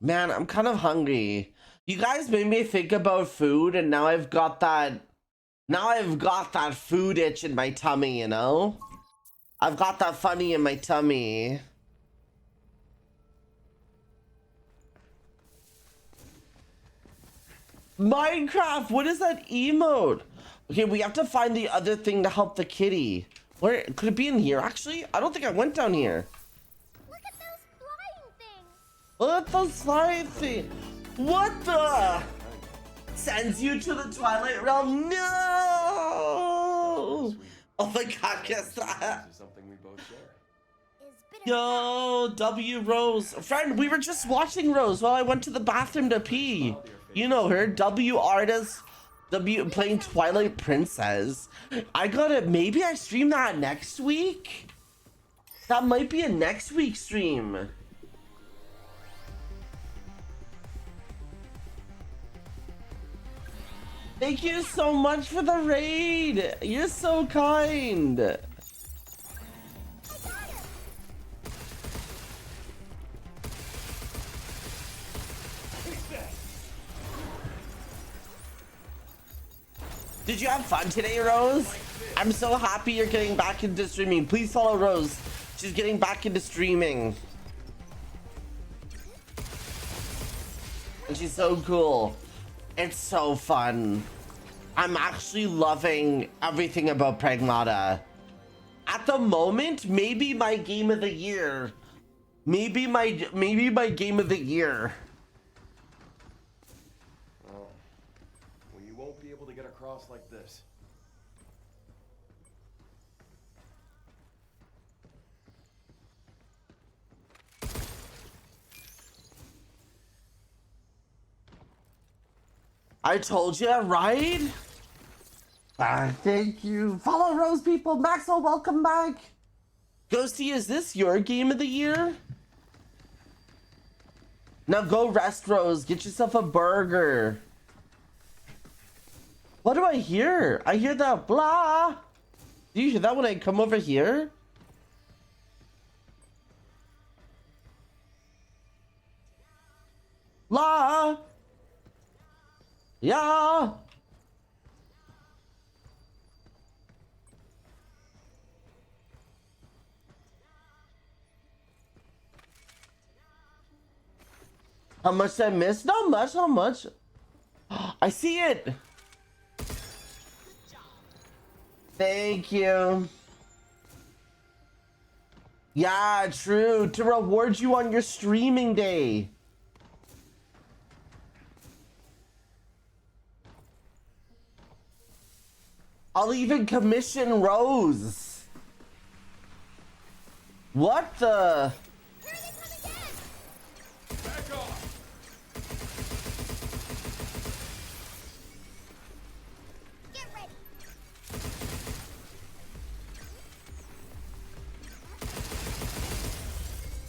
Man, I'm kind of hungry. You guys made me think about food, and now I've got that food itch in my tummy, you know? I've got that funny in my tummy. Minecraft, what is that emote? Okay, we have to find the other thing to help the kitty. Where could it be in here? Actually, I don't think I went down here. Look at those flying things. Look at those flying things. What the? Sends you to the Twilight Realm? No! Oh my god, guess that. Yo, W Rose. Friend, we were just watching Rose while I went to the bathroom to pee. You know her, W artist, W playing Twilight Princess. I gotta, maybe I stream that next week? That might be a next week stream. Thank you so much for the raid. You're so kind. Did you have fun today, Rose? I'm so happy you're getting back into streaming. Please follow Rose. She's getting back into streaming. And she's so cool. It's so fun. I'm actually loving everything about Pragmata. At the moment, maybe my game of the year. Maybe my game of the year. Well, you won't be able to get across like this. I told you, right? Thank you. Follow Rose, people. Maxwell, welcome back. Ghosty, is this your game of the year? Now go rest, Rose. Get yourself a burger. What do I hear? I hear that blah. Do you hear that when I come over here? Blah. Yeah. How much did I miss? Not much, not much. I see it. Thank you. Yeah, true. To reward you on your streaming day. I'll even commission Rose. What the? Back off. Get ready.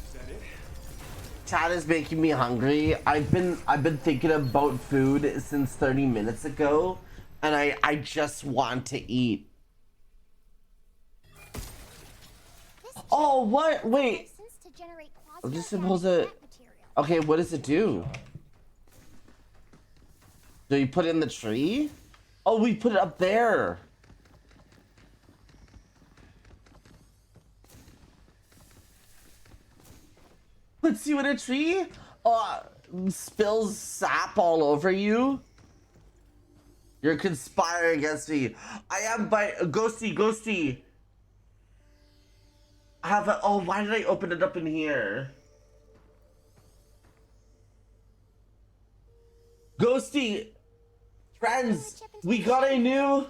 Is that it? Chat is making me hungry. I've been thinking about food since 30 minutes ago, and I just want to eat. Oh, what? Wait. I'm just supposed to. Okay, what does it do? Do you put it in the tree? Oh, we put it up there. Puts you in a tree? Spills sap all over you? You're conspiring against me. I am by Ghosty. I have a, oh, why did I open it up in here? Ghosty, friends, we got a new...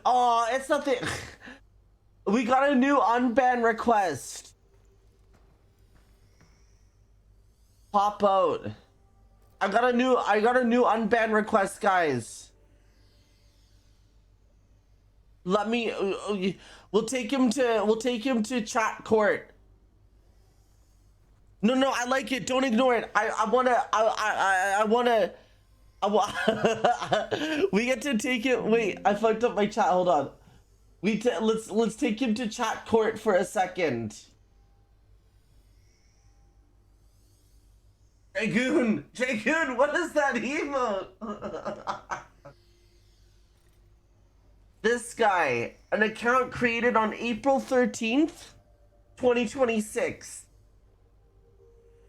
Oh, it's nothing. We got a new unban request. Pop out. I got a new unban request, guys. Let me we'll take him to chat court. No, I like it. Don't ignore it. I wanna we get to take it. Wait, I fucked up my chat. Hold on. Let's take him to chat court for a second. Dragoon, what is that emote? This guy, an account created on April 13th, 2026.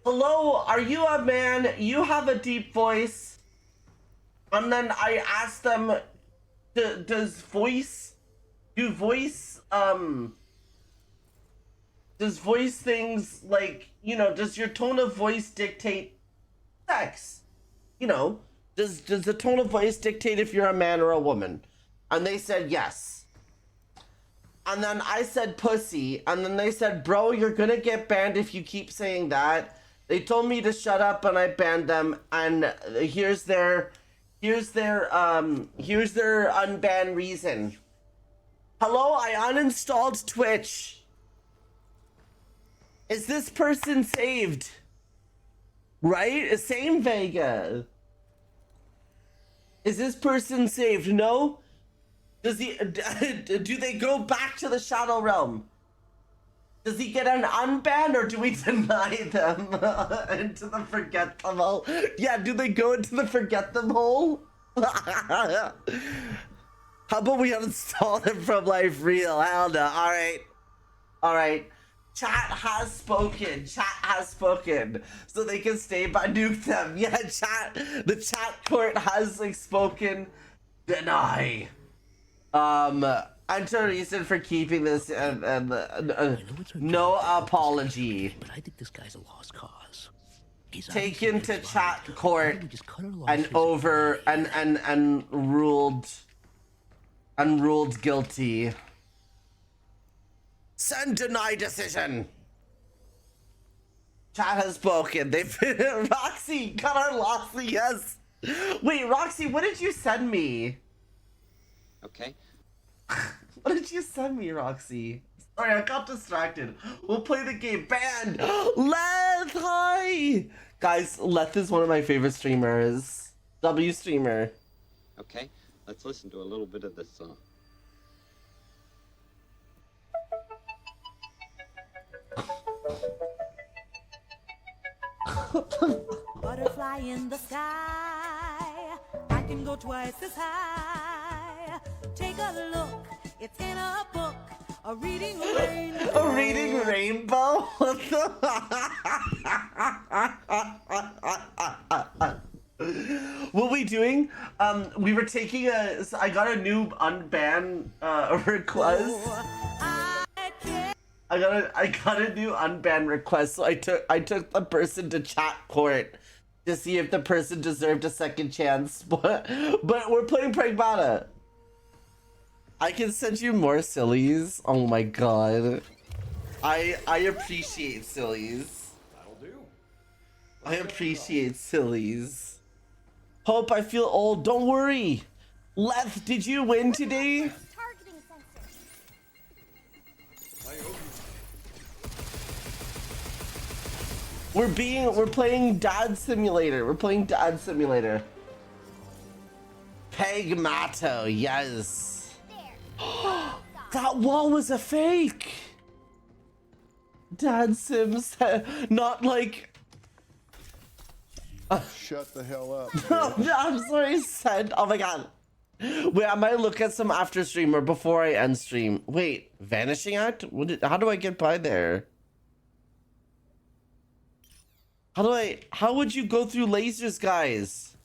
Hello, are you a man? You have a deep voice. And then I asked them, does voice things like, you know, does your tone of voice dictate sex? You know, does the tone of voice dictate if you're a man or a woman? And they said yes. And then I said pussy, and then they said, bro, you're gonna get banned if you keep saying that. They told me to shut up and I banned them, and here's their unban reason. Hello, I uninstalled Twitch. Is this person saved? Right? Same Vega. Is this person saved? No? Does he do they go back to the Shadow Realm? Does he get an unban, or do we deny them into the forget them hole? Yeah, do they go into the forget them hole? How about we uninstall them from Life Real? Hell no. Alright. Chat has spoken. So they can stay by nuke them. Yeah, the chat court has spoken. Deny. Enter reason for keeping this and no apology. But I think this guy's a lost cause. Taken to chat court and over and ruled guilty. Send deny decision. Chat has spoken. They've Roxy got our lossy, yes. Wait, Roxy, what did you send me? Okay. What did you send me, Roxy? Sorry, I got distracted. We'll play the game. Banned! Leth, hi! Guys, Leth is one of my favorite streamers. W streamer. Okay, let's listen to a little bit of this song. Butterfly in the sky, I can go twice as high. Take a look, it's in a book, a reading rainbow. A reading rainbow? What we doing? We were taking I got a new unban request. I got a new unban request, so I took the person to chat court to see if the person deserved a second chance. But we're playing Pragmata. I can send you more sillies. Oh my god. I appreciate sillies. That'll do. I appreciate sillies. Hope, I feel old. Don't worry. Leth, did you win today? We're playing Dad Simulator. We're playing Dad Simulator. Pragmata, yes. That wall was a fake. Dad Sims, not like. Shut the hell up. No, I'm sorry, said. Oh my god. Wait, I might look at some after stream or before I end stream. Wait, vanishing act? How do I get by there? How would you go through lasers, guys?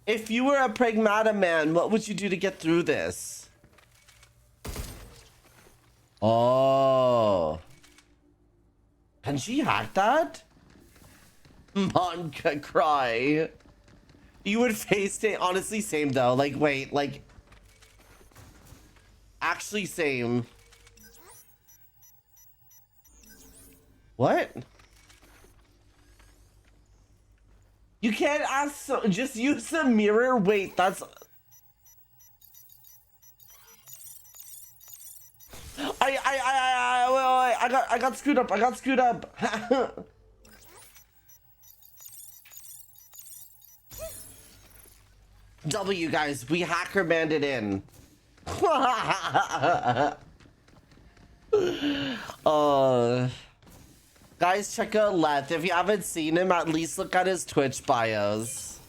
If you were a Pragmata man, what would you do to get through this? Oh. Can she hack that? Monka cry. You would face it. Honestly, same though. Like, wait, like. Actually, same. What? You can't ask. Just use the mirror. Wait, that's. I got screwed up. I got screwed up. W, guys, we hacker banded in. Guys, check out Leth. If you haven't seen him, at least look at his Twitch bios.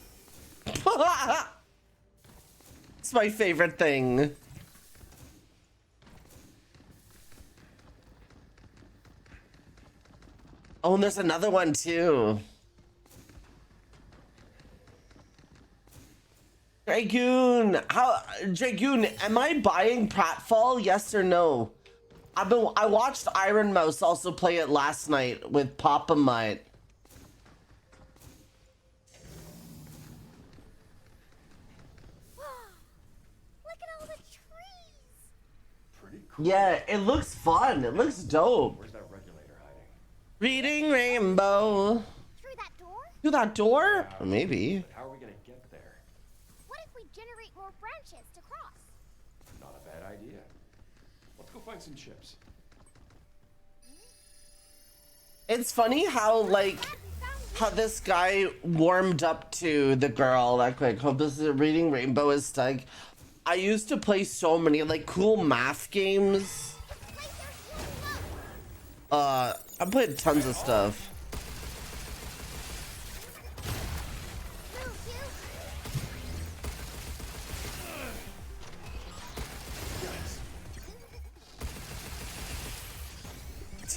It's my favorite thing. Oh, and there's another one too. Dragoon, Dragoon, am I buying Pratfall? Yes or no? I watched Iron Mouse also play it last night with Papa Mutt. Look at all the trees. Pretty cool. Yeah, it looks fun. It looks dope. Where's that regulator hiding? Reading Rainbow. Through that door? Through that door? Maybe. But how are we gonna get there? What if we generate more branches to cross? Not a bad idea. Let's go find some chips. It's funny how, like, how this guy warmed up to the girl that quick. Hope this is Reading Rainbow is stuck. I used to play so many, like, cool math games. I played tons of stuff.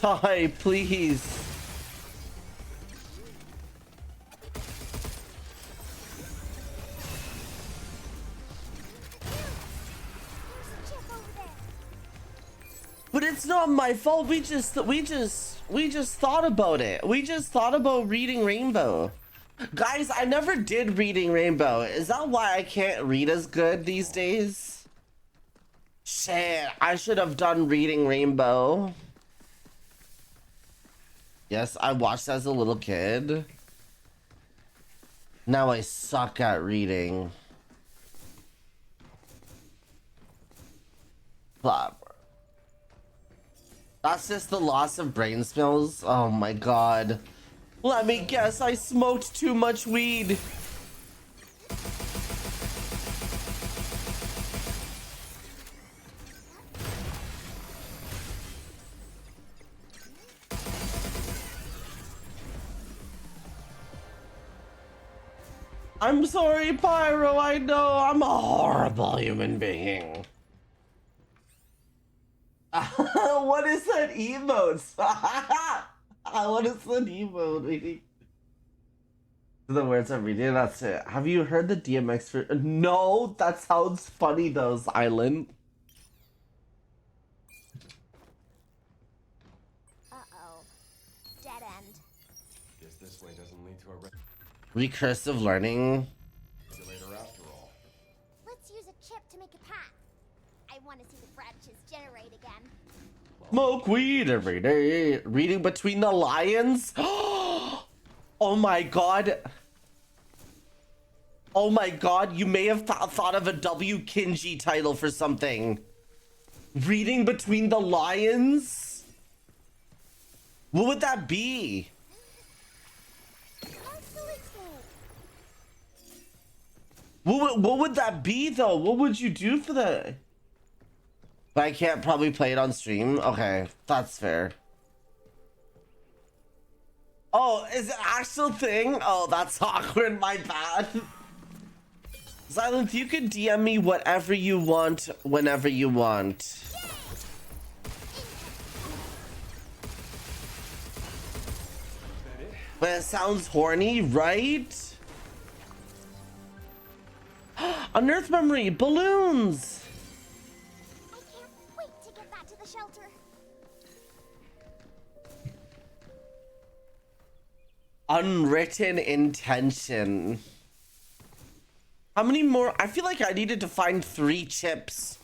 Die, please. But it's not my fault. We just thought about it. We just thought about Reading Rainbow. Guys, I never did Reading Rainbow. Is that why I can't read as good these days? Shit, I should have done Reading Rainbow. Yes, I watched as a little kid. Now I suck at reading. Flop. That's just the loss of brain cells. Oh my god. Let me guess, I smoked too much weed. I'm sorry, Pyro. I know I'm a horrible human being. What is that emote? What is that emote? The words I'm reading, that's it. Have you heard the DMX? No, that sounds funny though, Island. Uh-oh. Dead end. Guess this way doesn't lead to a Recursive learning. regulator after all. Let's use a chip to make a path. I want to see the branches generate again. Smoke weed every day. Reading Between the Lions. Oh my god. Oh my god, you may have thought of a W. Kinji title for something. Reading Between the Lions? What would that be? What would that be though? What would you do for that? But I can't probably play it on stream. Okay, that's fair. Oh, is it an actual thing? Oh, that's awkward. My bad. Xylanth, you can DM me whatever you want, whenever you want. But it sounds horny, right? Unearth memory, balloons. I can't wait to get back to the shelter. Unwritten intention. How many more? I feel like I needed to find 3 chips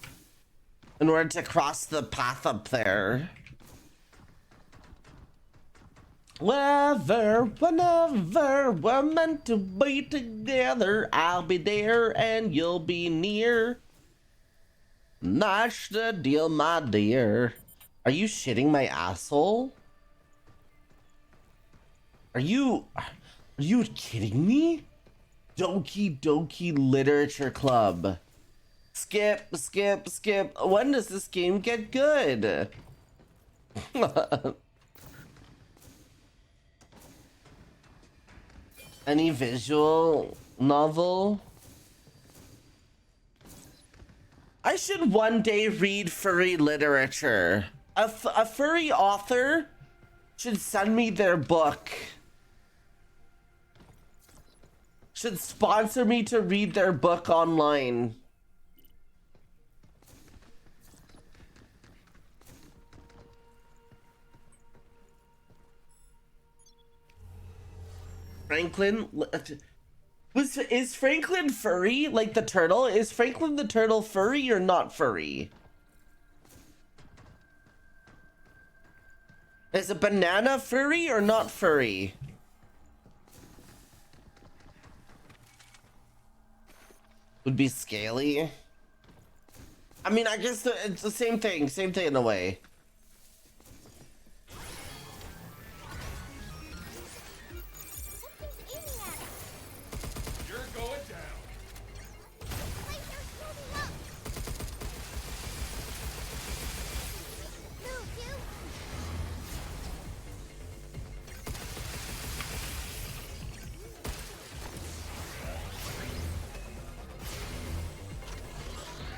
in order to cross the path up there. Wherever, whenever we're meant to be together, I'll be there and you'll be near. That's the deal, my dear. Are you shitting my asshole? Are you kidding me? Doki Doki Literature Club. Skip, skip, skip. When does this game get good? Any visual novel? I should one day read furry literature. A furry author should send me their book. Should sponsor me to read their book online. Franklin, is Franklin furry like the turtle? Is Franklin the turtle furry or not furry? Is a banana furry or not furry? Would be scaly. I mean, I guess it's the same thing in a way. You're going down.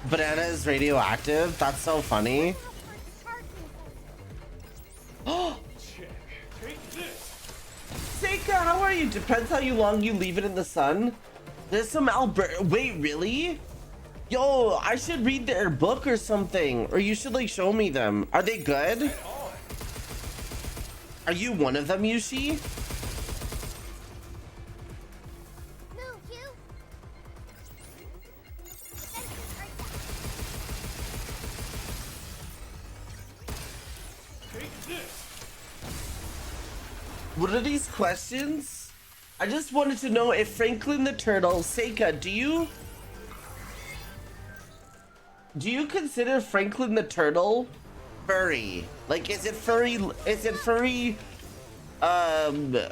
Banana is radioactive? That's so funny. Seika, how are you? Depends how long you leave it in the sun. There's some wait, really? Yo, I should read their book or something. Or you should like show me them. Are they good? Are you one of them, Yushi? What are these questions? I just wanted to know if Franklin the Turtle, Seika, do you consider Franklin the Turtle furry? Like, is it furry, like, I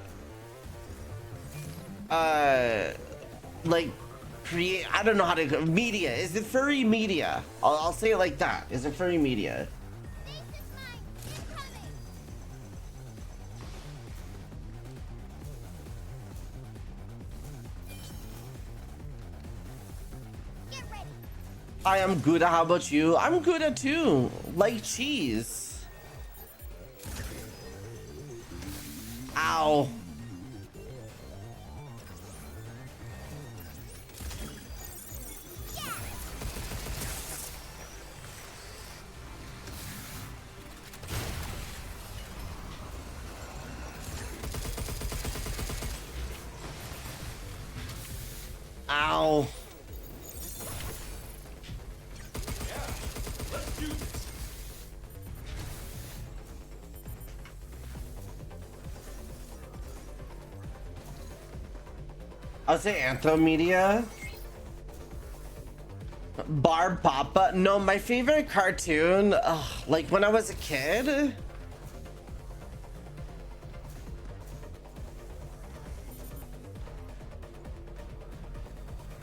don't know how to, media. Is it furry media? I'll say it like that. Is it furry media? I am good. How about you? I'm good at too. Like cheese. Ow. Ow. I'll say Anthromedia. Barb Papa. No, my favorite cartoon, like when I was a kid.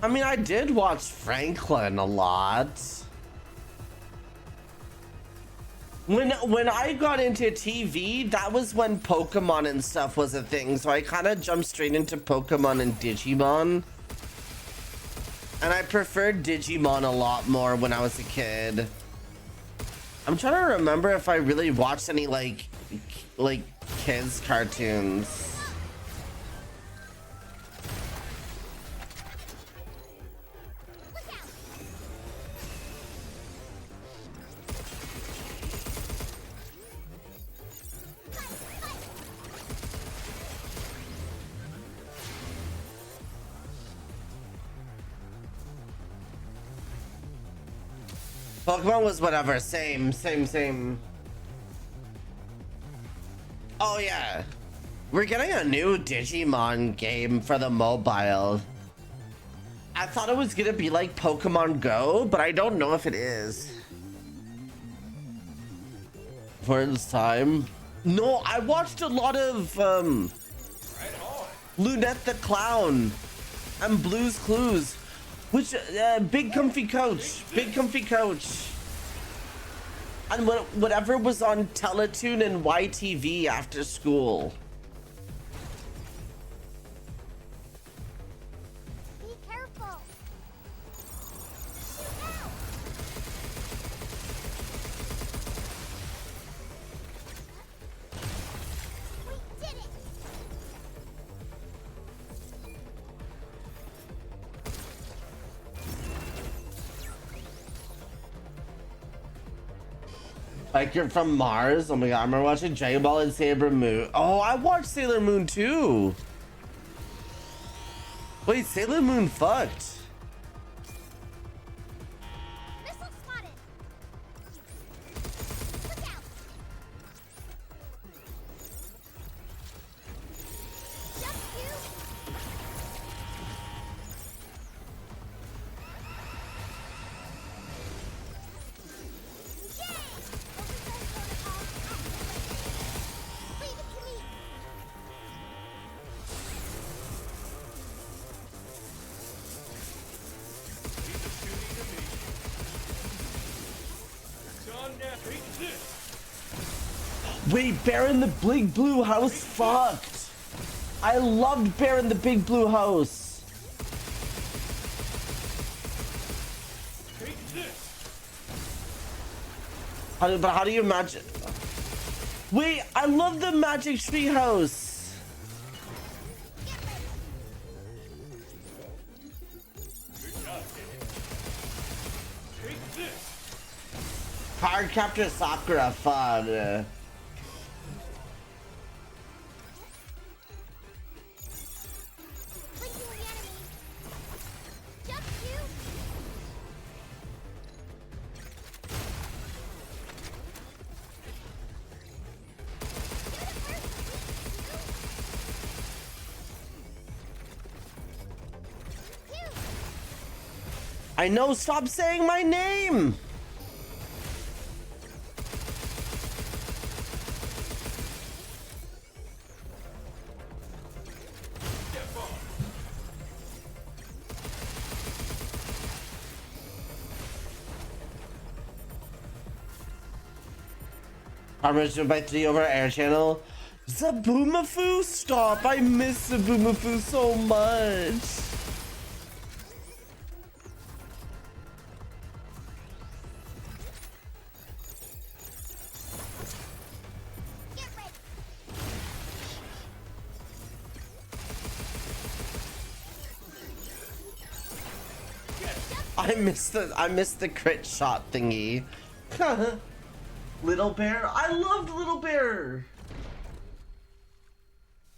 I mean, I did watch Franklin a lot. When I got into TV, that was when Pokemon and stuff was a thing. So I kind of jumped straight into Pokemon and Digimon. And I preferred Digimon a lot more when I was a kid. I'm trying to remember if I really watched any like kids cartoons. Pokemon was whatever, same. Oh yeah, we're getting a new Digimon game for the mobile. I thought it was gonna be like Pokemon Go, but I don't know if it is. First time. No, I watched a lot of Lunette the Clown and Blue's Clues. Which, Big Comfy Coach. And whatever was on Teletoon and YTV after school. Be careful. We did it. Like you're from Mars? Oh my god, I remember watching Dragon Ball and Sailor Moon. Oh, I watched Sailor Moon too. Wait, Sailor Moon fucked. Missile spotted. Look out. Jump you. Wait, Bear in the Big Blue House fucked. I loved Bear in the Big Blue House. How do you imagine? Wait, I love the Magic Tree House. Card Captor Sakura, fun. I know, stop saying my name! Armored by 3 over Air Channel. Zaboomafoo, stop! I miss Zaboomafoo so much. I missed the crit shot thingy. Little Bear, I loved Little Bear.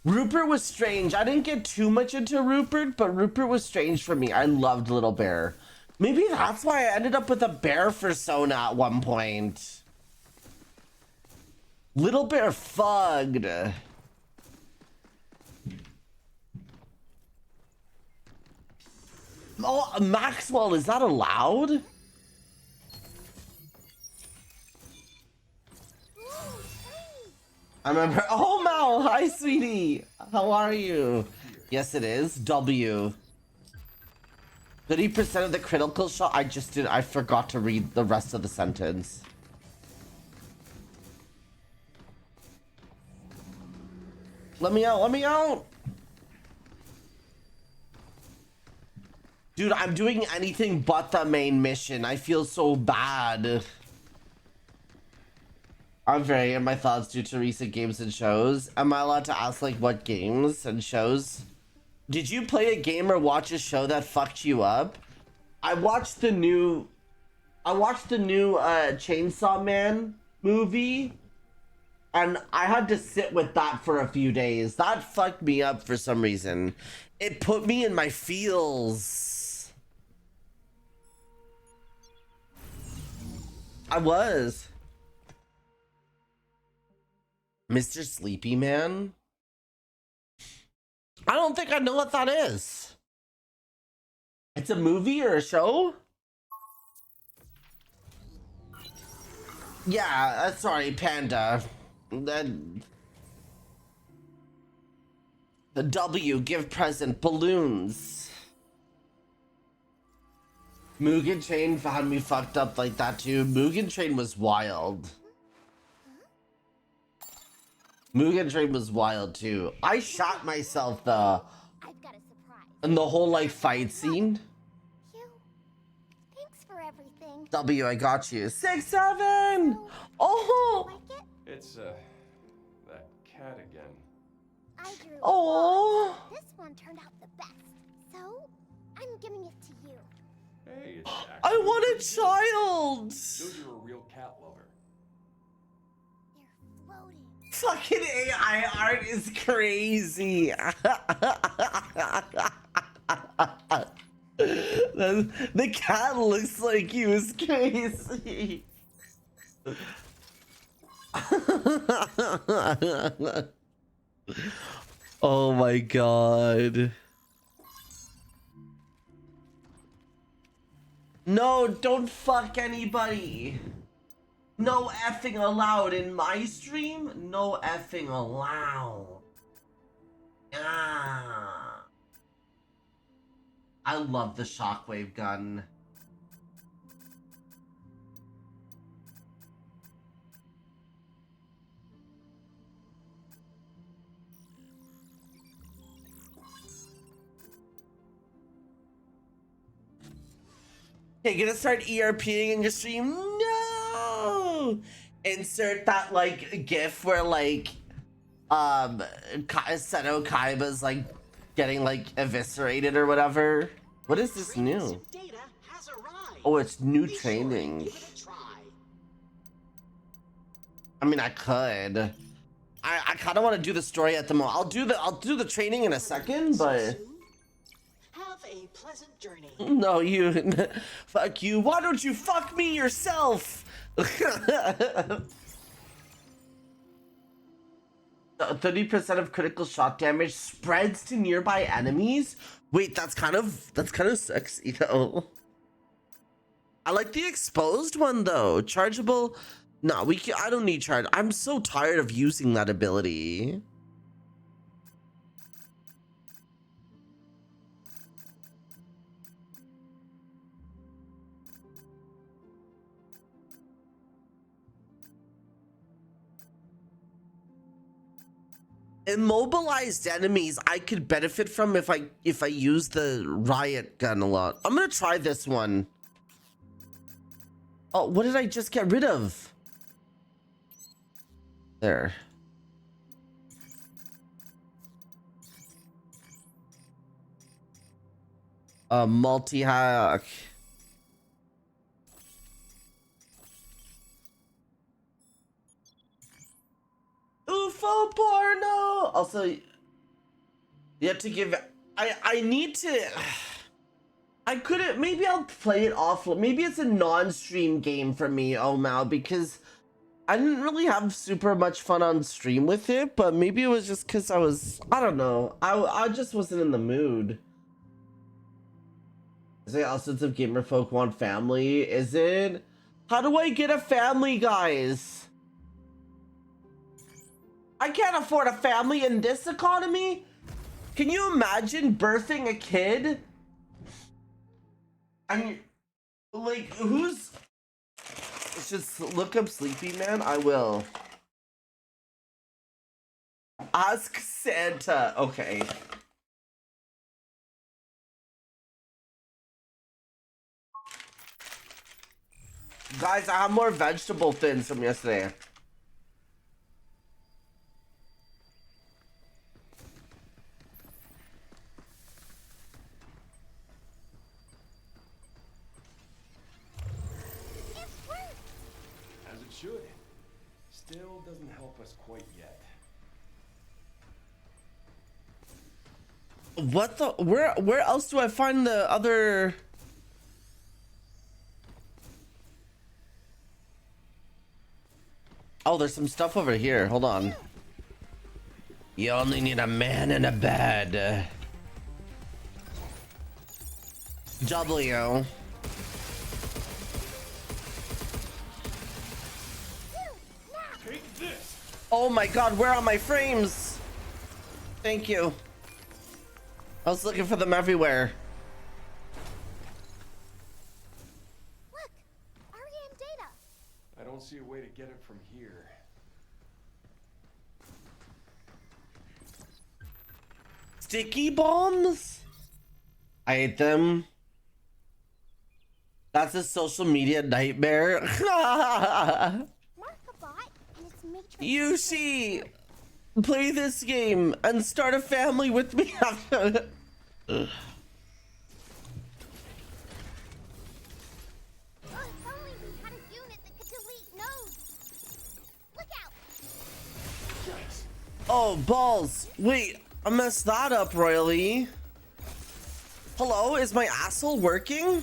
Rupert was strange. I didn't get too much into Rupert, but Rupert was strange for me. I loved Little Bear. Maybe that's why I ended up with a bear persona at one point. Little Bear fugged. Oh, Maxwell, is that allowed? I remember. Oh, Mal, hi, sweetie. How are you? Yes, it is. W. 30% of the critical shot. I forgot to read the rest of the sentence. Let me out. Let me out. Dude, I'm doing anything but the main mission. I feel so bad. I'm very in my thoughts due to recent games and shows. Am I allowed to ask, like, what games and shows? Did you play a game or watch a show that fucked you up? I watched the new Chainsaw Man movie, and I had to sit with that for a few days. That fucked me up for some reason. It put me in my feels. I was. Mr. Sleepy Man? I don't think I know what that is. It's a movie or a show? Yeah, sorry, Panda. The W, give present, balloons. Mugen Train found me fucked up like that too. Mugen Train was wild. Mugen Train was wild too. I shot myself though. I've got a surprise. In the whole like fight scene. Thanks for everything. W, I got you. 6-7. Oh. Like it? It's that cat again. I drew. Oh. This one turned out the best. So, I'm giving it to you. Hey, it's I want a child. Shows you're a real cat lover. Fucking AI art is crazy. The cat looks like he was crazy. Oh my god. No, don't fuck anybody. No effing allowed in my stream. No effing allowed. Ah. I love the shockwave gun. Okay, gonna start ERPing in your stream? No! Insert that like gif where like Seto Kaiba's like getting like eviscerated or whatever. What is this new? Oh, it's new training. I mean, I could. I kind of want to do the story at the moment. I'll do the training in a second, but Have a pleasant journey. no, you fuck you. Why don't you fuck me yourself? 30% of critical shot damage spreads to nearby enemies. Wait, that's kind of sexy though. I like the exposed one though. Chargeable. No, I don't need charge. I'm so tired of using that ability. Immobilized enemies I could benefit from if I use the riot gun a lot. I'm gonna try this one. Oh, what did I just get rid of? There. Multi-hack. UFO porno. Also, you have to give. I need to. I couldn't. Maybe I'll play it off. Maybe it's a non-stream game for me, Omao, because I didn't really have super much fun on stream with it. But maybe it was just because I don't know. I just wasn't in the mood. Is it all sorts of gamer folk want family? Is it? How do I get a family, guys? I can't afford a family in this economy. Can you imagine birthing a kid? I mean, like, who's... Let's just look up Sleepy Man. I will. Ask Santa. Okay. Guys, I have more vegetable thins from yesterday. As it should. Still doesn't help us quite yet. What the? Where else do I find the other? Oh, there's some stuff over here. Hold on. You only need a man and a bed. W. Take this. Oh my god, where are my frames? Thank you. I was looking for them everywhere. Look, REM data. I don't see a way to get it from here. Sticky bombs? I hate them. That's a social media nightmare. Yushi, play this game and start a family with me. Oh, balls. Wait, I messed that up royally. Hello, is my asshole working?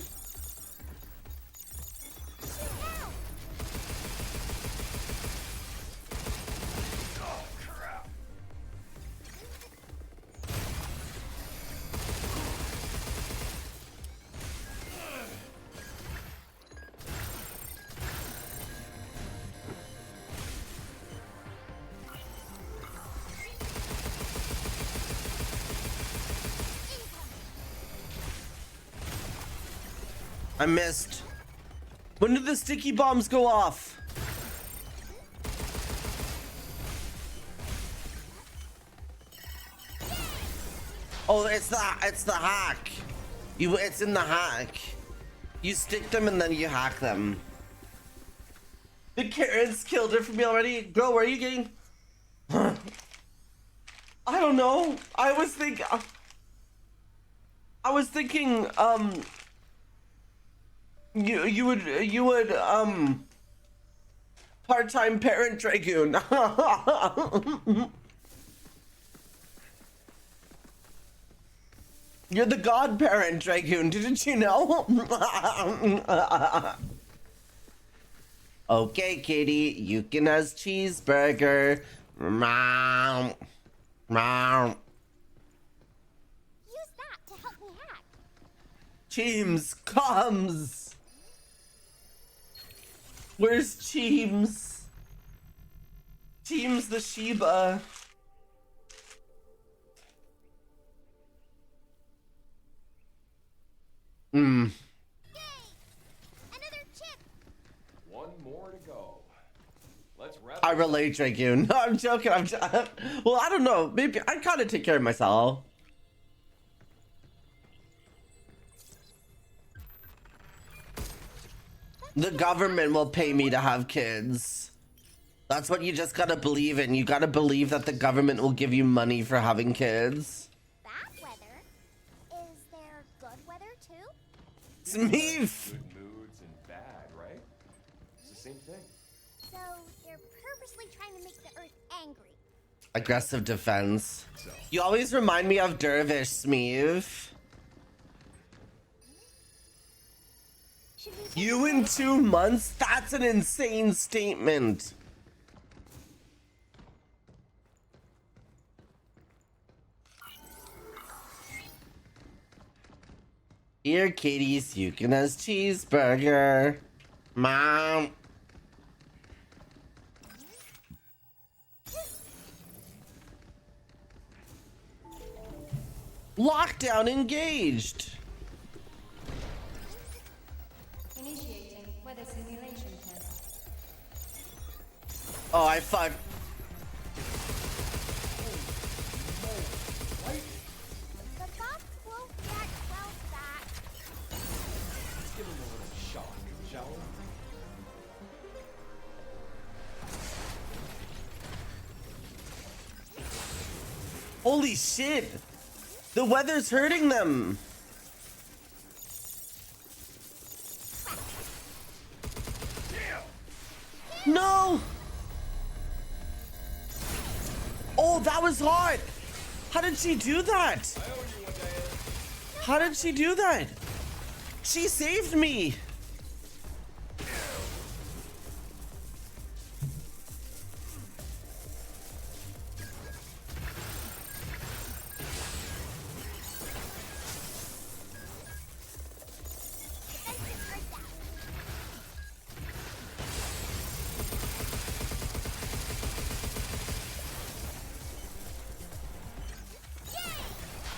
I missed. When did the sticky bombs go off? Oh, it's the hack. It's in the hack. You stick them and then you hack them. The Karens killed it for me already. Girl, where are you getting? I don't know. I was thinking you would part-time parent Dragoon. You're the godparent Dragoon, didn't you know? Okay, kitty, you can have cheeseburger. Meow. Meow. Use that to help me hack. Cheems comes. Where's Cheems? Cheems the Sheba. Yay! Another chip. One more to go. Let's wrap. I relate, Dragoon. No, I'm joking. Well, I don't know. Maybe I kind of take care of myself. The government will pay me to have kids. That's what you just gotta believe in. You gotta believe that the government will give you money for having kids. Bad weather. Is there good weather too? Smeef! Good moods and bad, right? It's the same thing. So they're purposely trying to make the Earth angry. Aggressive defense. You always remind me of Dervish, Smeef. You in 2 months? That's an insane statement. Here, kitties, you can have cheeseburger. Mom. Lockdown engaged. Initiating weather simulation test. Oh, I fucked. The box won't react well to that. Let's give him a little shock, shall we? Holy shit! The weather's hurting them! No! Oh, that was hot! How did she do that? How did she do that? She saved me!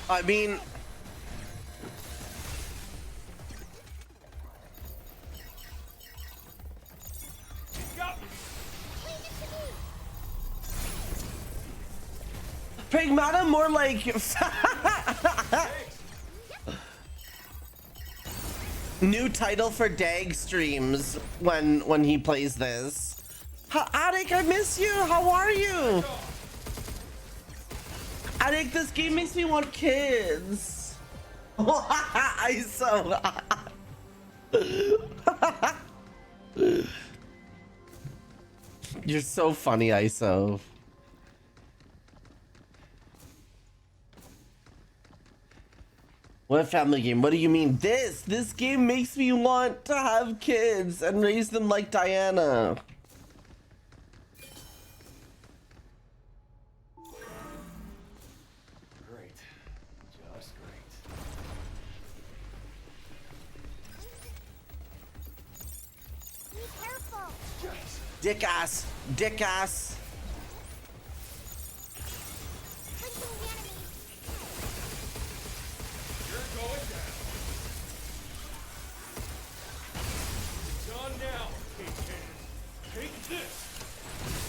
I mean, Pragmata more like new title for Dag streams when he plays this. Attic, I miss you. How are you? Attic, this game makes me want kids. ISO. You're so funny, ISO. What family game? What do you mean? This game makes me want to have kids and raise them like Diana. Great. Just great. Be careful. Dick ass. Dick ass.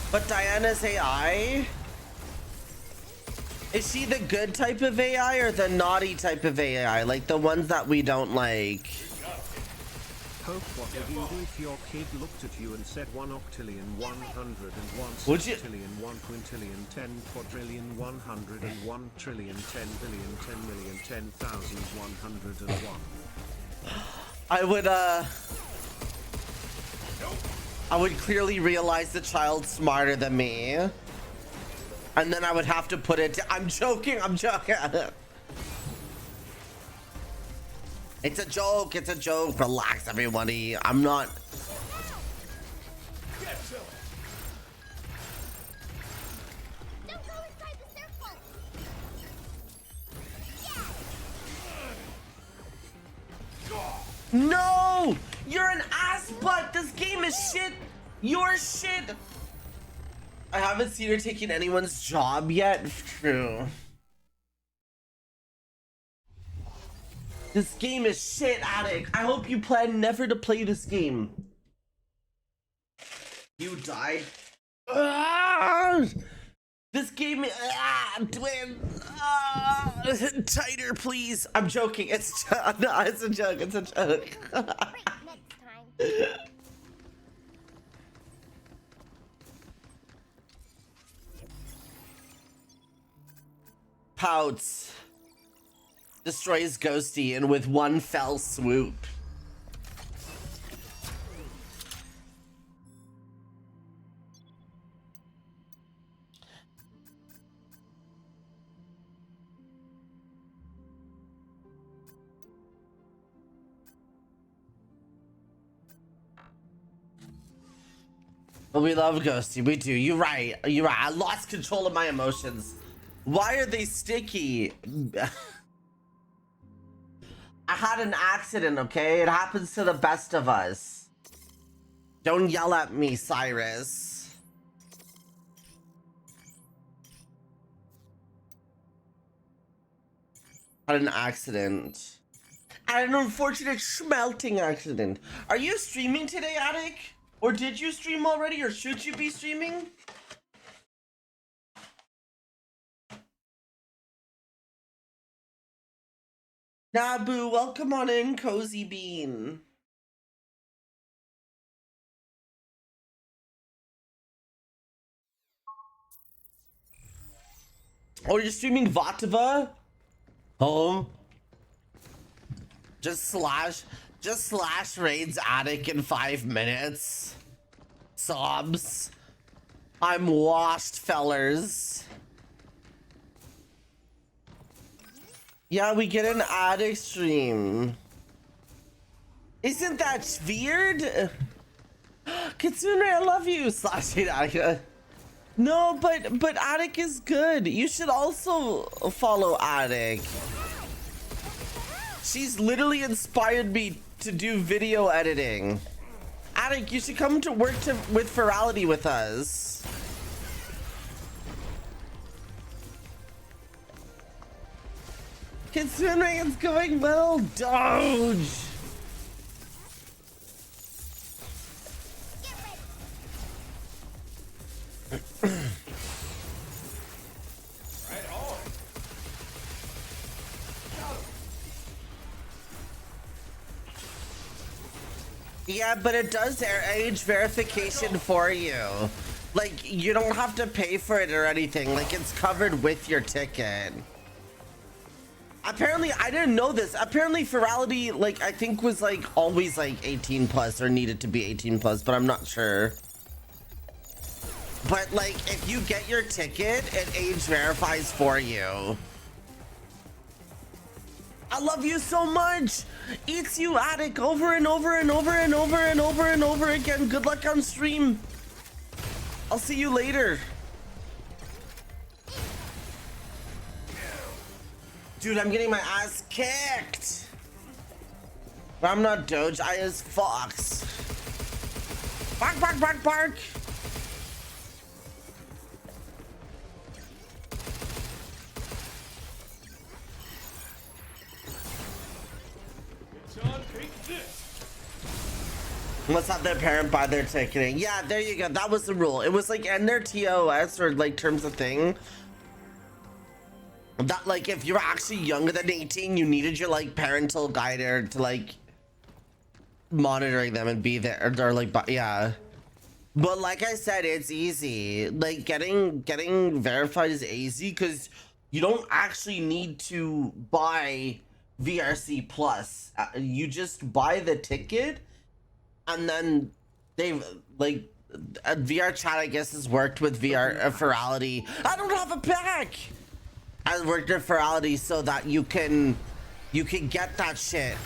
But Diana's AI? Is she the good type of AI or the naughty type of AI? Like the ones that we don't like? Hope, what would you do if your kid looked at you and said 1 octillion 101 Would you- sextillion 1 quintillion 10 quadrillion 101 trillion 10 billion 10 million 10,101? I would clearly realize the child's smarter than me. And then I would have to put it. I'm joking. I'm joking. It's a joke. It's a joke. Relax, everybody. I'm not. No! You're an ass butt! This game is shit! You're shit! I haven't seen her taking anyone's job yet. True. This game is shit, Attic. I hope you plan never to play this game. You died. This game, twin. Tighter, please. I'm joking. It's no, it's a joke. It's a joke. Pouts destroys Ghosty and with one fell swoop. Well, we love Ghosty. We do. You're right. You're right. I lost control of my emotions. Why are they sticky? I had an accident, okay? It happens to the best of us. Don't yell at me, Cyrus. Had an accident. An unfortunate smelting accident. Are you streaming today, Attic? Or did you stream already, or should you be streaming? Nabu, welcome on in, Cozy Bean. Oh, you're streaming Vativa? Home. Just slash raids attic in 5 minutes. Sobs. I'm washed, fellers. Yeah, we get an attic stream. Isn't that weird? Kitsune, I love you. Slash attic. No, but attic is good. You should also follow attic. She's literally inspired me to do video editing. Attic, you should come to work with Ferality with us. Kitsune, it's going well, Doge. Yeah, but it does age verification for you. Like, you don't have to pay for it or anything. Like, it's covered with your ticket. Apparently, I didn't know this. Apparently, Ferality, like, I think was, like, always, like, 18 plus or needed to be 18 plus, but I'm not sure. But, like, if you get your ticket, it age verifies for you. I love you so much. Eats you, Attic, over and over and over and over and over and over again. Good luck on stream. I'll see you later. Dude, I'm getting my ass kicked. But I'm not Doge, I is Fox. Bark, bark, bark, bark. Let's have their parent buy their ticketing. Yeah, there you go. That was the rule. It was like in their TOS or like terms of thing. That like if you're actually younger than 18, you needed your like parental guider to like monitoring them and be there or like yeah. But like I said, it's easy. Like getting verified is easy because you don't actually need to buy VRC Plus. You just buy the ticket. And then they've like VR chat, I guess, has worked with VR Ferality. I don't have a pack. I worked with Ferality so that you can get that shit.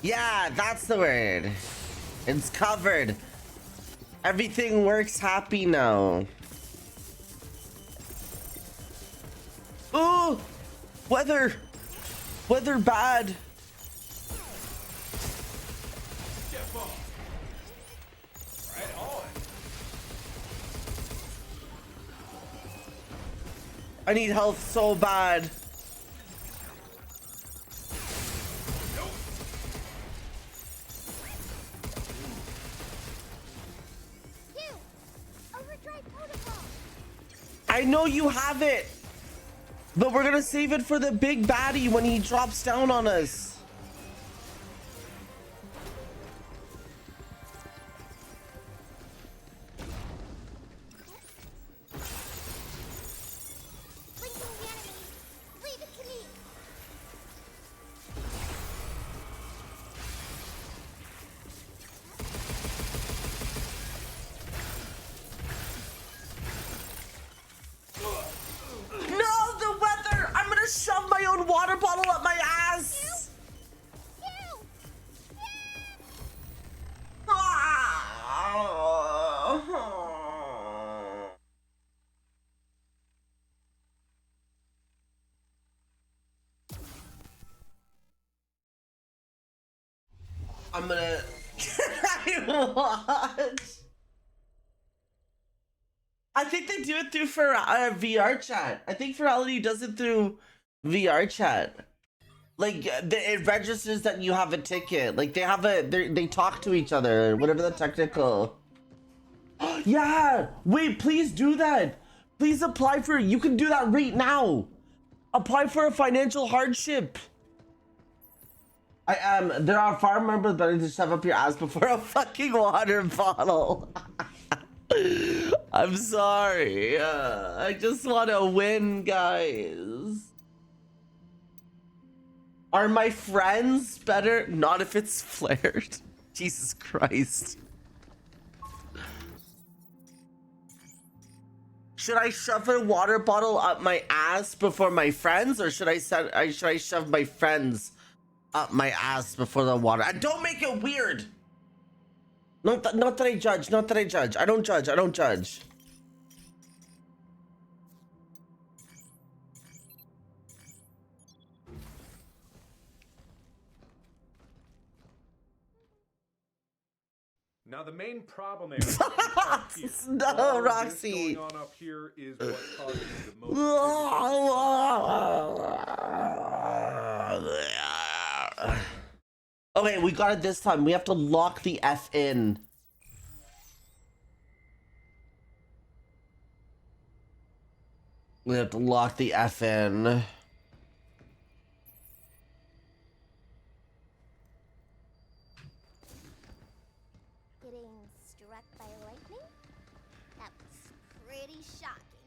Yeah, that's the word. It's covered. Everything works happy now. Ooh, weather bad. I need health so bad. I know you have it, but we're gonna save it for the big baddie when he drops down on us. Shove my own water bottle up my ass. I'm gonna watch. I think they do it through VR chat. I think Ferality does it through VR chat. Like it registers that you have a ticket. Like they talk to each other, whatever the technical. Yeah, wait, please do that. Please apply for it. You can do that right now. Apply for a financial hardship. There are farm members better to shove up your ass before a fucking water bottle. I'm sorry. I just want to win, guys. Are my friends better? Not if it's flared. Jesus Christ. Should I shove a water bottle up my ass before my friends, or should I shove my friends up my ass before the water? Don't make it weird. Not that I judge. Not that I judge. I don't judge. I don't judge. Now the main problem area is no, Roxy. going on up here is what causes the most. Okay, we got it this time. We have to lock the F in. We have to lock the F in.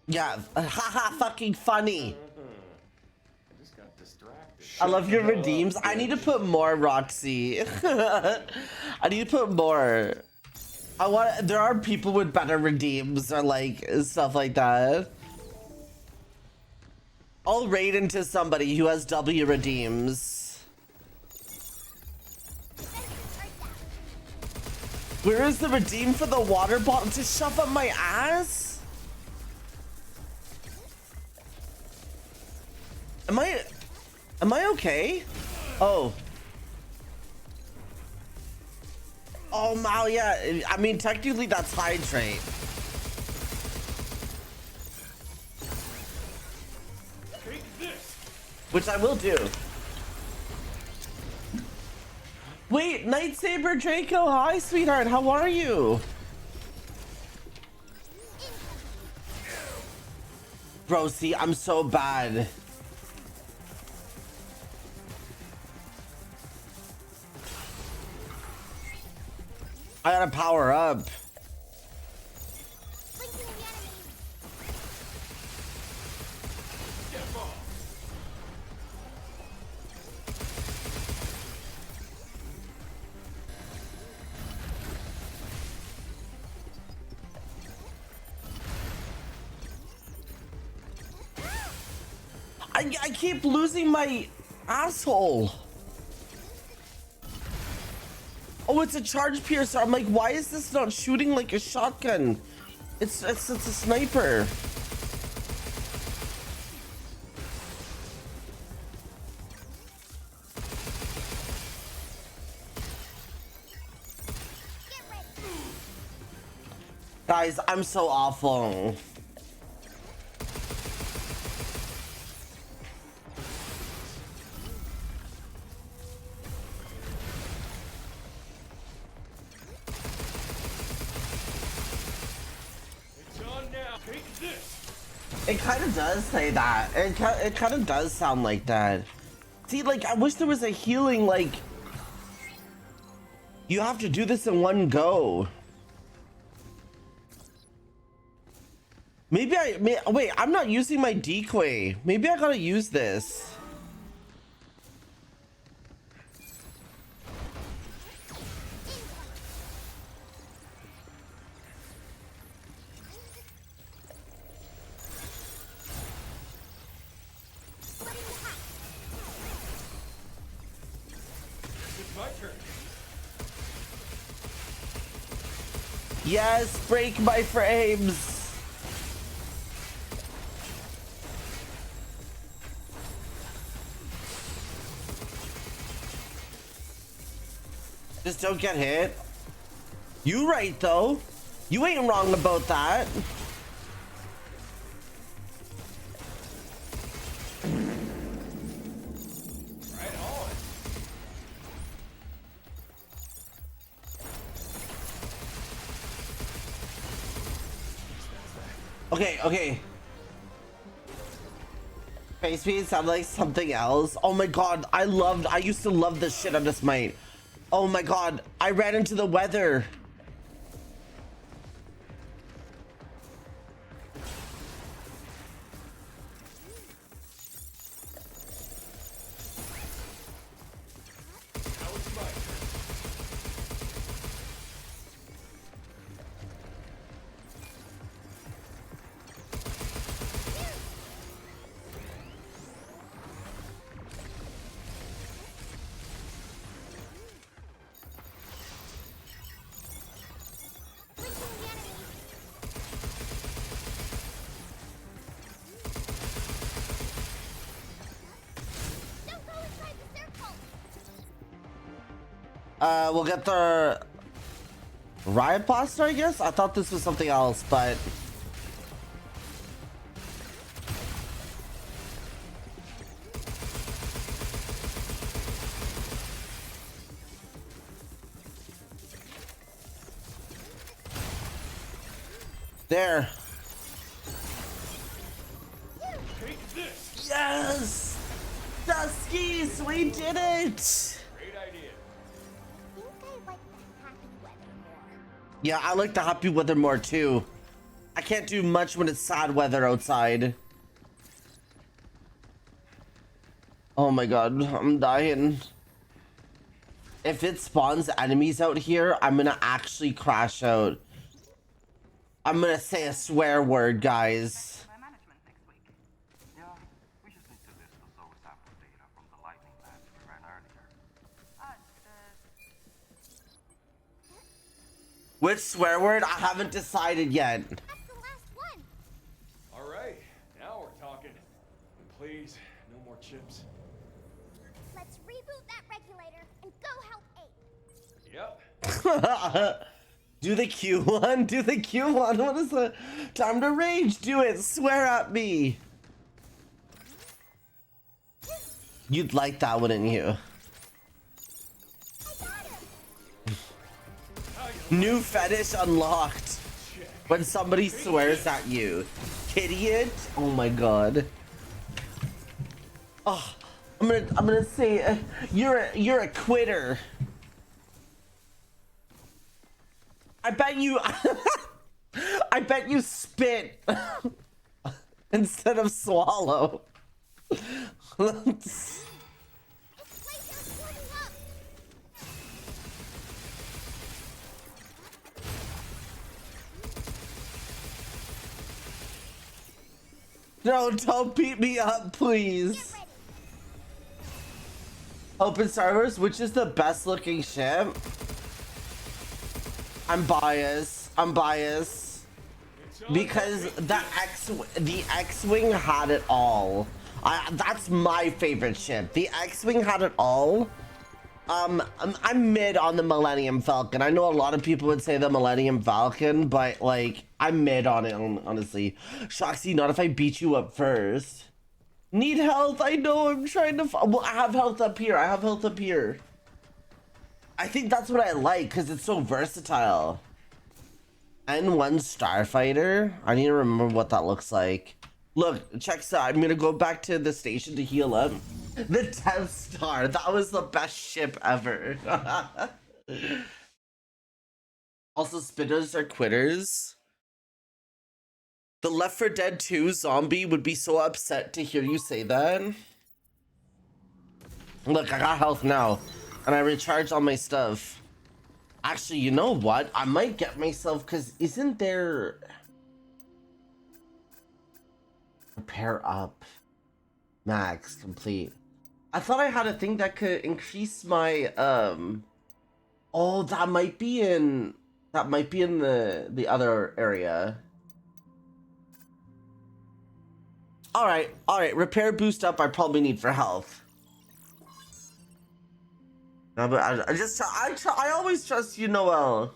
Yeah, haha, fucking funny. I just got distracted. I love your redeems. I need to put more, Roxy. I need to put more. There are people with better redeems or like stuff like that. I'll raid into somebody who has W redeems. Where is the redeem for the water bottle to shove up my ass? Am I okay? Oh. Oh, Mal, yeah. I mean, technically that's hydrate. Take this. Which I will do. Wait, Nightsaber Draco, hi, sweetheart. How are you? Bro, see, I'm so bad. I gotta power up. I keep losing my asshole. Oh, it's a charge piercer. I'm like, why is this not shooting like a shotgun? It's a sniper. Guys, I'm so awful. It kind of does say that. It kind of does sound like that. See, like, I wish there was a healing, like, you have to do this in one go. Maybe wait, I'm not using my decoy. Maybe I gotta use this. Yes, break my frames. Just don't get hit. You right though. You ain't wrong about that. Right Okay. Face speed sound like something else. Oh my god, I used to love the shit on this might. Oh my god, I ran into the weather. We'll get the riot blaster, I guess. I thought this was something else, but there. Take this. Yes, Duskies, we did it. Yeah, I like the happy weather more too. I can't do much when it's sad weather outside. Oh my god, I'm dying. If it spawns enemies out here, I'm gonna actually crash out. I'm gonna say a swear word, guys. Which swear word? I haven't decided yet. That's the last one. All right, now we're talking. Please, no more chips. Let's reboot that regulator and go help 8. Yep. Do the Q one. Do the Q one. What is the time to rage? Do it. Swear at me. You'd like that, wouldn't you? New fetish unlocked. When somebody swears at you. Idiot. Oh my god. Oh, I'm gonna say you're a quitter. I bet you I bet you spit instead of swallow. No, don't beat me up, please. Open servers, which is the best looking ship? I'm biased. Because the X-Wing had it all. That's my favorite ship. The X-Wing had it all. I'm mid on the Millennium Falcon. I know a lot of people would say the Millennium Falcon, but like I'm mid on it, honestly. Shoxy, not if I beat you up first. Need health? I know. I'm trying to. Well, I have health up here. I think that's what I like because it's so versatile. N1 Starfighter. I need to remember what that looks like. Look, check this out. I'm gonna go back to the station to heal up. The Death Star. That was the best ship ever. Also, spitters are quitters. The Left 4 Dead 2 zombie would be so upset to hear you say that. Look, I got health now. And I recharged all my stuff. Actually, you know what? I might get myself, because isn't there... Repair up. Max, complete. I thought I had a thing that could increase my, Oh, that might be in... the other area. Alright, repair boost up I probably need for health. No, but I always trust you, Noel.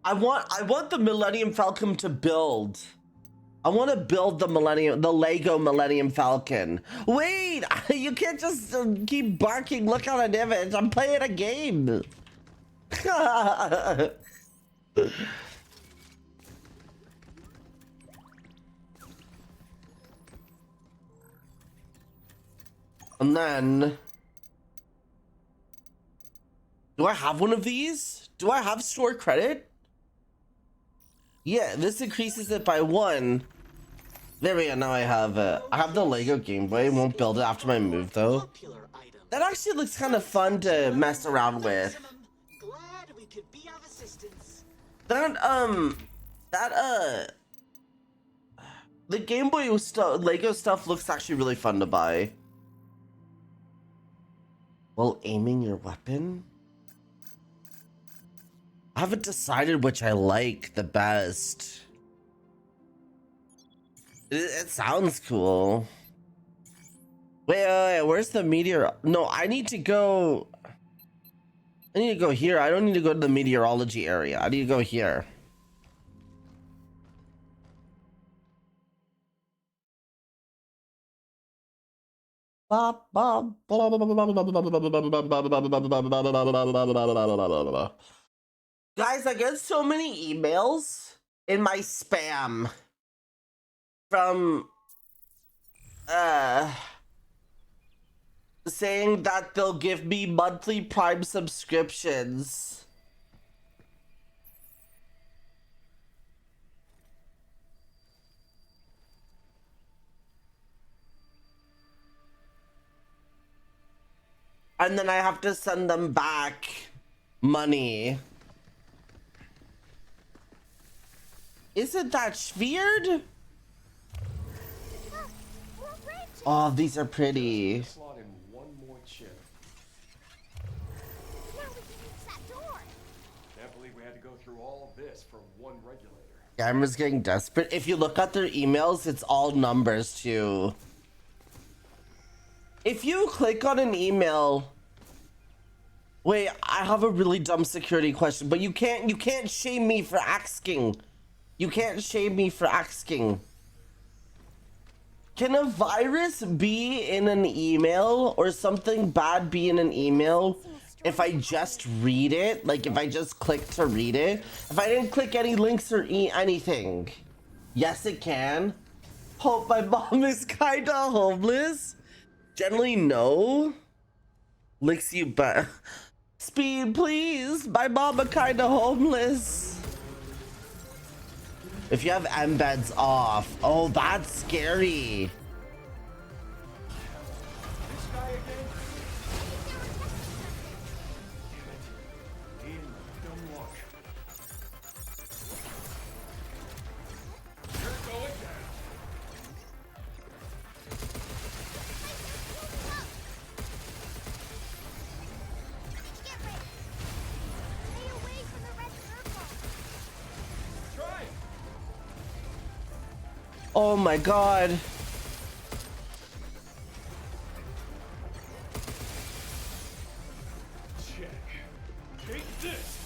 I want the Millennium Falcon to build. I want to build the Lego Millennium Falcon. Wait, you can't just keep barking. Look at an image. I'm playing a game. And then, do I have one of these? Do I have store credit? Yeah, this increases it by 1. There we go, now I have it. I have the Lego Game Boy, won't build it after my move though. That actually looks kind of fun to mess around with. Glad we could be of assistance. The Game Boy Lego stuff looks actually really fun to buy. While aiming your weapon? I haven't decided which I like the best. It sounds cool. Wait, where's the meteor? No, I need to go here. I don't need to go to the meteorology area. I need to go here. Guys, I get so many emails in my spam from saying that they'll give me monthly Prime subscriptions. And then I have to send them back money. Isn't that weird? Oh, these are pretty. Slot in one more chip. Can't believe we had to go through all of this for one regulator. Gamers getting desperate. If you look at their emails, it's all numbers too. If you click on an email, wait, I have a really dumb security question, but you can't shame me for asking. You can't shame me for asking. Can a virus be in an email or something bad be in an email if I just read it? Like if I just click to read it? If I didn't click any links or anything? Yes, it can. Hope my mom is kinda homeless. Generally, no. Licks you back. Speed, please. My mama kinda homeless. If you have embeds off. Oh, that's scary. This guy again? Damn it. Don't look. You're going down. Oh my god. Check. Take this.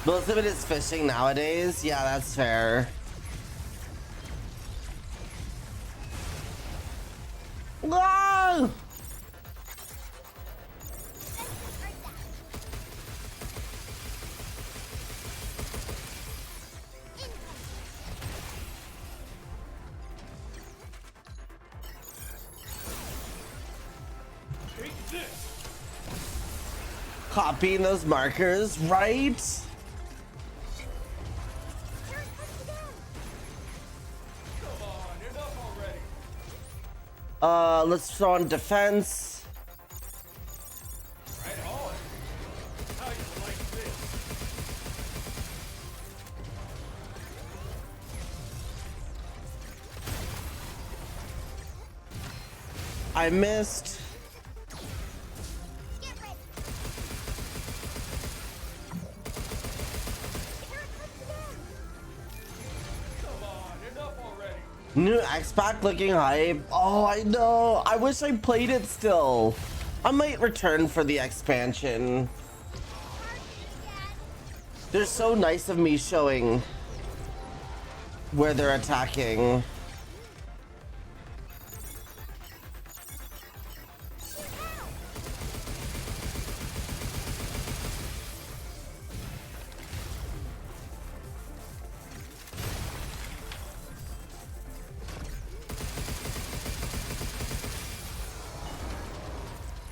Most of it is fishing nowadays. Yeah, that's fair. No! Copying those markers, right? Come on, enough already. Let's throw on defense. Right on. How you like this? I missed. New X-Pack looking hype. Oh, I know. I wish I played it still. I might return for the expansion. They're so nice of me showing where they're attacking.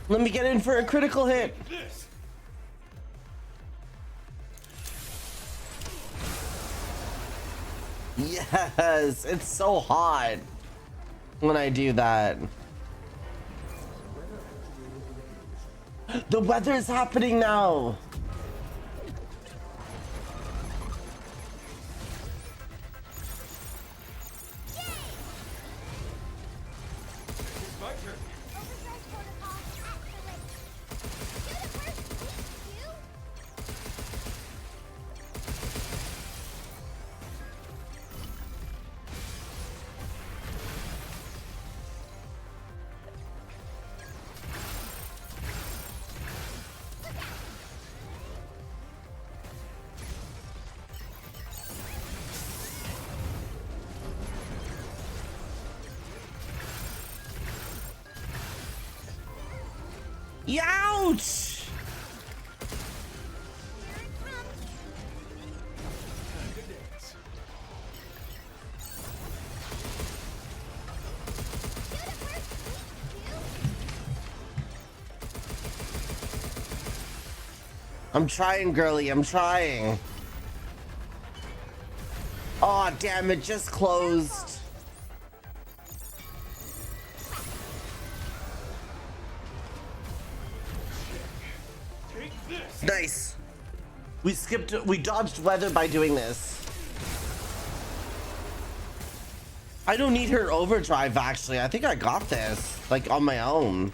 Let me get in for a critical hit. Yes, it's so hot when I do that. The weather is happening now. Ouch! I'm trying, girly. I'm trying. Oh, damn, it just closed. Nice. We dodged weather by doing this. I don't need her overdrive, actually. I think I got this, like, on my own.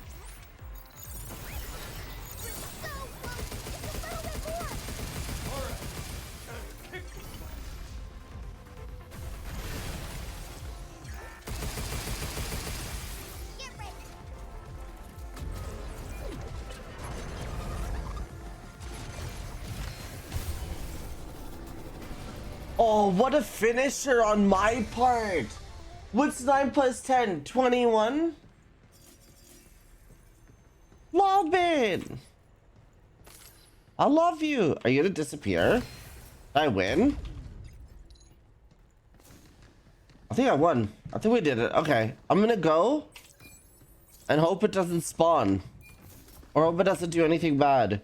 Oh, what a finisher on my part. What's 9 plus 10? 21? Lolbin! I love you. Are you gonna disappear? Did I win? I think I won. I think we did it. Okay. I'm gonna go and hope it doesn't spawn. Or hope it doesn't do anything bad.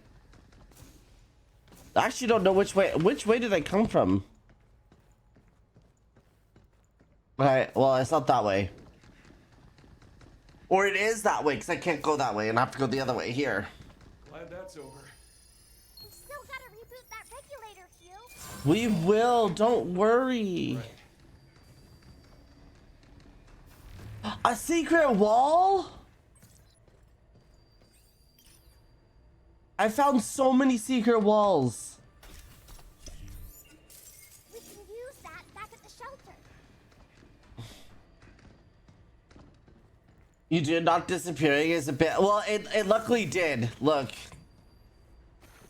I actually don't know which way. Which way did I come from? Okay, well, it's not that way. Or it is that way, because I can't go that way and I have to go the other way here. Glad that's over. We still gotta reboot that regulator, Hugh. We will, don't worry. Right. A secret wall? I found so many secret walls. We can use that back at the shelter. You did not disappearing is a bit, well, it luckily did. Look,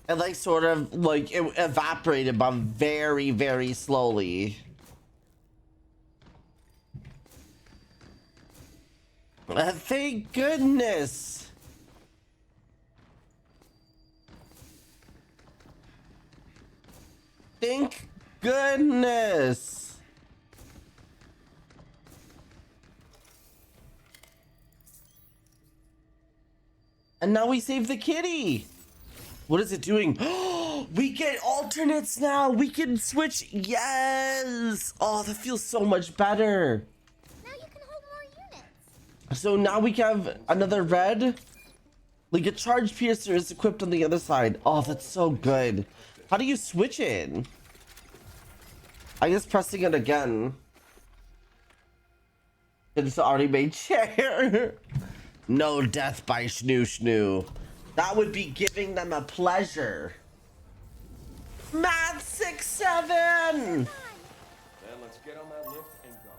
it like sort of like it evaporated, but very, very slowly. Thank goodness. Thank goodness. And now we save the kitty. What is it doing? We get alternates now. We can switch. Yes. Oh, that feels so much better. Now you can hold more units. So now we can have another red. Like a charge piercer is equipped on the other side. Oh, that's so good. How do you switch it? I guess pressing it again. It's already made chair. No death by Schnoo Schnoo. That would be giving them a pleasure. Math 6-7. Then let's get on that lift and go.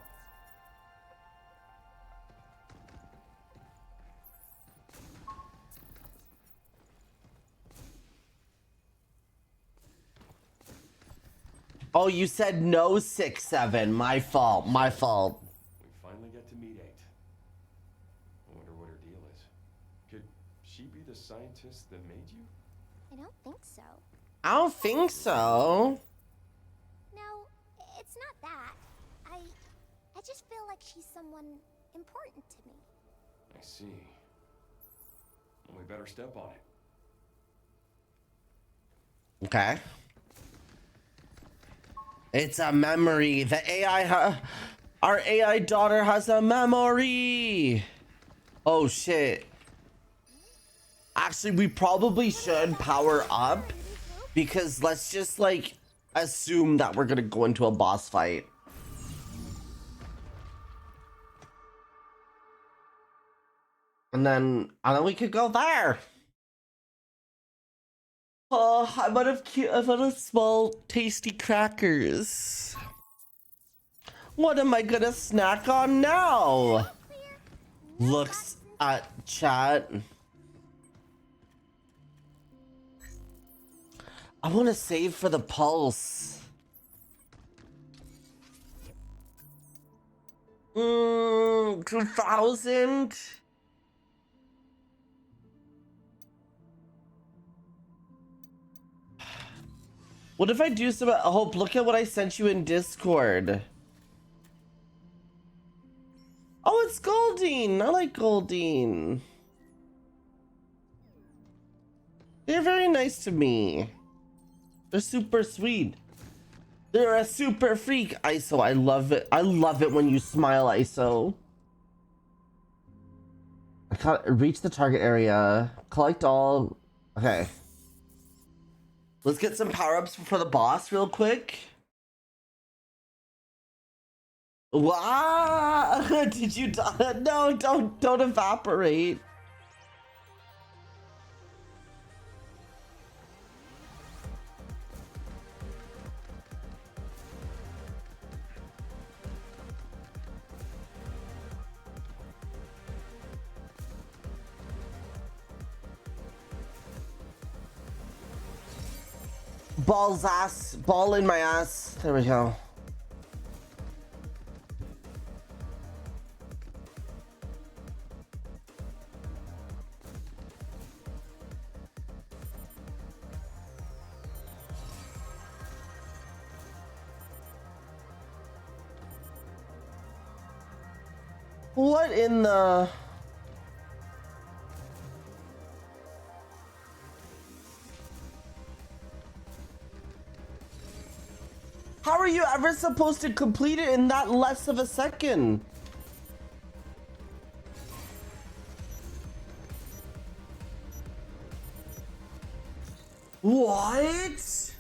Oh, you said no 6-7. My fault. My fault. We finally get to meet 8. I wonder what her deal is. Could she be the scientist that made you? I don't think so. I don't think so. No, it's not that. I just feel like she's someone important to me. I see. And we better step on it. Okay. It's a memory. The our AI daughter has a memory. Oh shit. Actually, we probably should power up because let's just like assume that we're gonna go into a boss fight. And then we could go there. Oh, I might have small tasty crackers. What am I gonna snack on now? Looks at chat. I want to save for the pulse. 2000. What if I do some? Hope, look at what I sent you in Discord. Oh, it's Goldine. I like Goldine. They're very nice to me. They're super sweet. They're a super freak, ISO. I love it. I love it when you smile, ISO. I can't reach the target area. Collect all. Okay. Let's get some power-ups for the boss real quick. Wow! Did you die? No, don't evaporate. Ball's ass. Ball in my ass. There we go. What in the... How are you ever supposed to complete it in that less of a second? What?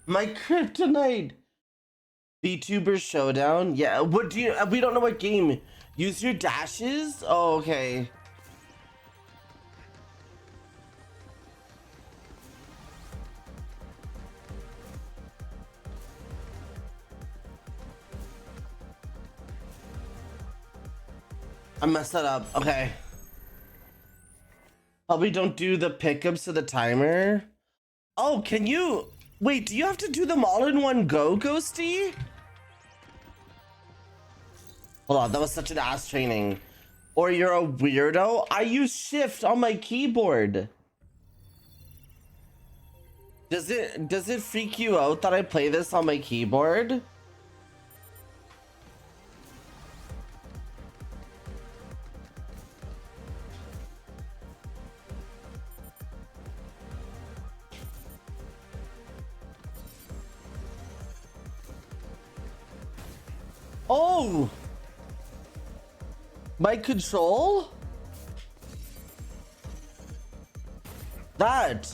My kryptonite. VTuber Showdown? Yeah, what do you... We don't know what game. Use your dashes? Oh, okay. I messed that up. Okay. Probably don't do the pickups of the timer. Oh, can you... Wait, do you have to do them all in one go, Ghosty? Hold on, that was such an ass training. Or you're a weirdo? I use shift on my keyboard. Does it freak you out that I play this on my keyboard? Oh! My control? That.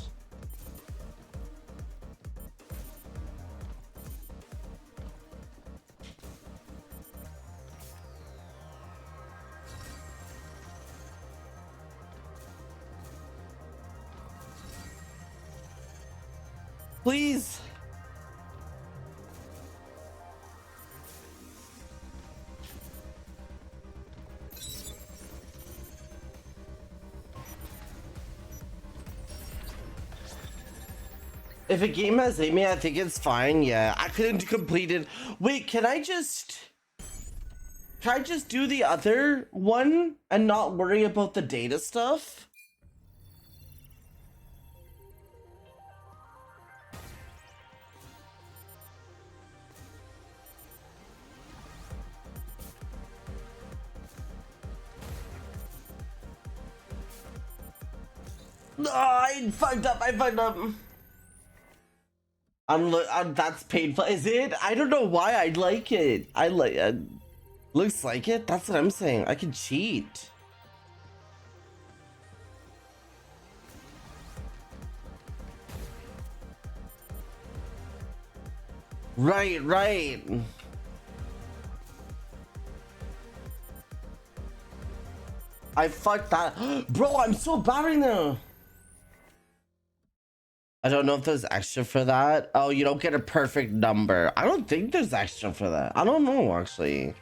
Please. If a game has aiming, I think it's fine. Yeah, I couldn't complete it. Wait, can I just do the other one and not worry about the data stuff? Oh, I fucked up. That's painful. Is it? I don't know why I like it. Looks like it. That's what I'm saying. I can cheat. Right. I fucked that. Bro, I'm so bad right now. I don't know if there's extra for that. Oh, you don't get a perfect number. I don't think there's extra for that. I don't know, actually.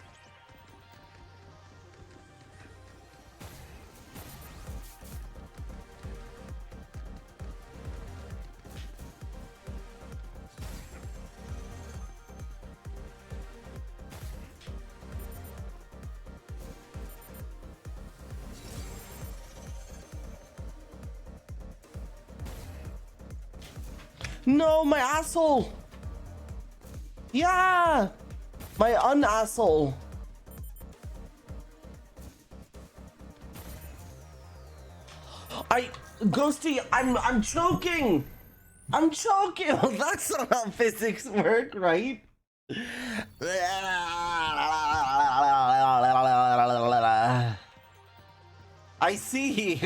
No, my asshole. Yeah, my un-asshole. Ghosty, I'm choking. I'm choking. That's not how physics work, right? I see.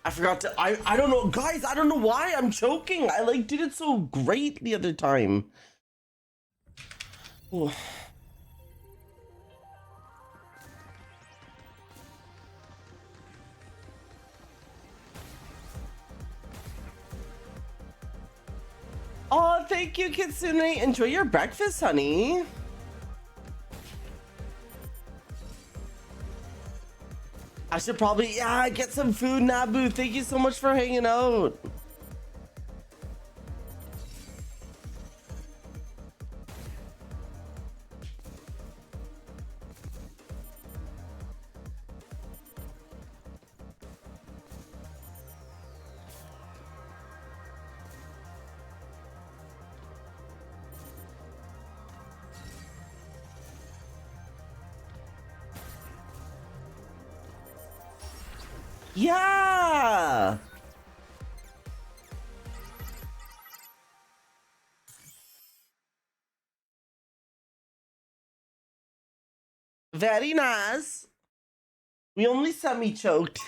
I forgot to, I don't know, guys, I don't know why I'm choking. I did it so great the other time. Oh. Oh, thank you, Kitsune. Enjoy your breakfast, honey. I should probably, get some food, Nabu. Thank you so much for hanging out. Yeah. Very nice. We only semi-choked.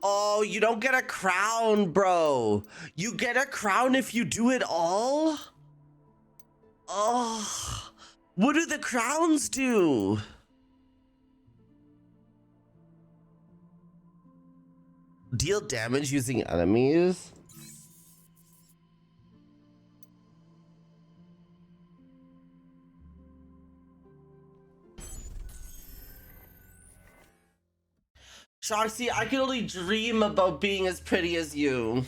Oh, you don't get a crown, bro. You get a crown if you do it all? Oh, what do the crowns do? Deal damage using enemies? Sharksy, I can only dream about being as pretty as you.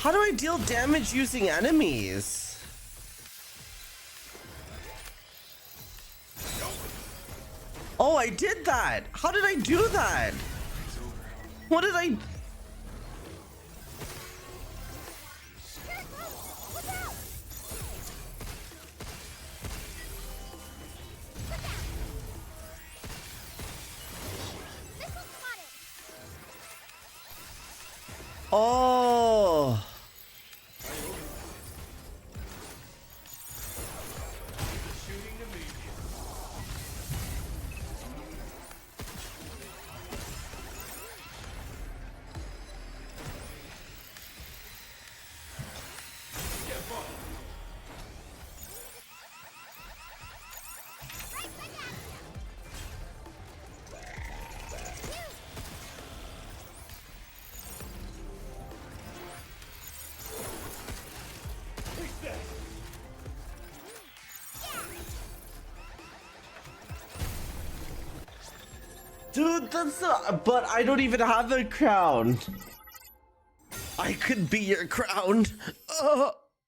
How do I deal damage using enemies? Oh, I did that. How did I do that? What did I... Oh. Dude, that's but I don't even have a crown. I could be your crown.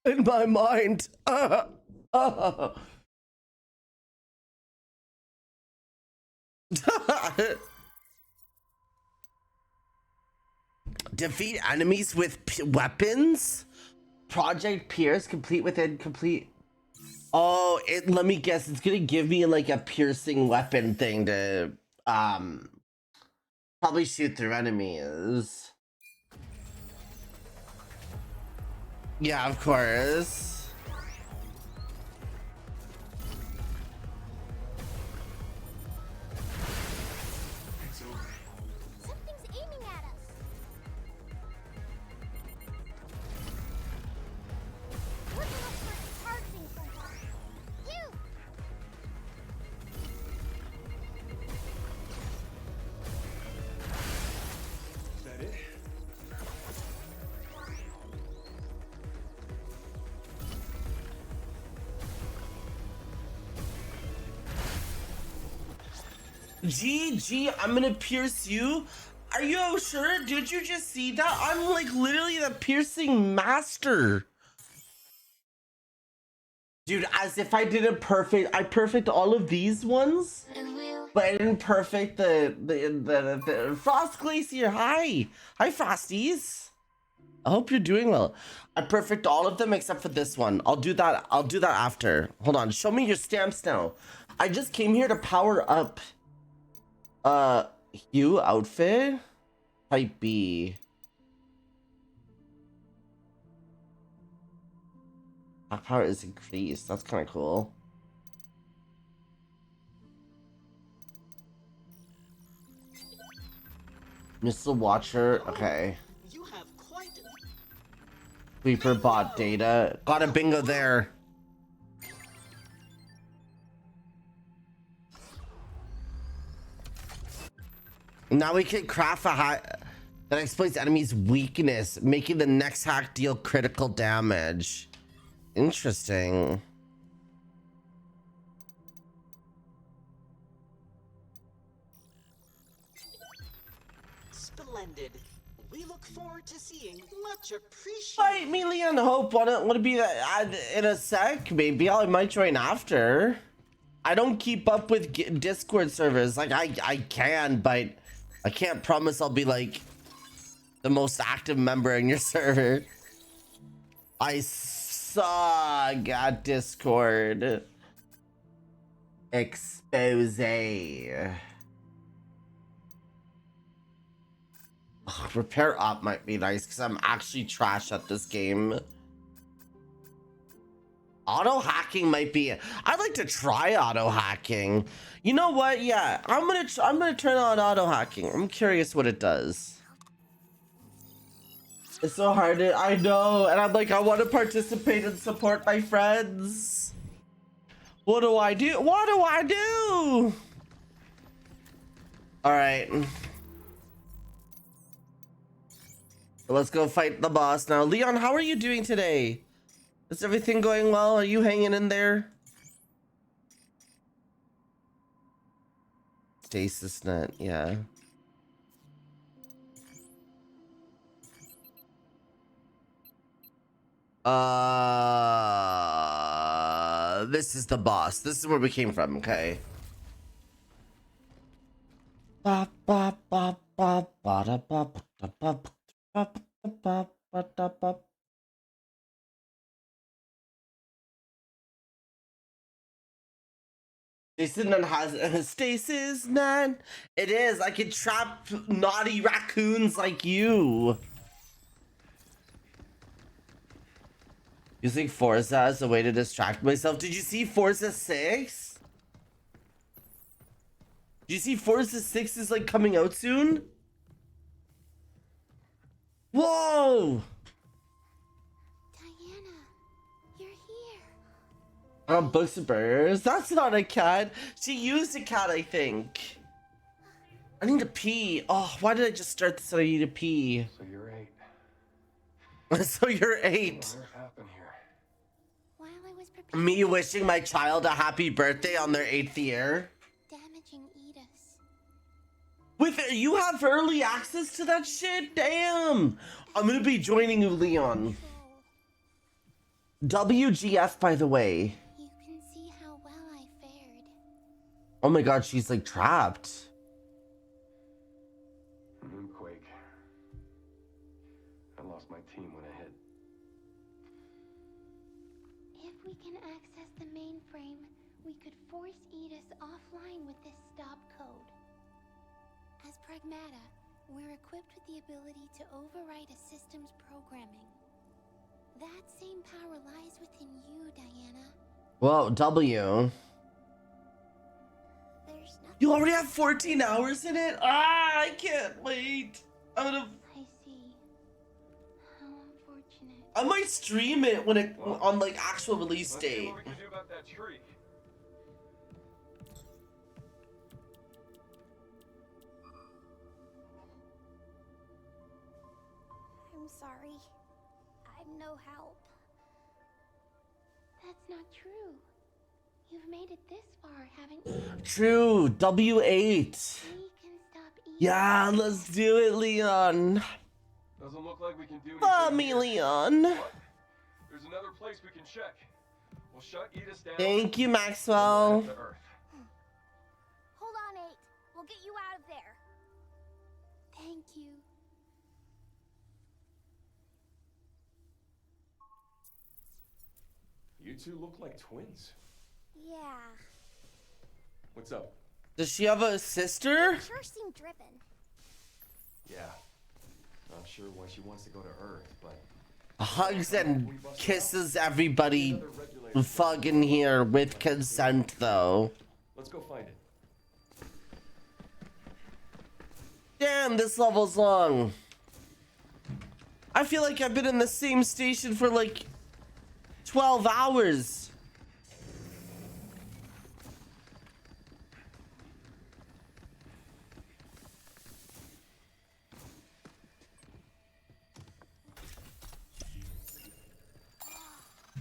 In my mind. Defeat enemies with weapons. Project Pierce complete within complete. Oh, let me guess. It's gonna give me like a piercing weapon thing to probably shoot through enemies. Yeah, of course. Something's aiming at us. Look out for it charging someone. You! Is that it? GG, I'm gonna pierce you. Are you sure? Did you just see that? I'm like literally the piercing master. Dude, as if I didn't perfect. I perfect all of these ones, but I didn't perfect the Frost Glacier. Hi Frosties. I hope you're doing well. I perfect all of them except for this one. I'll do that after. Hold on, show me your stamps now. I just came here to power up Hue outfit type B. Attack power is increased. That's kind of cool. Missile Watcher. Okay. You have quite Sweeper bot data. Got a bingo there. Now we can craft a hack that exploits enemies' weakness, making the next hack deal critical damage. Interesting. splendid. We look forward to seeing. Much appreciated. Fight me, Leon Hope. Want to be that in a sec? Maybe I might join after. I don't keep up with Discord servers. Like I can, but I can't promise I'll be like the most active member in your server. I suck at Discord. Expose. Ugh, repair up might be nice because I'm actually trash at this game. Auto hacking might be. I'd like to try auto hacking. You know what? Yeah, I'm gonna turn on auto hacking. I'm curious what it does. It's so hard to. I know, and I'm like, I want to participate and support my friends. What do I do? What do I do? All right. Let's go fight the boss now. Leon, how are you doing today? Is everything going well? Are you hanging in there? Stasis net, yeah. This is the boss. This is where we came from, okay? Ba ba ba ba ba da ba ba da ba ba ba ba da ba. Stasis Nun has Stasis Nun. It is. I can trap naughty raccoons like you. Using Forza as a way to distract myself. Did you see Forza 6? Did you see Forza 6 is like coming out soon? Whoa! Diana, you're here. Books and burgers. That's not a cat. She used a cat, I think. I need to pee. Oh, why did I just start this? I need to pee. So you're 8. So you're 8. What happened here? While I was preparing, Me wishing my child a happy birthday on their 8th year. damaging Edis. With you have early access to that shit? Damn. I'm gonna be joining you, Leon. WGF, by the way. You can see how well I fared. Oh my god, she's like trapped. Moonquake. I lost my team when I hit. If we can access the mainframe, we could force Edis offline with this stop code. As Pragmata, we're equipped with the ability to overwrite a system's programming. That same power lies within you, Diana. Well, W. There's nothing. You already have 14 hours in it? Ah, I can't wait. I'm gonna. I see. How unfortunate. I might stream it when it on like actual release Let's see date. what we can do about that tree. I'm sorry. I'm no help. That's not true. You've made it this far, haven't you? True. W8. We can stop Edis. Yeah, let's do it, Leon. Doesn't look like we can do anything. Follow me, here. Leon. What? There's another place we can check. We'll shut Edis down. Thank you, Maxwell. To Earth. Hold on, 8. We'll get you out of there. Thank you. You two look like twins. Yeah. What's up? Does she have a sister? Sure seem driven. Yeah. Not sure why she wants to go to Earth, but Hugs and kisses everybody fucking here with consent, though. let's go find it. Damn, this level's long. I feel like I've been in the same station for like 12 hours.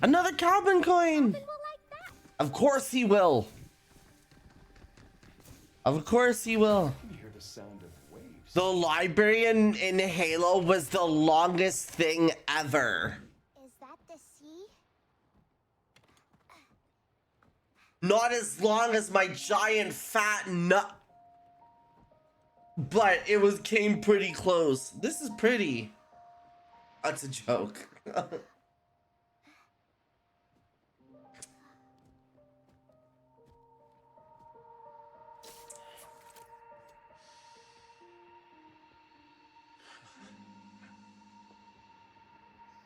Another cabin coin. Of course he will. Of course he will. You hear the sound of waves. The library in Halo was the longest thing ever. Is that the sea? Not as long as my giant fat nut. But it came pretty close. This is pretty. That's a joke.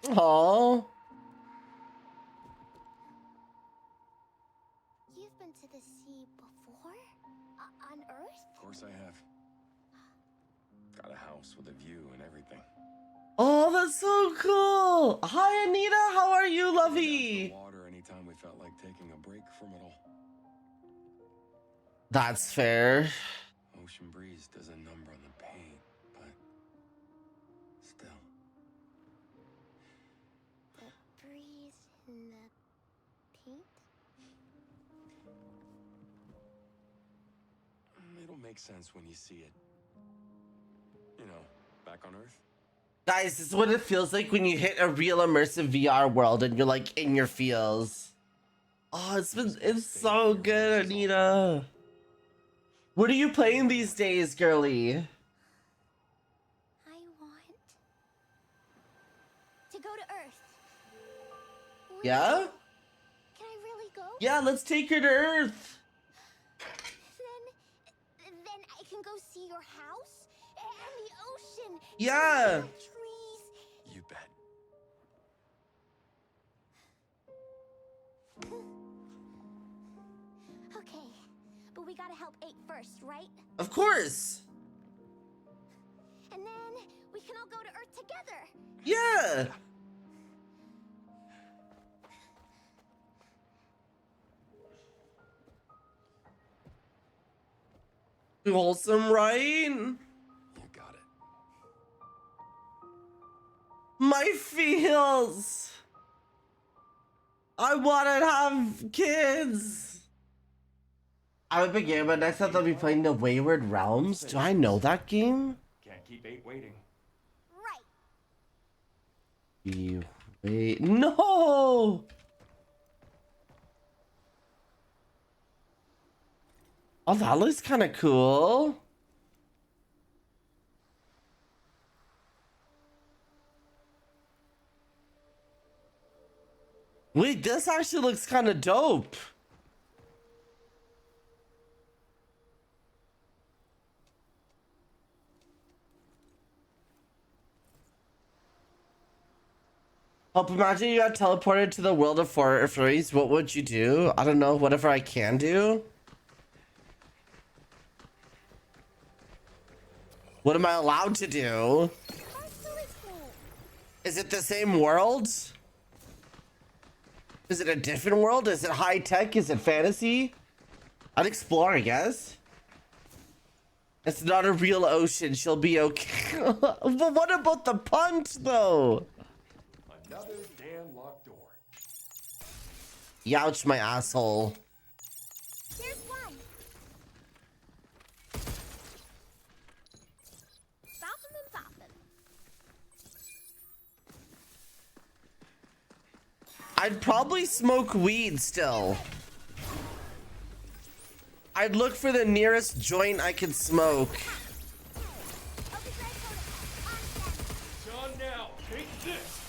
Aww. You've been to the sea before? On Earth? Of course I have. Got a house with a view and everything. Oh, that's so cool. Hi, Anita. How are you, lovey? Water anytime we felt like taking a break from it all. That's fair. Ocean breeze does a number on the pain, but still. The breeze in the paint? It'll make sense when you see it. You know, back on Earth. Guys, this is what it feels like when you hit a real immersive VR world and you're like in your feels. Oh, it's so good, Anita. What are you playing these days, girly? I want to go to Earth. Yeah? Can I really go? Yeah, let's take her to Earth. Then I can go see your house and the ocean. Yeah. And the trees. You bet. Okay, but we gotta help 8 first, right? Of course. And then we can all go to Earth together. Yeah. Wholesome, right? You got it. My feels. I want to have kids. I would begin, but next up they'll be playing the Wayward Realms. Do I know that game? Can't keep 8 waiting. Wait, no! Oh, that looks kind of cool. Wait, this actually looks kind of dope. Hope, imagine you got teleported to the world of furries. What would you do? I don't know. Whatever I can do. What am I allowed to do? Is it the same world? Is it a different world? Is it high tech? Is it fantasy? I'd explore, I guess. It's not a real ocean. She'll be okay. But what about the punch, though? Another damn locked door. Youch my asshole. Here's one. Boppin' and boppin'. I'd probably smoke weed still. I'd look for the nearest joint I could smoke. It's on now. Take this.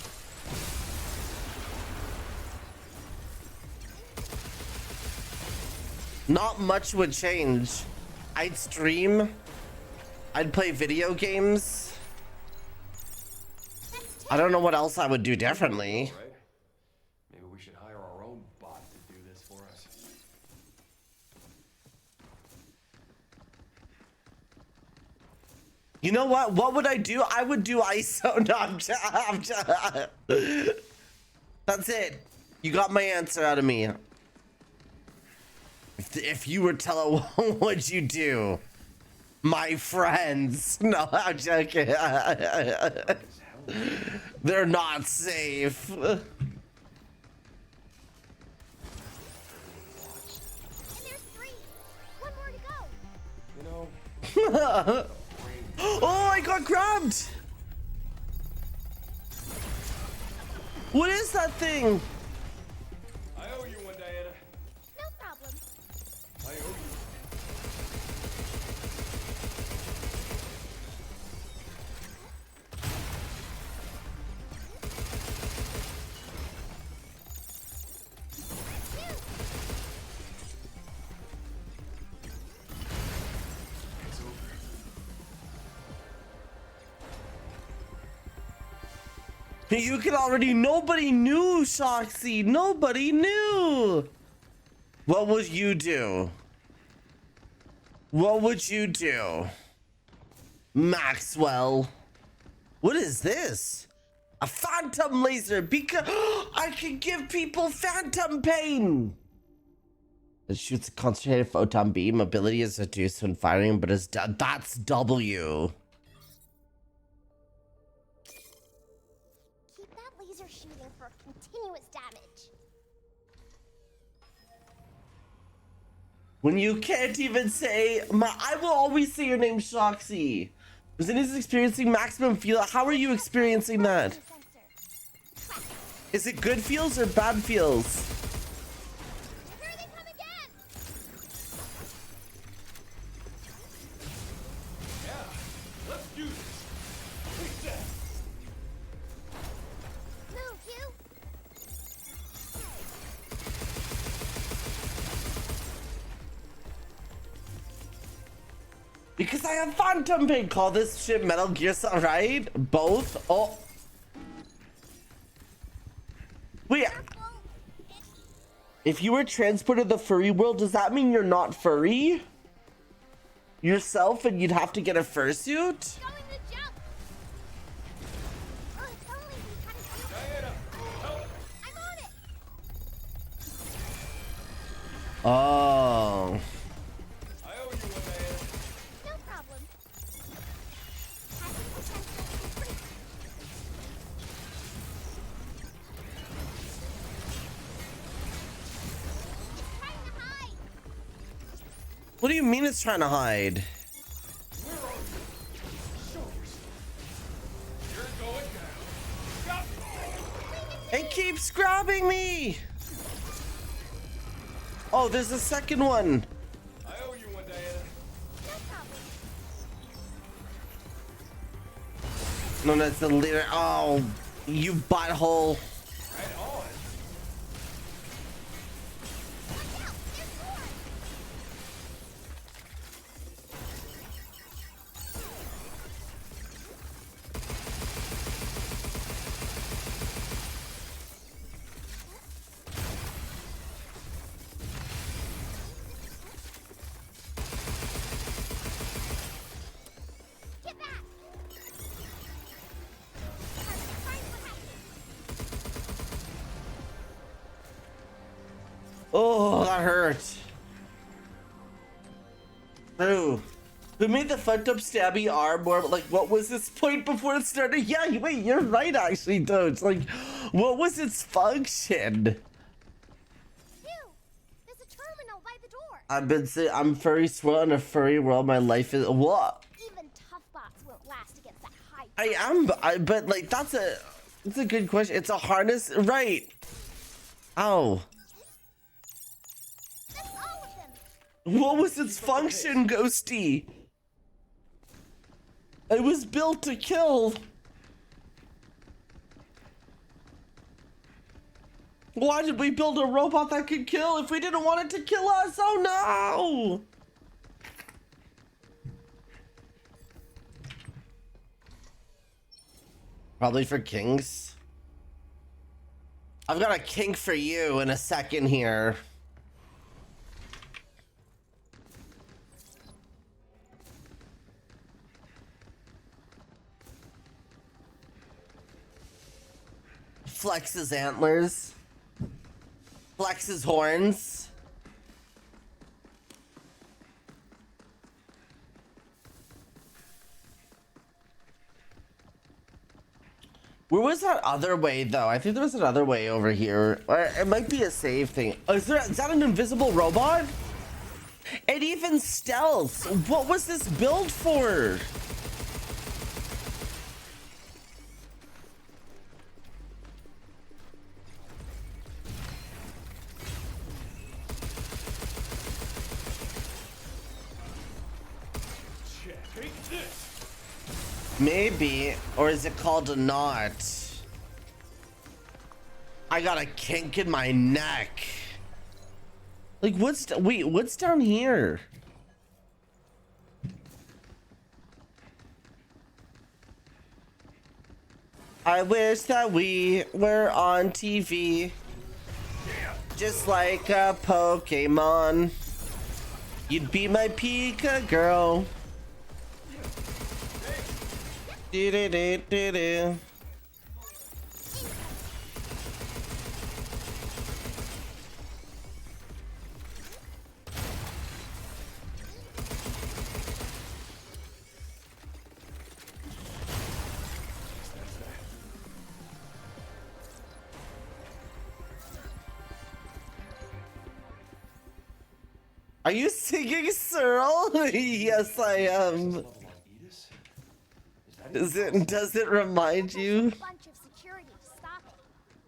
Not much would change. I'd stream. I'd play video games. I don't know what else I would do differently. Right? Maybe we should hire our own bot to do this for us. You know what? What would I do? I would do ISO. No, that's it. You got my answer out of me. If you were telling, what would you do? My friends. No, I'm joking. They're not safe. And there's 3. One more to go. You know, oh, I got grabbed. What is that thing? I owe you one, Diana. No problem. I owe you. You can already. Nobody knew, Shoxy. Nobody knew. What would you do? What would you do? Maxwell. What is this? A phantom laser. Because I can give people phantom pain. It shoots a concentrated photon beam. Ability is reduced when firing, but it's that's W. Keep that laser shooting for continuous damage. When you can't even say I will always say your name, Shoxy. Zenith experiencing maximum feel. How are you experiencing that? Is it good feels or bad feels? Here they come again. Yeah, let's do this. Take that. Move, you. Because I have phantom pain. Call this shit Metal Gear Solid, right? Both. Oh. Wait. If you were transported to the furry world, does that mean you're not furry? Yourself, and you'd have to get a fursuit? Going the jump. Oh, if only we had a jump. Diana, help. I'm on it. Oh. I owe you one, Diana. No problem. Passing the sensor complete. It's trying to hide. What do you mean it's trying to hide? Where are you? Show yourself. You're going down. Got It keeps grabbing me. Oh, there's a second one. I owe you one, Diana. No, that's the leader. Oh, you butthole. Right on. Oh, that hurt. True. Who made the fucked up stabby arm more like what was its point before it started? Yeah, wait, you're right actually though. It's like what was its function? There's a terminal by the door. I've been saying I'm furry swirl in a furry world. My life is what? Even tough bots won't last against that high. But like that's a good question. It's a harness, right? Ow. That's all of them. What was its function, Ghosty? It was built to kill. Why did we build a robot that could kill if we didn't want it to kill us? Oh no! Probably for kings. I've got a kink for you in a second here. Flex his antlers. Flex his horns. Where was that other way though? I think there was another way over here. Or it might be a save thing. Oh, is that an invisible robot? It even stealths. What was this build for? Take this. Maybe, or is it called a knot? I got a kink in my neck. Like what's down here? I wish that we were on TV, just like a Pokemon. You'd be my Pika girl. Do-do-do-do-do. Are you singing Cyril? Yes, I am. Does it remind you?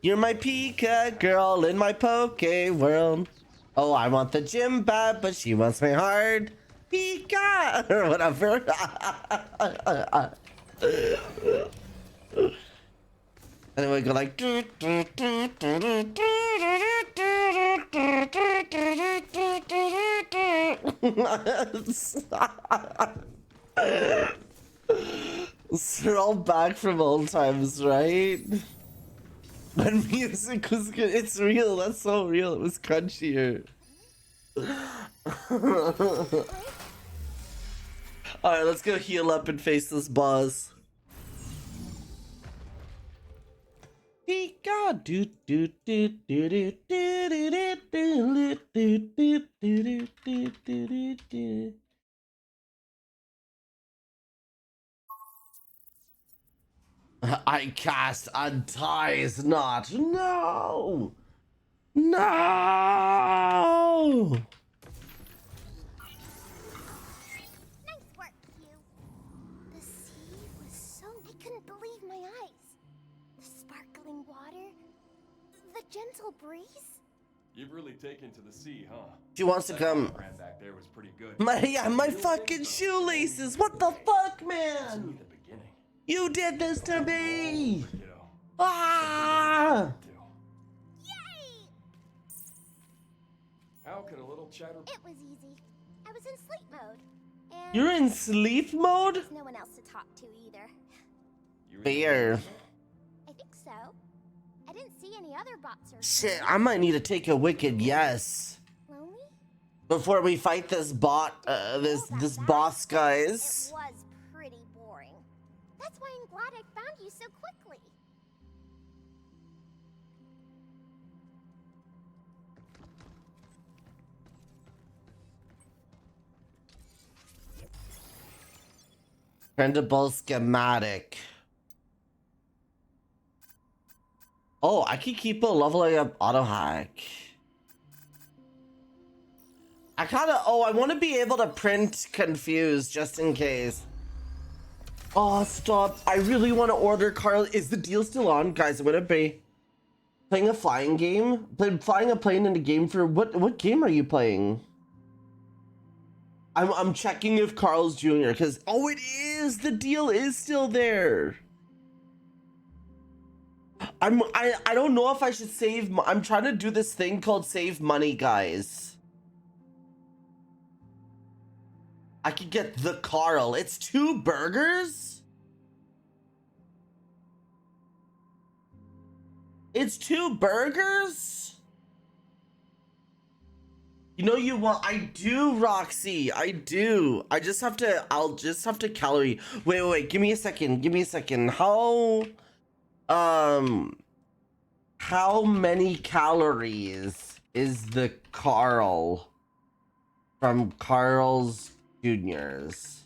You're my Pika girl in my Poke world. Oh, I want the gym bat, but she wants my heart. Pika or whatever. And then we go like. They're all back from old times, right? When music was good. It's real. That's so real. It was crunchier. Alright, let's go heal up and face this boss. Pika do do do do do do do do do do do do do do. I cast Unties Not. No! No! gentle breeze? You've really taken to the sea, huh? She wants to come. Brand back there was pretty good. My fucking shoelaces. What the fuck, man? The beginning. You did this to me. Ah! Yay! How could a little chatter? It was easy. I was in sleep mode. And You're in sleep mode? there's no one else to talk to either. Bear. I think so. I didn't see any other bots or Shit, I might need to take a wicked yes. Lonely? Before we fight this bot, this boss, guys. It was pretty boring. That's why I'm glad I found you so quickly. Printable schematic. Oh, I can keep a leveling up auto hack. I want to be able to print confused just in case. Oh, stop. I really want to order Carl. Is the deal still on? Guys, I'm going to be playing a flying game. Flying a plane in a game for what game are you playing? I'm checking if Carl's Jr. because it is. The deal is still there. I don't know if I should save. I'm trying to do this thing called save money, guys. I could get the Carl. It's 2 burgers. It's 2 burgers. You know you want. I do, Roxy. I do. I'll just have to calorie. Wait. Give me a second. How many calories is the Carl from Carl's Jr.'s?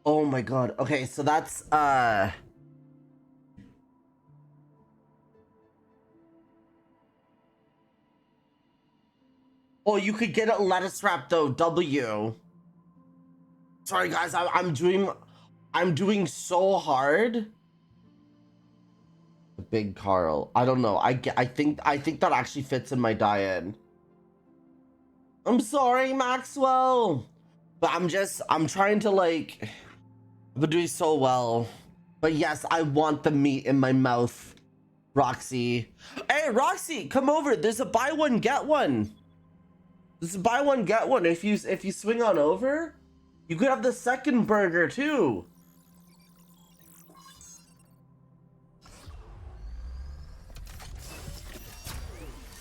Oh my god. Okay, so that's oh, you could get a lettuce wrap though. W. Sorry guys, I'm doing so hard. The big Carl. I don't know. I think that actually fits in my diet. I'm sorry, Maxwell. But I'm trying to like, I've been doing so well. But yes, I want the meat in my mouth, Roxy. Hey, Roxy, come over. There's a buy one, get one. There's a buy one, get one. If you swing on over, you could have the second burger too.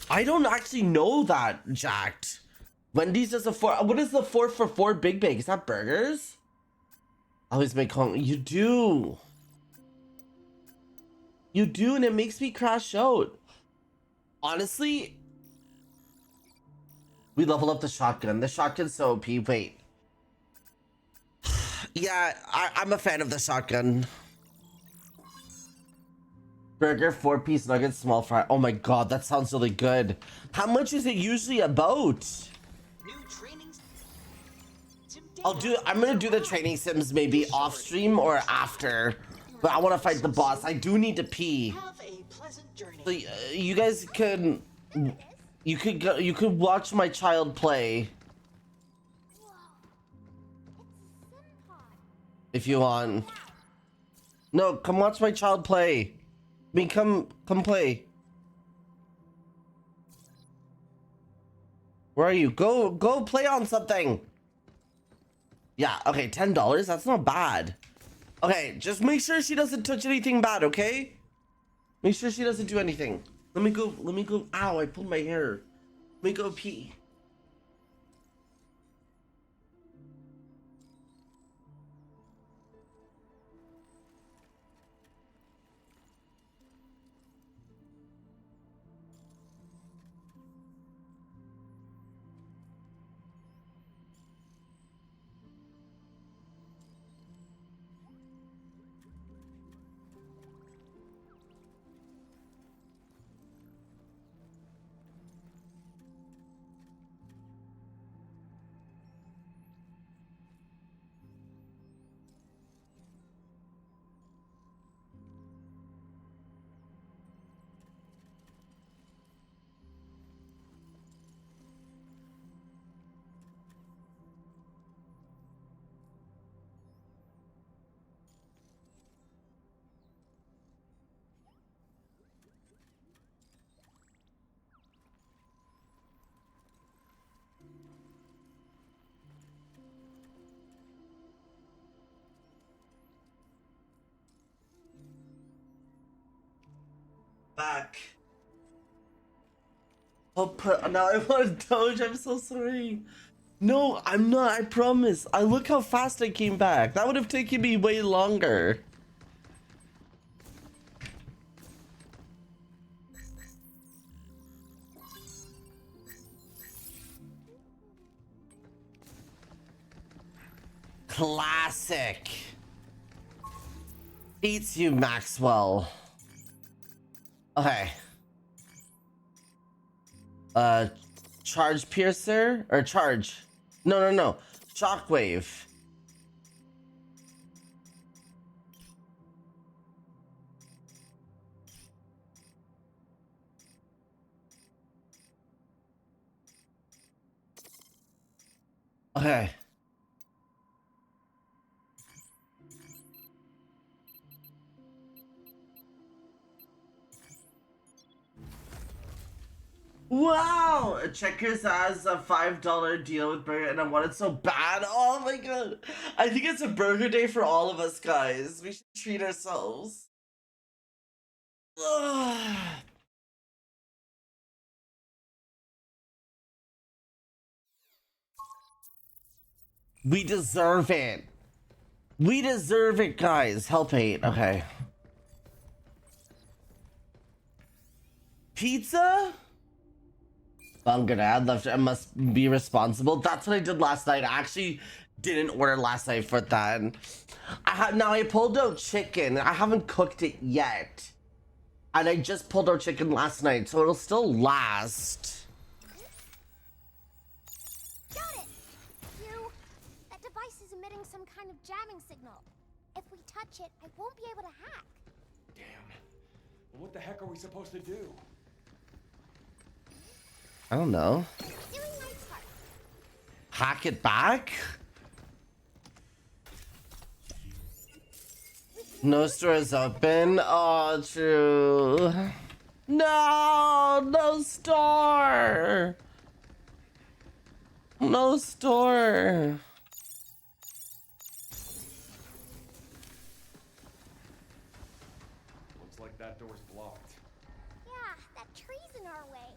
I don't actually know that, Jacked. Wendy's does a 4. What is the 4 for 4 Big Bag? Is that burgers? I always make home. You do. You do, and it makes me crash out. Honestly, we level up the shotgun. The shotgun's so OP. Wait. Yeah, I'm a fan of the shotgun. Burger, 4-piece nuggets, small fry. Oh my god, that sounds really good. How much is it usually about? I'm gonna do the training sims maybe off stream or after. But I want to fight the boss. I do need to pee. So, you guys can... You could watch my child play. If you want. No, come watch my child play. I mean, come play. Where are you? Go play on something. Yeah, okay, $10. That's not bad. Okay, just make sure she doesn't touch anything bad, okay? Make sure she doesn't do anything. Let me go. Ow, I pulled my hair. Let me go pee. Back. Oh, now I want to Doge. I'm so sorry. No, I'm not. I promise. I look how fast I came back. That would have taken me way longer. Classic. Beats you, Maxwell. Okay. Charge piercer or charge? No. Shockwave. Okay. Wow! Checkers has a $5 deal with burger and I want it so bad. Oh my god. I think it's a burger day for all of us, guys. We should treat ourselves. Ugh. We deserve it. We deserve it, guys. Help 8. Okay. Pizza? I'm gonna add left. I must be responsible. That's what I did last night. I actually didn't order last night for that. Now I pulled out chicken. I haven't cooked it yet. And I just pulled out chicken last night, so it'll still last. Got it! That device is emitting some kind of jamming signal. If we touch it, I won't be able to hack. Damn. Well, what the heck are we supposed to do? I don't know. Hack it back? No store is open. Oh, true. No store. No store. Looks like that door's blocked. Yeah, that tree's in our way.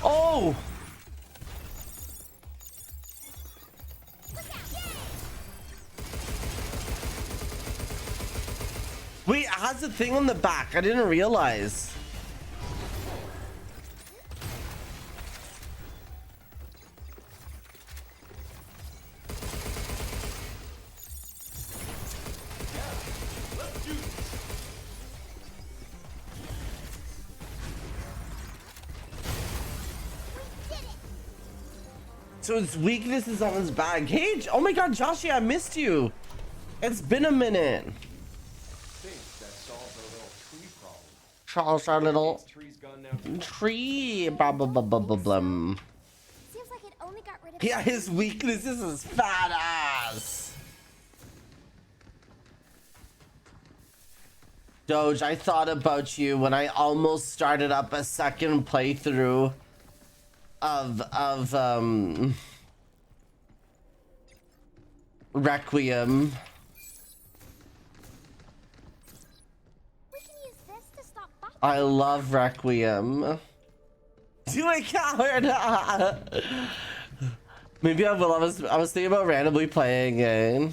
Oh! Wait, it has a thing on the back. I didn't realize. So its weakness is on his back. Hey, oh my god, Joshy, I missed you. It's been a minute. Solves our little tree. Blah, blah, blah, blah, blah, blah. Seems like it only got rid of. Yeah, his weakness is his fat ass. Doge, I thought about you when I almost started up a second playthrough of Requiem. I love Requiem. Do I coward? Maybe I will. I was thinking about randomly playing it.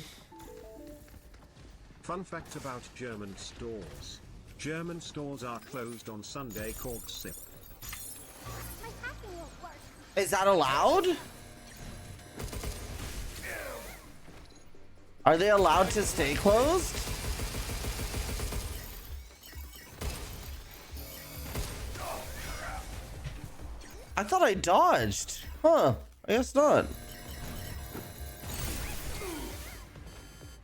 Fun fact about German stores. German stores are closed on Sunday. Cork sip. Is that allowed? Are they allowed to stay closed? I thought I dodged. Huh, I guess not.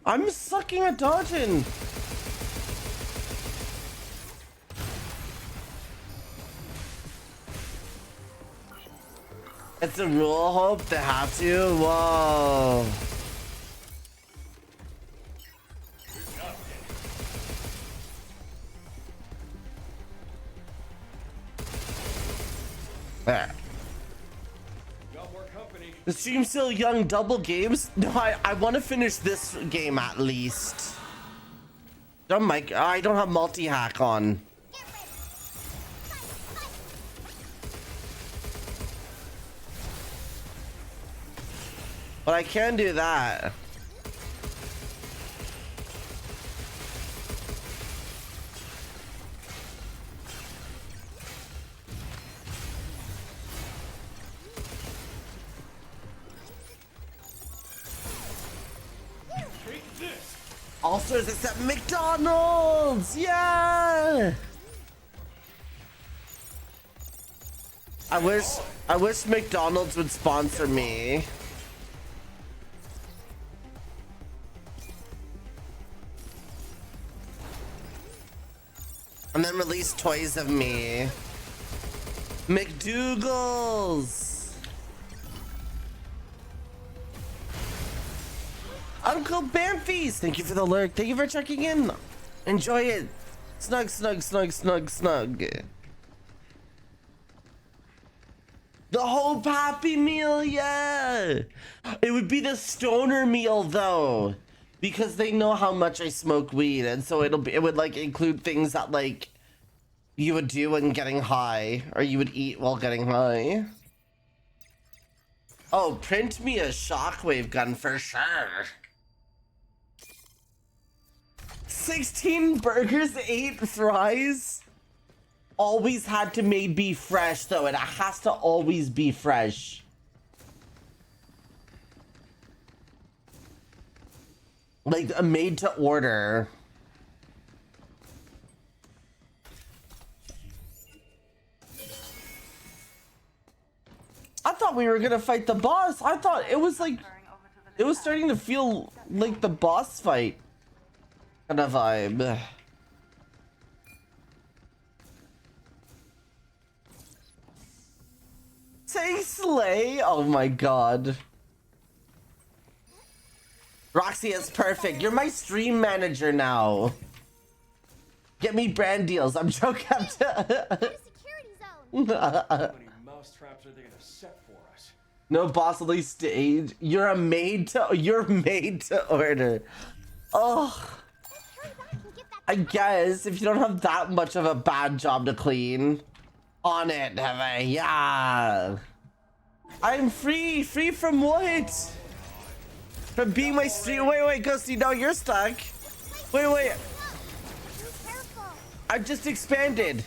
I'm sucking at dodging. It's a rule, Hope, they have to. Whoa. There. Got work company. The stream's still young. Double games? No, I want to finish this game at least. Don't I don't have multi-hack on. But I can do that. Also, it's at McDonald's. Yeah. I wish McDonald's would sponsor me. And then release toys of me. McDougal's. Uncle Bamfies, thank you for the lurk. Thank you for checking in. Enjoy it. Snug, snug, snug, snug, snug. The Hope Happy Meal, yeah. It would be the stoner meal though, because they know how much I smoke weed, and so it would like include things that like you would do when getting high, or you would eat while getting high. Oh, print me a shockwave gun for sure. 16 burgers, 8 fries. Always had to be fresh though. It has to always be fresh. Like a made to order. I thought we were gonna fight the boss. I thought it was like, it was starting to feel like the boss fight kind of vibe. Say slay. Oh my god. Roxy is perfect. You're my stream manager now. Get me brand deals. I'm joking. Mousetraps are they gonna set for us? No bossly stage. You're made to order. Oh, I guess if you don't have that much of a bad job to clean. On it, have I? Yeah. I'm free from what? From being my stream. Wait, Ghosty, no, you're stuck. Wait. I've just expanded.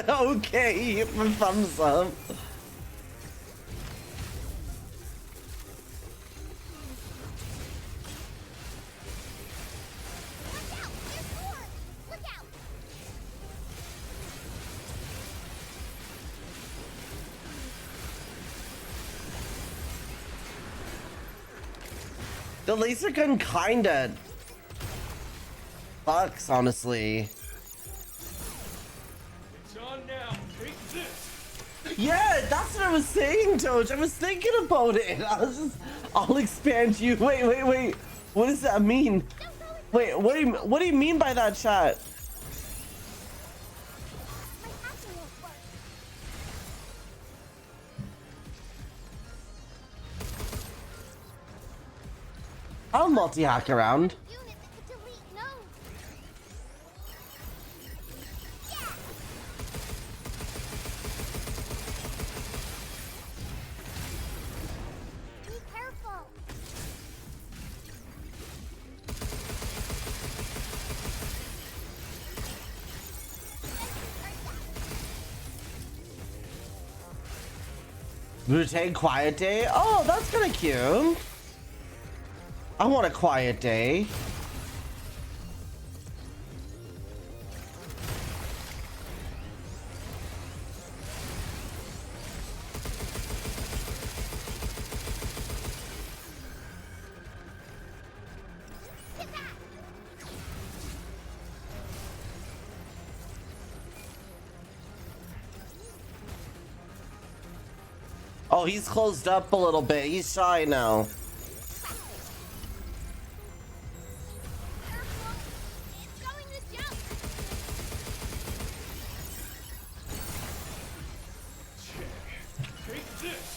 Okay, thumbs up. The laser gun kinda sucks, honestly. Yeah, that's what I was saying, Doge. I was thinking about it. I'll expand you. Wait. What does that mean? Wait, what do you mean by that, chat? I'll multi-hack around. Routine quiet day? Oh, that's kind of cute. I want a quiet day. Oh, he's closed up a little bit. He's shy now. Take this.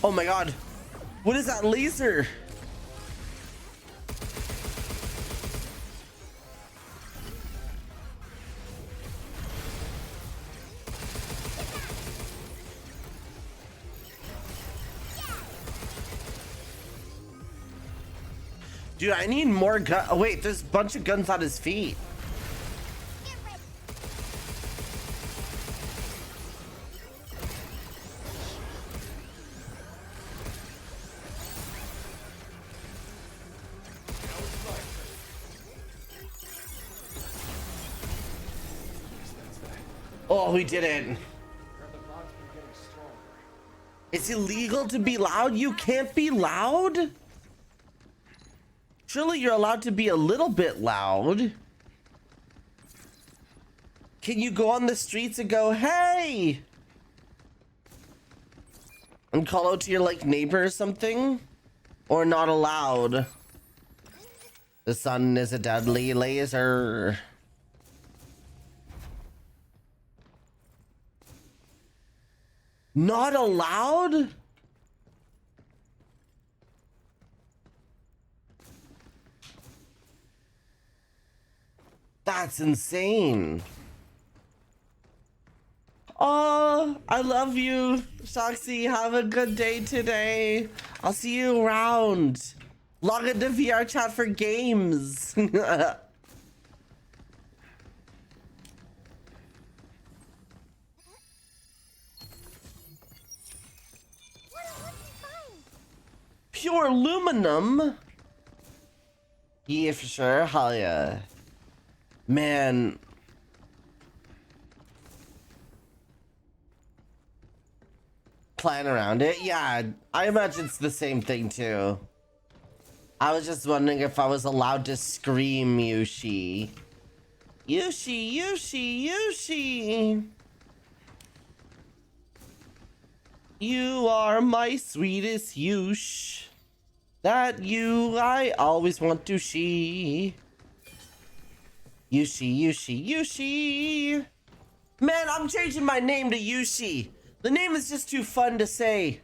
Oh my god. What is that laser? Dude, I need more gun. Oh wait, there's a bunch of guns on his feet. Oh, we did it. It's illegal to be loud? You can't be loud? Surely you're allowed to be a little bit loud. Can you go on the streets and go, hey? And call out to your like neighbor or something? Or not allowed? The sun is a deadly laser. Not allowed? That's insane. Oh, I love you, Shoxy. Have a good day today. I'll see you around. Log into VR chat for games. Pure aluminum. Yeah, for sure. Hell yeah. Man. Playing around it? Yeah, I imagine it's the same thing too. I was just wondering if I was allowed to scream Yushi. Yushi, Yushi, Yushi. You are my sweetest Yush. That you I always want to see. Yushi, Yushi, Yushi. Man, I'm changing my name to Yushi. The name is just too fun to say.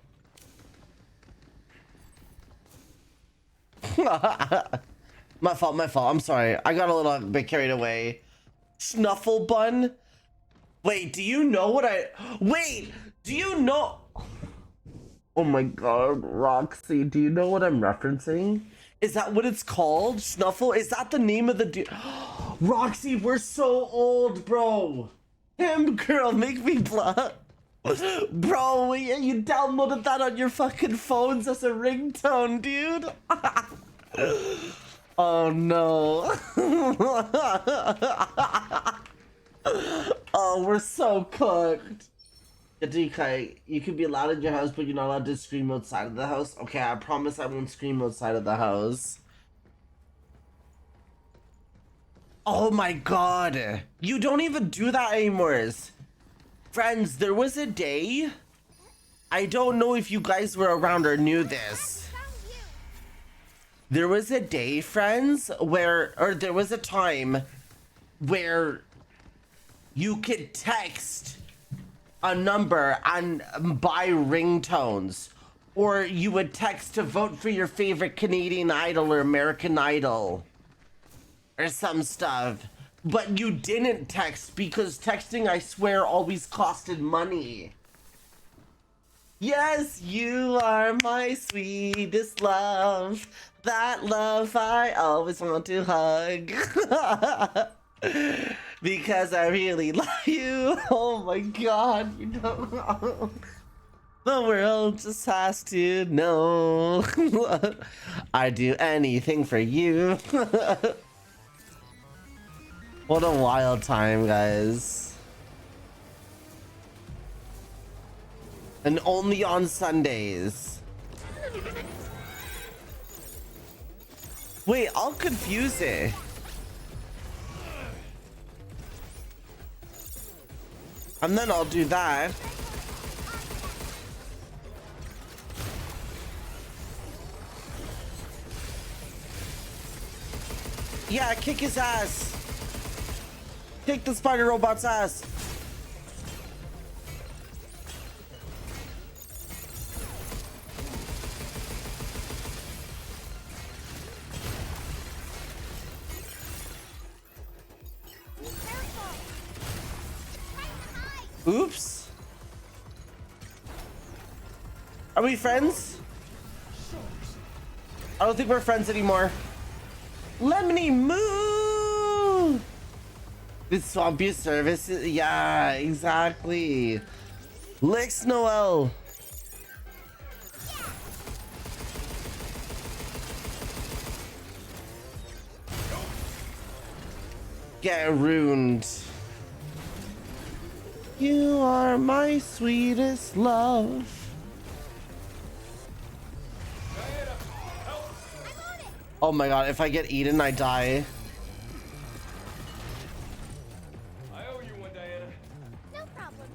My fault, my fault. I'm sorry. I got a little bit carried away. Snuffle bun? Wait, do you know what I... Wait, do you know... Oh my god, Roxy, do you know what I'm referencing? Is that what it's called? Snuffle? Is that the name of the dude? Roxy, we're so old, bro. Him, girl, make me blush. Bro, you downloaded that on your fucking phones as a ringtone, dude. Oh no. Oh, we're so cooked. DK, you can be loud in your house, but you're not allowed to scream outside of the house. Okay, I promise I won't scream outside of the house. Oh my god. You don't even do that anymore. Friends, there was a day, I don't know if you guys were around or knew this. There was a day, friends, where, or there was a time where you could text a number and buy ringtones, or you would text to vote for your favorite Canadian Idol or American Idol or some stuff. But you didn't text because texting, I swear, always costed money. Yes, you are my sweetest love. That love I always want to hug. Because I really love you. Oh my god, you don't know. The world just has to know. I'd do anything for you. What a wild time, guys. And only on Sundays. Wait, I'll confuse it. And then I'll do that. Yeah, kick his ass. Kick the spider robot's ass. Oops. Are we friends? I don't think we're friends anymore. Lemony Moo! This swampy service. Yeah, exactly. Licks Noel. Get ruined. You are my sweetest love. Oh my god, if I get eaten, I die. I owe you one, Diana. No problem.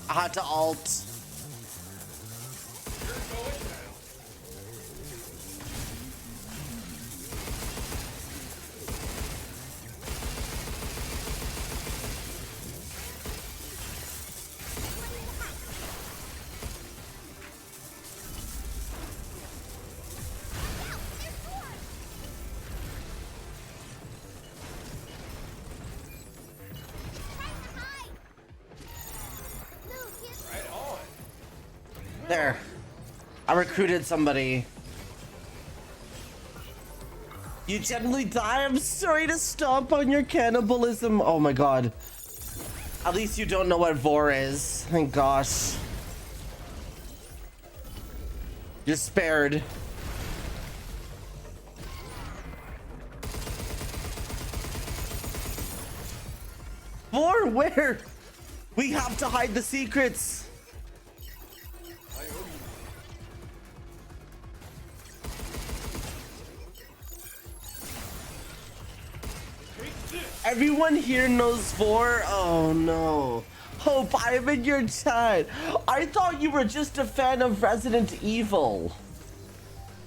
I had to alt. There. I recruited somebody. You generally die. I'm sorry to stomp on your cannibalism. Oh my god. At least you don't know what vor is. Thank gosh. You're spared. Vor, where? We have to hide the secrets. Everyone here knows vor. Oh no. Hope, I'm in your chat. I thought you were just a fan of Resident Evil.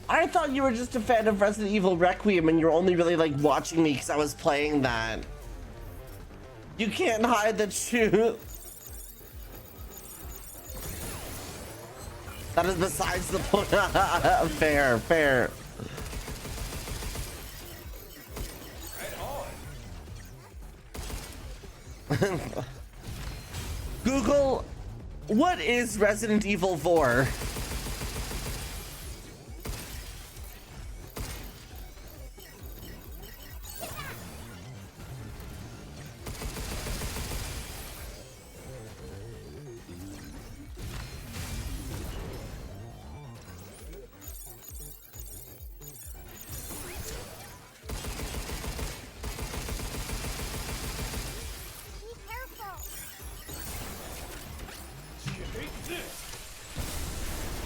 I thought you were just a fan of Resident Evil Requiem and you're only really like watching me because I was playing that. You can't hide the truth. That is besides the point. Fair, fair. Google, what is Resident Evil 4?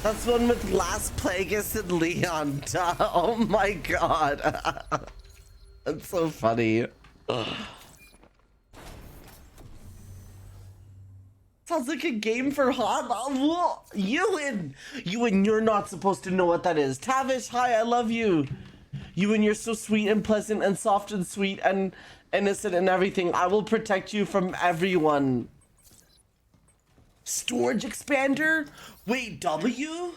That's one with Last Plagueis and Leon. Oh my god. That's so funny. Ugh. Sounds like a game for hot. Ewan, you're not supposed to know what that is. Tavish, hi, I love you. Ewan, you're so sweet and pleasant and soft and sweet and innocent and everything. I will protect you from everyone. Storage expander? Wait, W?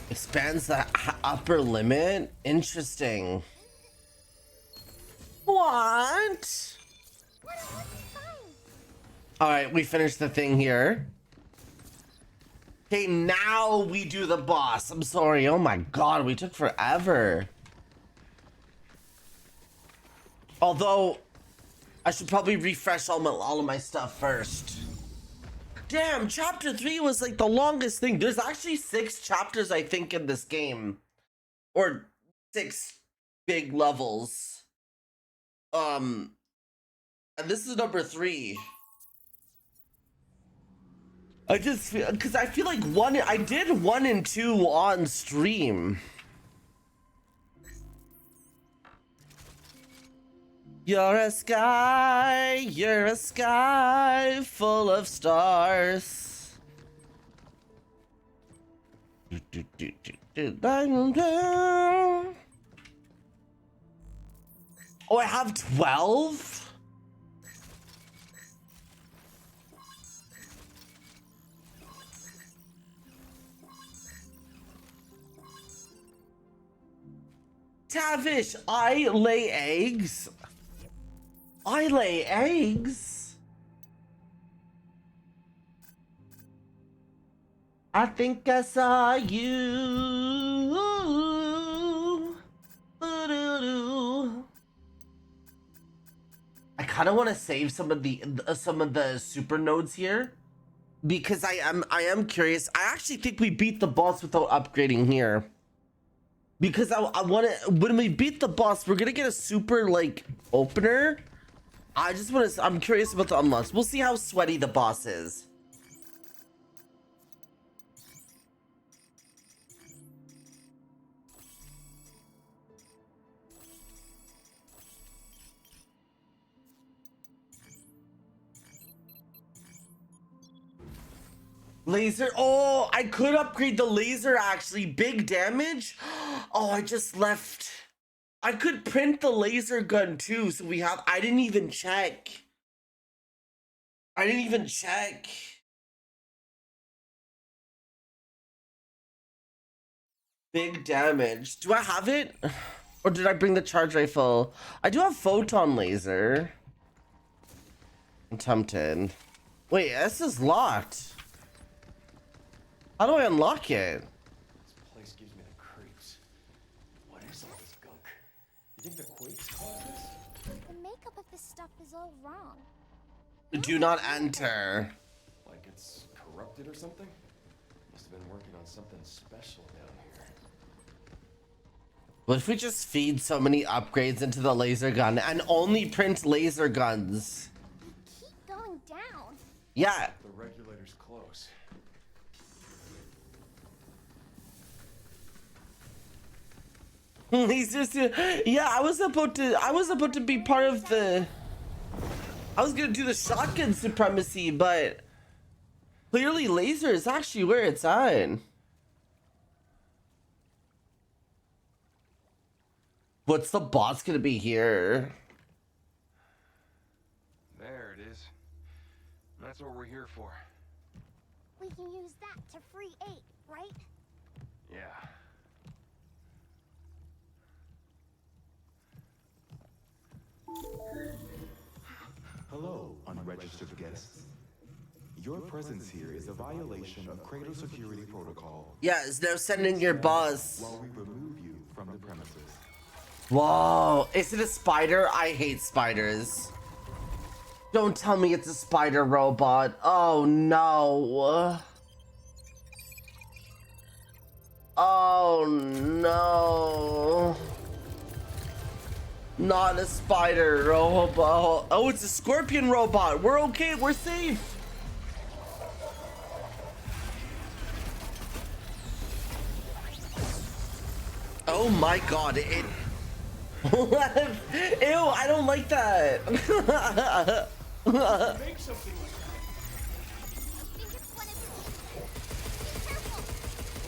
Expands the upper limit? Interesting. What? Alright, we finished the thing here. Okay, now we do the boss. I'm sorry. Oh my god, we took forever. Although, I should probably refresh all of my stuff first. Damn, chapter 3 was like the longest thing. There's actually 6 chapters, I think, in this game. Or 6 big levels. And this is number 3. I just feel, because I feel like I did 1 and 2 on stream. You're a sky full of stars. Oh, I have 12? Tavish, I lay eggs. I lay eggs. I think I saw you. I kind of want to save some of the super nodes here because I am curious. I actually think we beat the boss without upgrading here. Because I want to, when we beat the boss, we're gonna get a super like opener. I'm curious about the unlocks. We'll see how sweaty the boss is. Laser. Oh, I could upgrade the laser actually. Big damage. Oh, I just left. I could print the laser gun too, so we have. I didn't even check. Big damage. Do I have it? Or did I bring the charge rifle? I do have photon laser. I'm tempted. Wait, this is locked. How do I unlock it? This place gives me the creeps. What is all this gunk? You think the quakes caused this? The makeup of this stuff is all wrong. Do not enter. Like it's corrupted or something? Must have been working on something special down here. What if we just feed so many upgrades into the laser gun and only print laser guns? Keep going down. Yeah. The regulator's close. Lasers. Yeah, I was about to be part of the. I was gonna do the shotgun supremacy, but clearly laser is actually where it's at. What's the boss gonna be here? There it is. That's what we're here for. We can use that to free 8, right? Yeah. Hello, unregistered guests. Your presence here is a violation of cradle security protocol. Yeah, it's now sending your boss. While we remove you from the premises. Whoa, is it a spider? I hate spiders. Don't tell me it's a spider robot. Oh no. Oh no. Not a spider robot. Oh, it's a scorpion robot. We're okay. We're safe. Oh my god. It. Ew, I don't like that. Make something like that.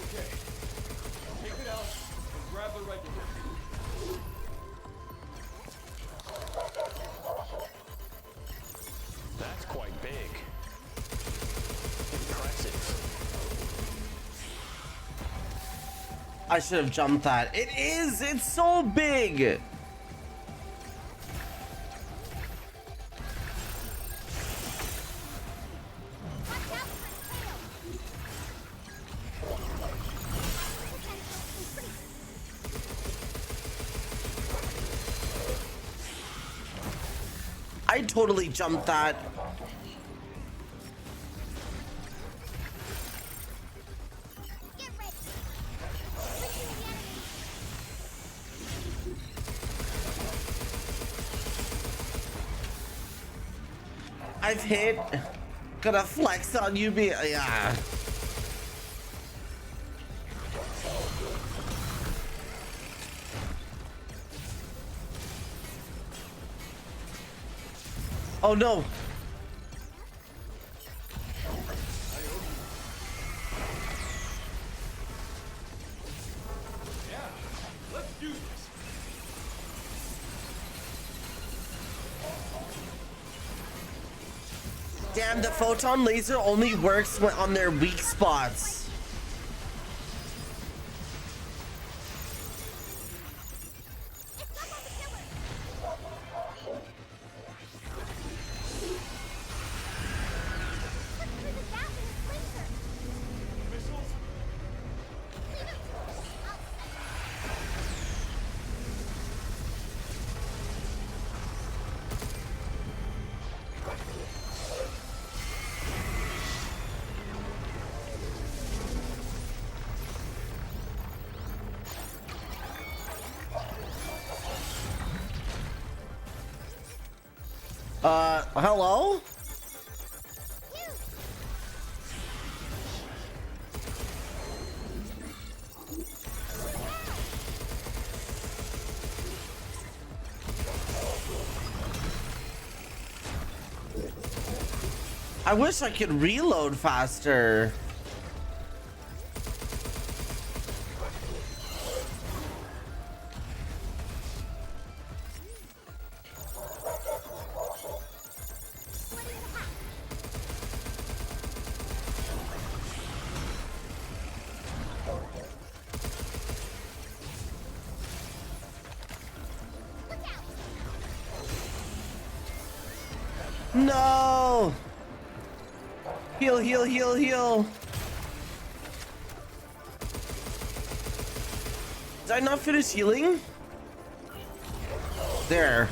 Okay. Take it out and grab the regulator. That's quite big. Impressive. I should have jumped that. It is. It's so big. I totally jumped that. I've hit. Gonna flex on you, be yeah. Oh no. Yeah, let's do this. Damn, the photon laser only works when on their weak spots. Hello? I wish I could reload faster. No! Heal, heal, heal, heal. Did I not finish healing? There.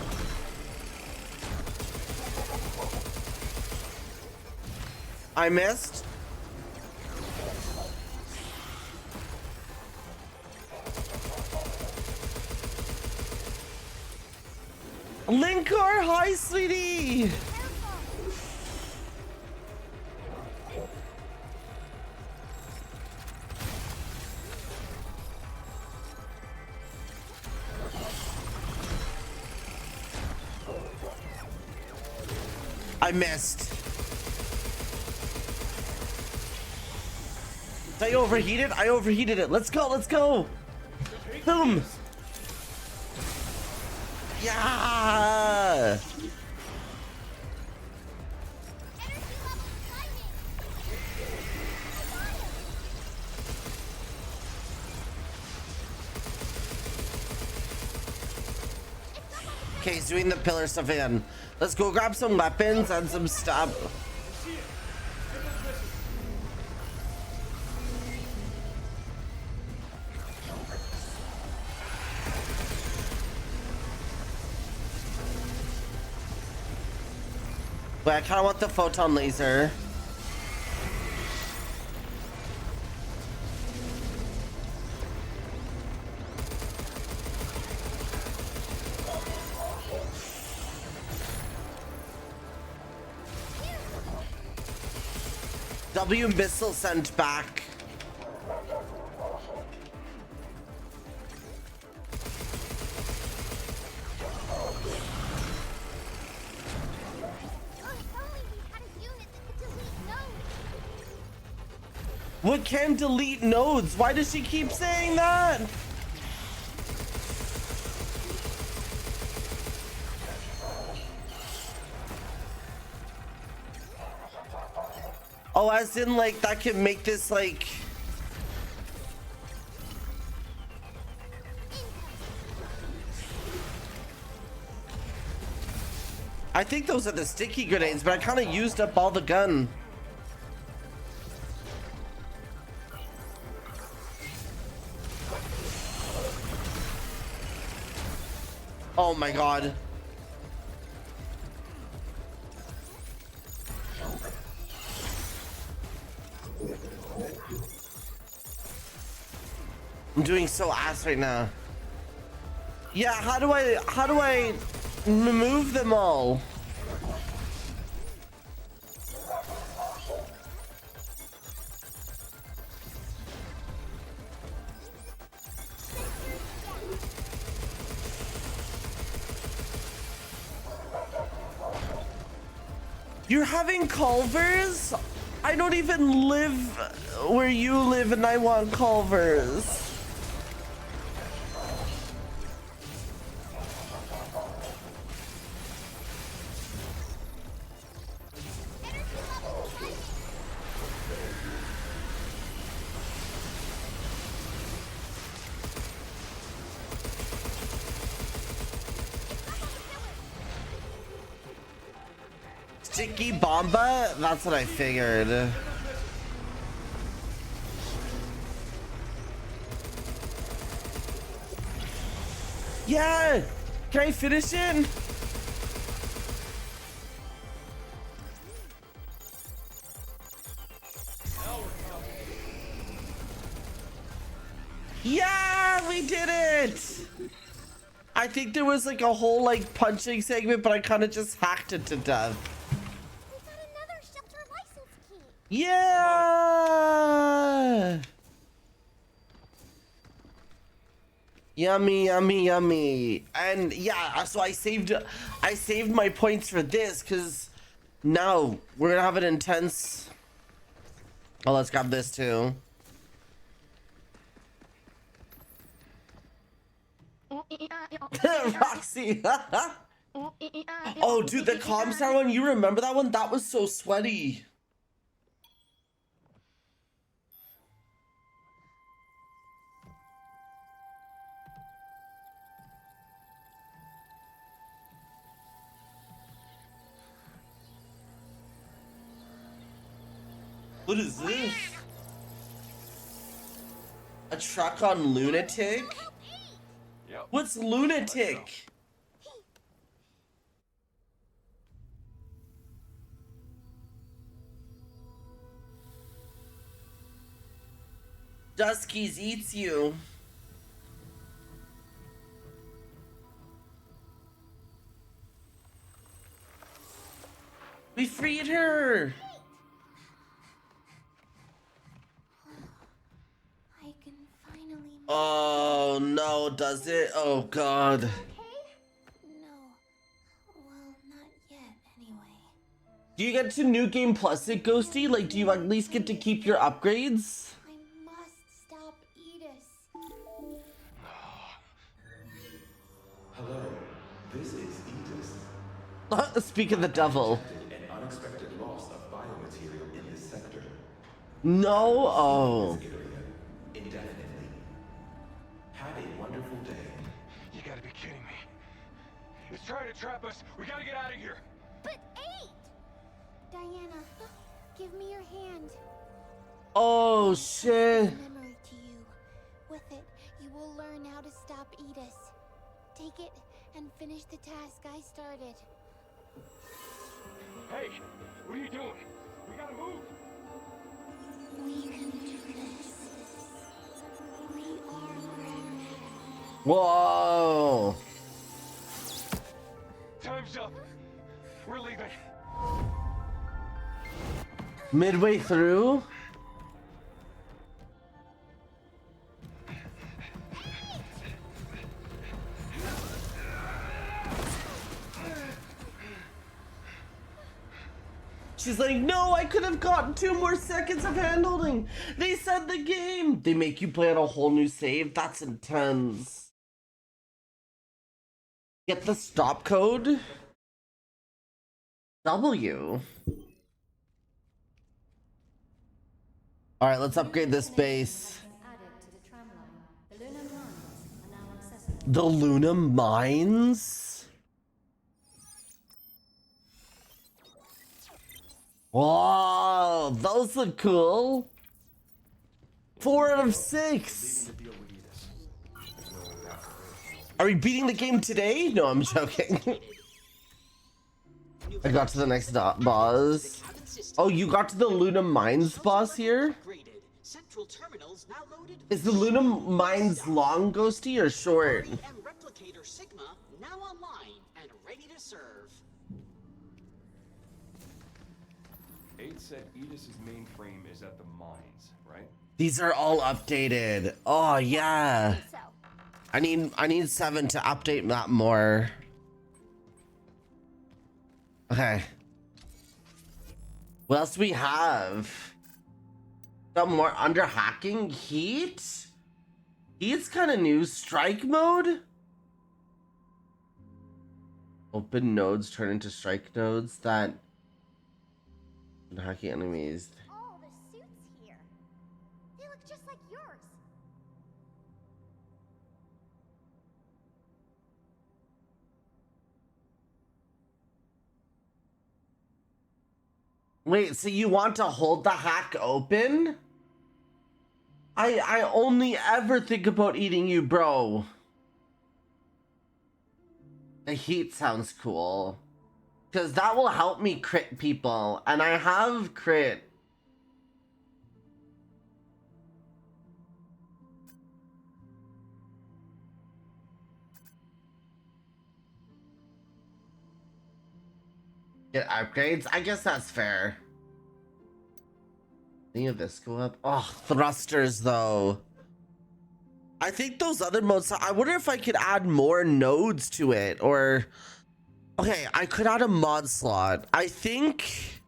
I missed. Linkar, hi, sweetie. I missed. Did I overheat it? I overheated it. Let's go, let's go. Boom. Yeah. Okay, he's doing the pillar stuff again. Let's go grab some weapons and some stuff. But I kind of want the photon laser. W missile sent back. What can delete nodes? Why does she keep saying that? Oh, as in like that can make this like... I think those are the sticky grenades, but I kind of used up all the gun. Oh my god. I'm doing so ass right now. Yeah, how do I remove them all? You're having Culvers? I don't even live where you live and I want Culvers. Sticky Bomba? That's what I figured. Yeah! Can I finish it? Yeah, we did it! I think there was like a whole like punching segment, but I kind of just hacked it to death. Yeah! Yummy, yummy, yummy. And yeah, so I saved my points for this because now we're gonna have an intense. Oh, let's grab this too. Roxy. Oh, dude, the Comstar one, you remember that one? That was so sweaty. What is this? A truck on Lunatic? Yep. What's Lunatic? Duskies eats you. We freed her. I can finally. Oh no, does it? Oh god. No. Well, not yet, anyway. Do you get to New Game Plus it, Ghosty? Like, do you at least get to keep your upgrades? I must stop Edis. Hello, this is Edis. Speak of the devil. An unexpected loss of biomaterial in this sector. No, oh. This area indefinitely. Have a wonderful day. You gotta be kidding me. It's trying to trap us. We gotta get out of here. But 8! Diana, give me your hand. Oh shit. Memory to you. With it, you will learn how to stop Edis. Take it and finish the task I started. Hey, what are you doing? We gotta move. We can do this. We are Pragmata. Whoa. Time's up. We're leaving. Midway through? She's like, no, I could have gotten 2 more seconds of handholding. They said the game. They make you play on a whole new save. That's intense. Get the stop code. W. All right, let's upgrade this base. The Luna Mines? Wow, those look cool. 4 out of 6. Are we beating the game today? No, I'm joking. I got to the next boss. Oh, you got to the Luna Mines boss here? Central terminals now loaded. Is the Luna mines long, Ghosty, or short? And replicator Sigma now online and ready to serve. 8 said Edis's mainframe is at the mines, right? These are all updated. Oh yeah. I need 7 to update that more. Okay. What else do we have? Got more under hacking. Heat? Heat's kind of new. Strike mode? Open nodes turn into strike nodes that hacking enemies. Oh, the suits here. They look just like yours. Wait, so you want to hold the hack open? I only ever think about eating you, bro. The heat sounds cool. Because that will help me crit people. And I have crit. Get upgrades? I guess that's fair. Any of this go up? Oh, thrusters though. I think those other modes, I wonder if I could add more nodes to it or... Okay, I could add a mod slot. I think...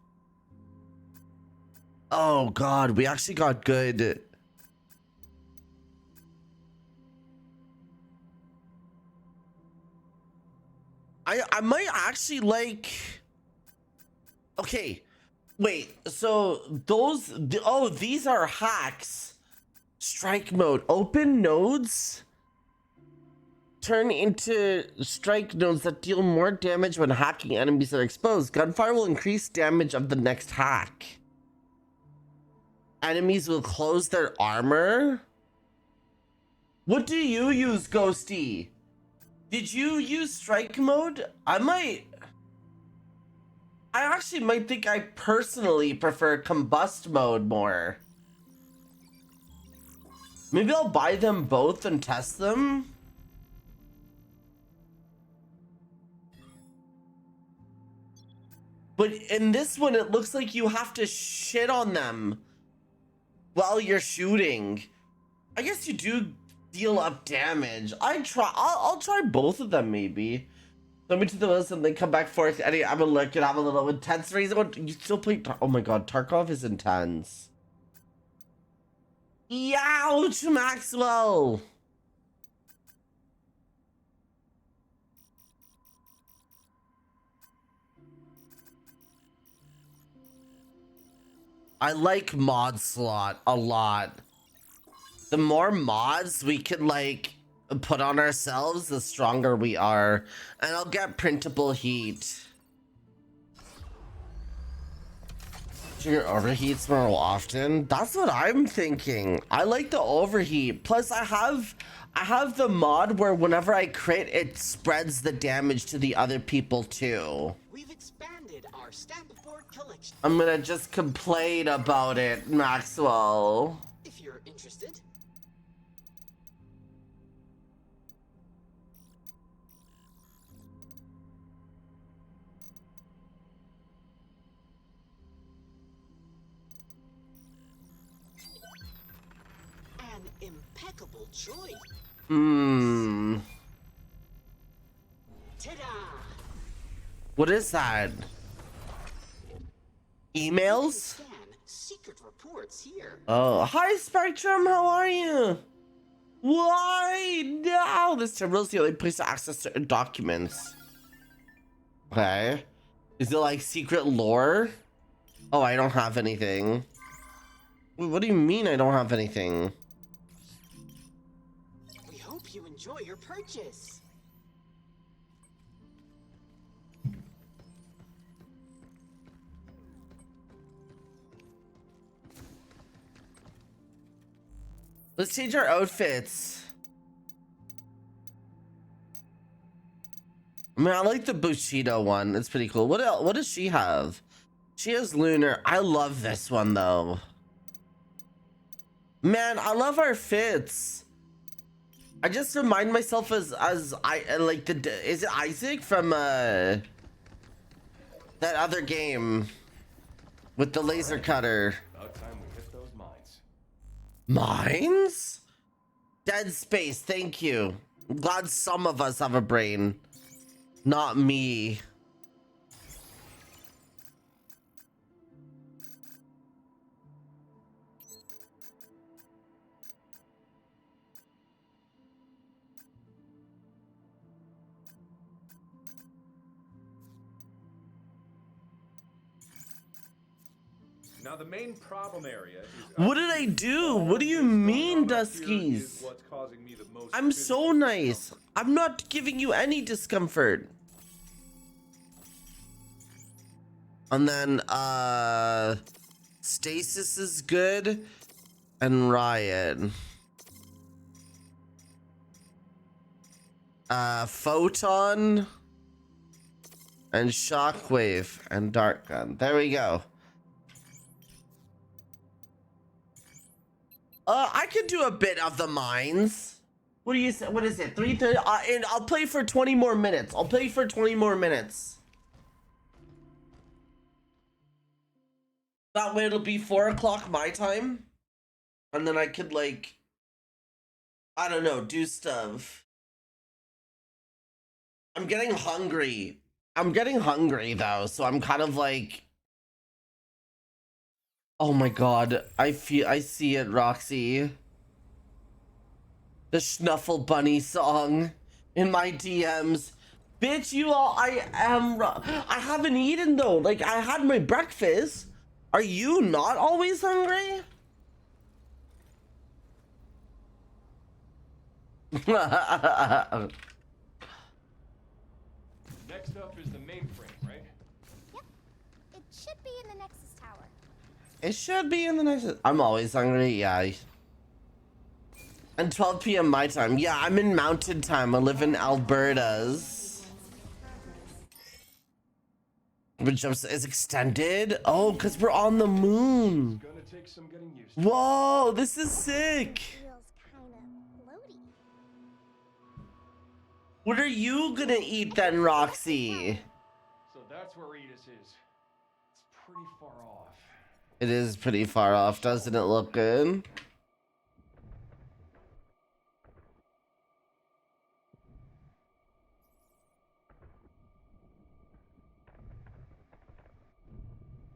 Oh god, we actually got good... I might actually like... Okay, wait, so those... Oh, these are hacks. Strike mode. Open nodes turn into strike nodes that deal more damage when hacking enemies that are exposed. Gunfire will increase damage of the next hack. Enemies will close their armor. What do you use, Ghosty? Did you use strike mode? I actually might think I personally prefer combust mode more. Maybe I'll buy them both and test them. But in this one, it looks like you have to shit on them while you're shooting. I guess you do deal up damage. I'll try both of them maybe. Let me do the list and then come back for it. Eddie, I'm gonna look and have a little intense reason. You still play? Oh my god, Tarkov is intense. Youch, Maxwell. I like mod slot a lot. The more mods we can like put on ourselves, the stronger we are. And I'll get printable heat. Your overheats more often. That's what I'm thinking. I like the overheat. Plus I have the mod where whenever I crit, it spreads the damage to the other people too. We've expanded our stamp board collection. I'm gonna just complain about it, Maxwell. If you're interested. An impeccable choice. Ta-da! What is that? Emails? Scan secret reports here. Oh, hi Spectrum, how are you? Why? No, this terminal is the only place to access certain documents. Okay. Is it like secret lore? Oh, I don't have anything. What do you mean I don't have anything? We hope you enjoy your purchase. Let's change our outfits. I mean, I like the Bushido one. It's pretty cool. What else? What does she have? She has Lunar. I love this one though. Man, I love our fits. I just remind myself as I like the is it Isaac from that other game with the laser cutter. About time we hit those mines. Mines? Dead Space, thank you. I'm glad some of us have a brain. Not me. Now the main problem area is What did I do? What do you mean, Duskies? I'm so nice. I'm not giving you any discomfort. And then Stasis is good and Riot. Photon and Shockwave and Dark Gun. There we go. I could do a bit of the mines. What do you say? What is it? 3:30? And I'll play for 20 more minutes. I'll play for 20 more minutes. That way it'll be 4 o'clock my time. And then I could like, I don't know, do stuff. I'm getting hungry. I'm getting hungry though. So I'm kind of like, oh my god, I see it, Roxy. The Schnuffle Bunny song in my DMs. Bitch, you all, I haven't eaten though. Like, I had my breakfast. Are you not always hungry? Next up is the mainframe, right? Yep. It should be in the Nexus Tower. It should be in the next. I'm always hungry, yeah. And 12 p.m. my time. Yeah, I'm in mountain time. I live in Alberta's. Which is extended? Oh, because we're on the moon. Gonna take some getting used to. Whoa, this is sick. What are you gonna eat then, Roxy? So that's where Edis is. It's pretty far off. It is pretty far off, doesn't it look good?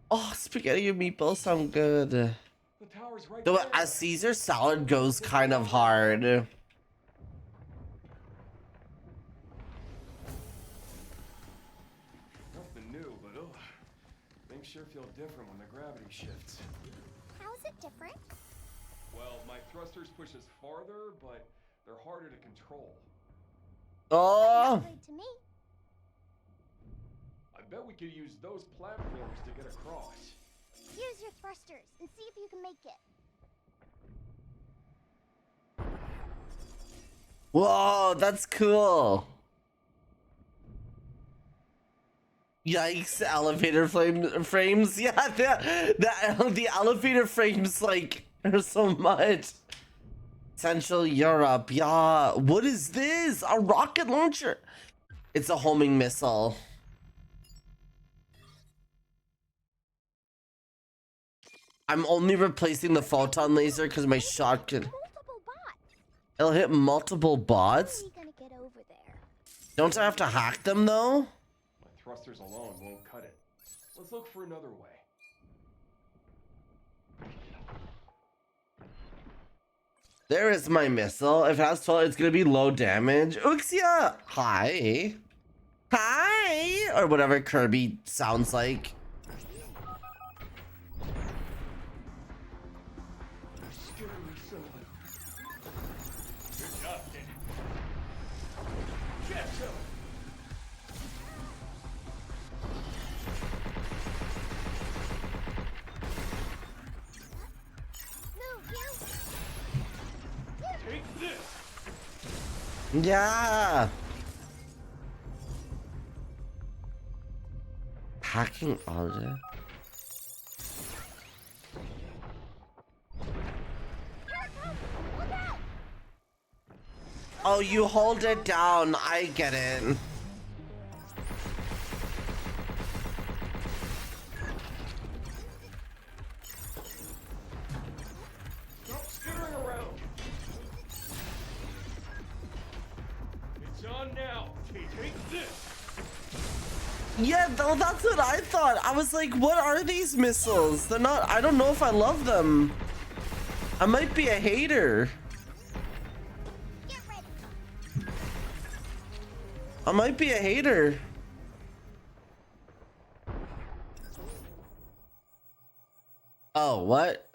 Oh, spaghetti and meatballs sound good. The tower's right Though there. a Caesar salad goes kind of hard. Nothing new, but things sure feel different when the gravity shifts. How is it different? Well, my thrusters push us farther, but they're harder to control. Oh. To me. I bet we could use those platforms to get across. Use your thrusters and see if you can make it. Whoa, that's cool. Yikes, elevator frames. Yeah, the elevator frames like are so much. Central Europe. Yeah. What is this? A rocket launcher. It's a homing missile. I'm only replacing the photon laser because my shot could. It'll hit multiple bots. Don't I have to hack them though? My thrusters alone won't cut it. Let's look for another way. There is my missile. If it has 12, it's gonna be low damage. Uxia! Hi. Hi! Or whatever Kirby sounds like. Yeah. Hacking order. Oh, you hold it down. I get it. Stop skittering around. It's on now. Take this. Yeah, though, that's what I thought. I was like, what are these missiles? They're not, I don't know if I love them. I might be a hater. I might be a hater. Oh, what?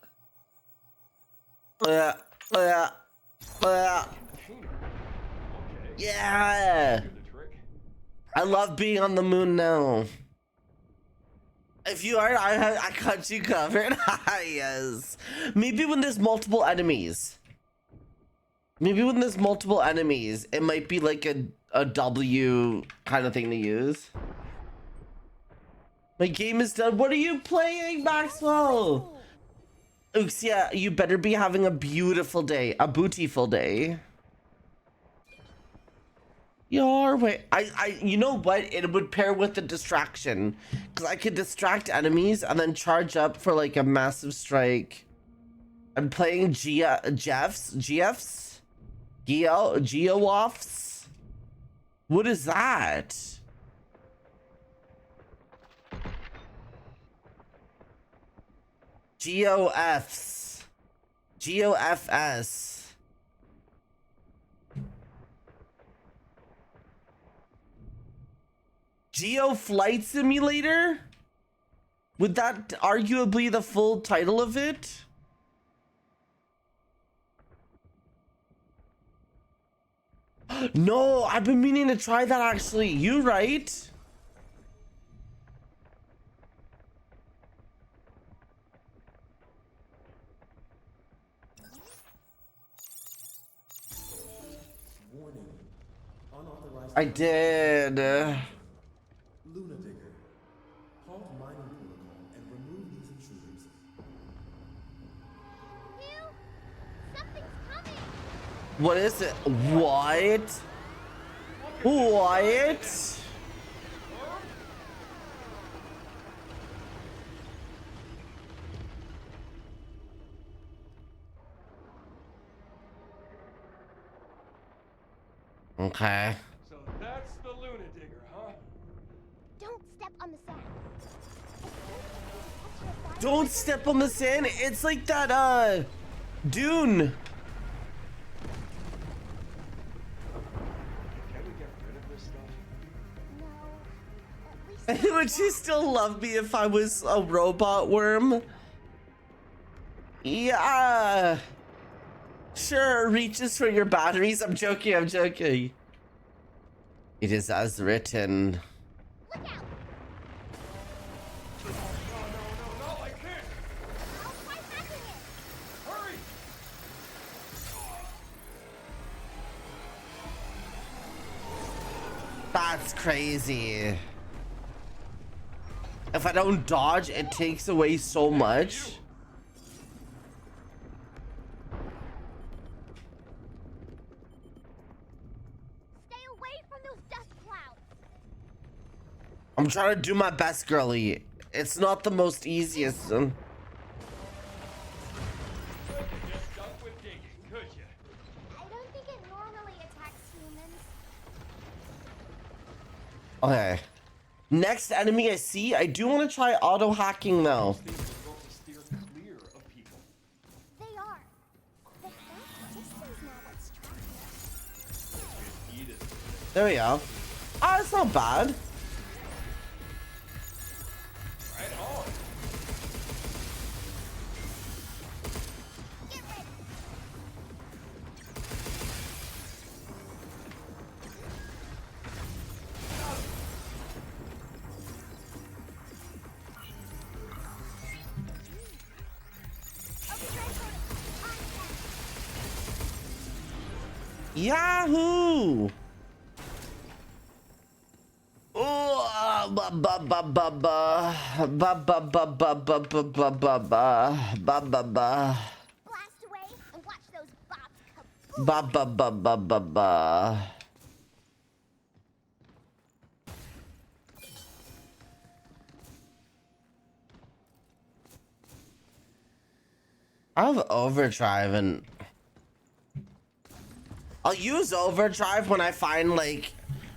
Yeah. I love being on the moon now. If you are, I got you covered. Yes. Maybe when there's multiple enemies. Maybe when there's multiple enemies, it might be like a W kind of thing to use. My game is done. What are you playing, Maxwell? Oops, yeah, you better be having a beautiful day. A bootiful day. Your way. You know what? It would pair with the distraction. Because I could distract enemies and then charge up for like a massive strike. I'm playing GFs? Geowafs? What is that? GOFs. GOFS. Geo Flight Simulator? Would that arguably the full title of it? No, I've been meaning to try that actually. You right? I did. Luna Digger. Halt mining protocol and remove these intruders. What is it? What? What? Okay. So that's the Luna Digger, huh? Don't step on the sand. Don't step on the sand. It's like that, Dune. Can we get rid of this stuff? No. Would she still love me if I was a robot worm? Yeah. Sure, reaches for your batteries. I'm joking, I'm joking. It is as written. Look out. No, I can't. I'll try hacking it. Hurry. That's crazy. If I don't dodge, it takes away so much. Stay away from those dust clouds. I'm trying to do my best, girly. It's not the most easiest. Just stop with digging, could you? I don't think it normally attacks humans. Okay. Next enemy I see, I do want to try auto hacking though. These things are built to steer clear of people. They are. The fast distance now what's tracking us. There we go. Ah, it's not bad. Right on. Get ready. Yahoo! Oh, ba ba ba ba ba ba ba ba ba ba ba ba ba ba ba ba ba. Blast away and watch those bots Ba ba ba ba ba ba. I have overdrive and I'll use overdrive when I find like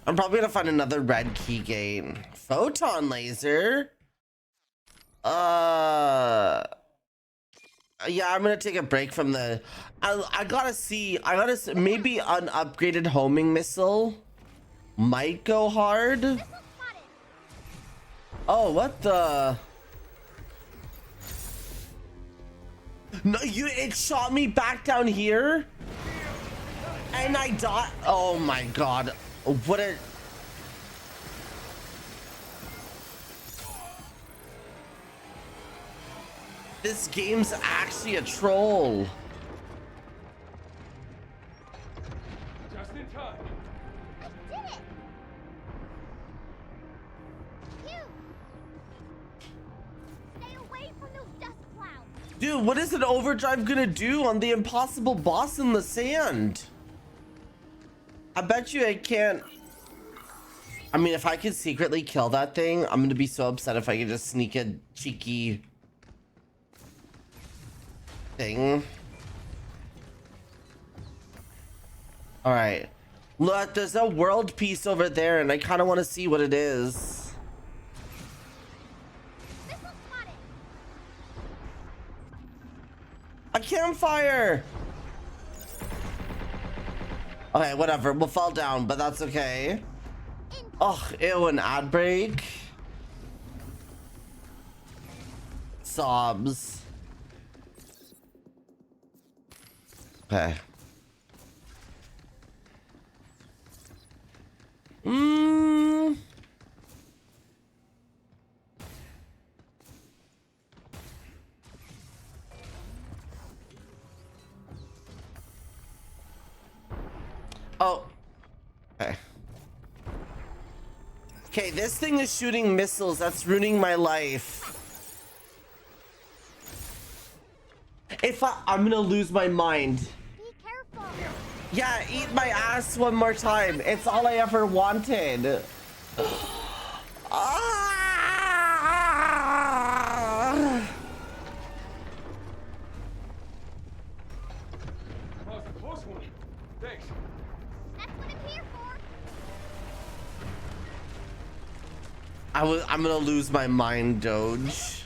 I'm probably gonna find another red key gate. Photon laser. Yeah, I'm gonna take a break from the. I gotta see. Maybe an upgraded homing missile might go hard. Oh, what the? No, it shot me back down here, and I died. Oh my god! What a. This game's actually a troll. Just in time. I did it! You! Stay away from those dust clouds! Dude, what is an overdrive gonna do on the impossible boss in the sand? I bet you I can't. I mean, if I could secretly kill that thing, I'm gonna be so upset if I could just sneak a cheeky thing. All right, look, there's a world piece over there and I kind of want to see what it is. A campfire. Okay, whatever, we'll fall down, but that's okay. Oh, ew, an ad break. Sobs. Okay. Oh. Okay. Okay, this thing is shooting missiles. That's ruining my life. If I'm gonna lose my mind. Be careful. Yeah, eat my ass one more time. It's all I ever wanted. Ah! That was a close one. Thanks. That's what I'm here for. I'm gonna lose my mind, Doge.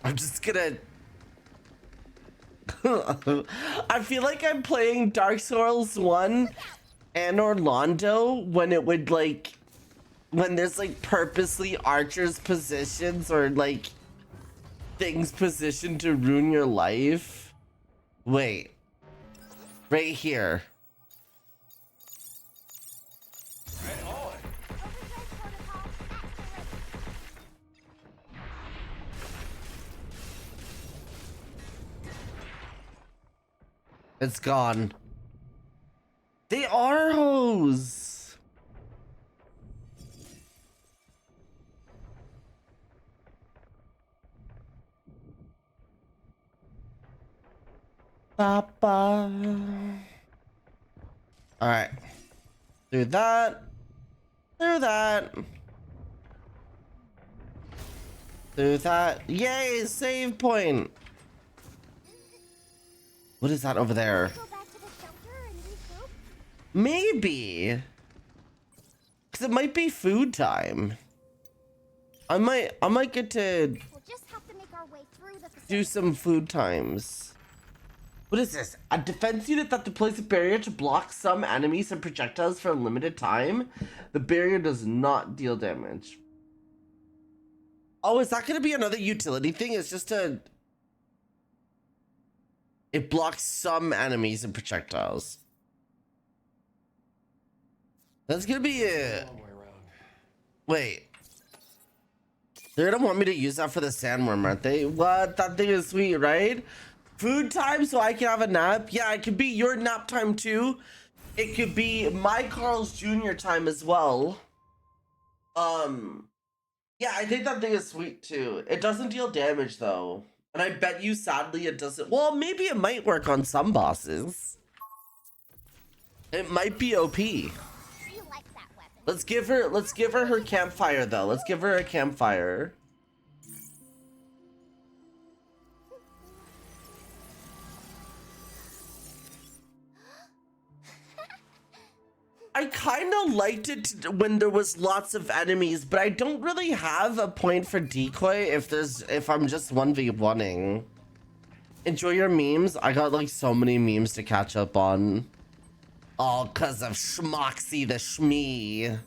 I'm just gonna. I feel like I'm playing Dark Souls 1 and Orlando when it would like when there's like purposely archers positions or like things positioned to ruin your life. Wait, right here. It's gone. They are hoes. Papa. All right. Do that. Do that. Do that. Yay, save point. What is that over there? Go back to the shelter and regroup? Maybe. Cause it might be food time. I might get to We'll just have to make our way through the facility. do some food times. What is this? A defense unit that deploys a barrier to block some enemies and projectiles for a limited time. The barrier does not deal damage. Oh, is that gonna be another utility thing? It's just it blocks some enemies and projectiles. That's gonna be it. Wait. They're gonna want me to use that for the sandworm, aren't they? What? That thing is sweet, right? Food time so I can have a nap. Yeah, it could be your nap time too. It could be my Carl's Jr. time as well. Yeah, I think that thing is sweet too. It doesn't deal damage though. And I bet you, sadly, it doesn't. Well, maybe it might work on some bosses. It might be OP. Let's give her her campfire though. Let's give her a campfire. I kind of liked it when there was lots of enemies, but I don't really have a point for decoy if I'm just 1v1ing. Enjoy your memes. I got like so many memes to catch up on. All cause of Schmoxy the Shmee.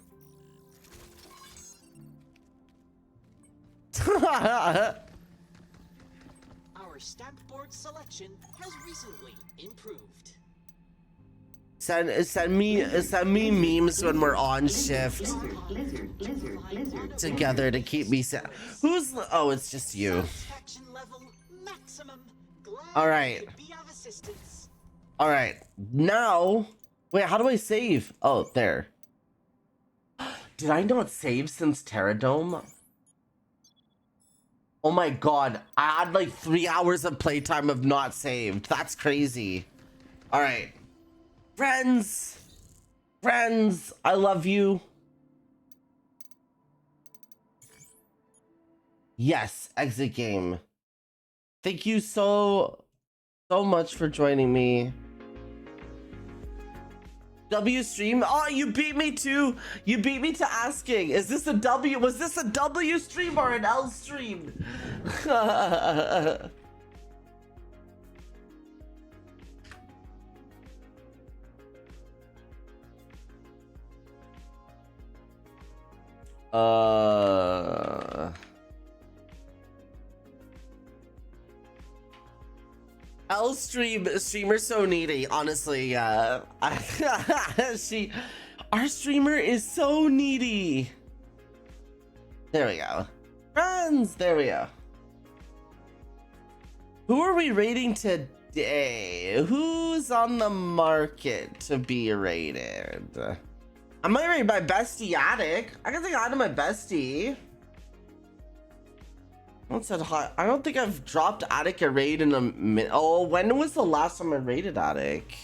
Our stamp board selection has recently improved. Send me memes when we're on shift together to keep me sad. Who's oh, it's just you. All right. All right. Now, wait, how do I save? Oh, there. Did I not save since Terradome? Oh my god, I had like 3 hours of playtime of not saved. That's crazy. All right. Friends, I love you. Yes, exit game. Thank you so much for joining me. W stream? Oh, you beat me to asking. Is this a W? Was this a W stream or an L stream? L streamer so needy, honestly. Our streamer is so needy. There we go. Friends, there we go. Who are we rating today? Who's on the market to be rated? I might rate my bestie Attic. I can say hi to my bestie. I don't think I've dropped Attic a raid in a minute. Oh, when was the last time I raided Attic?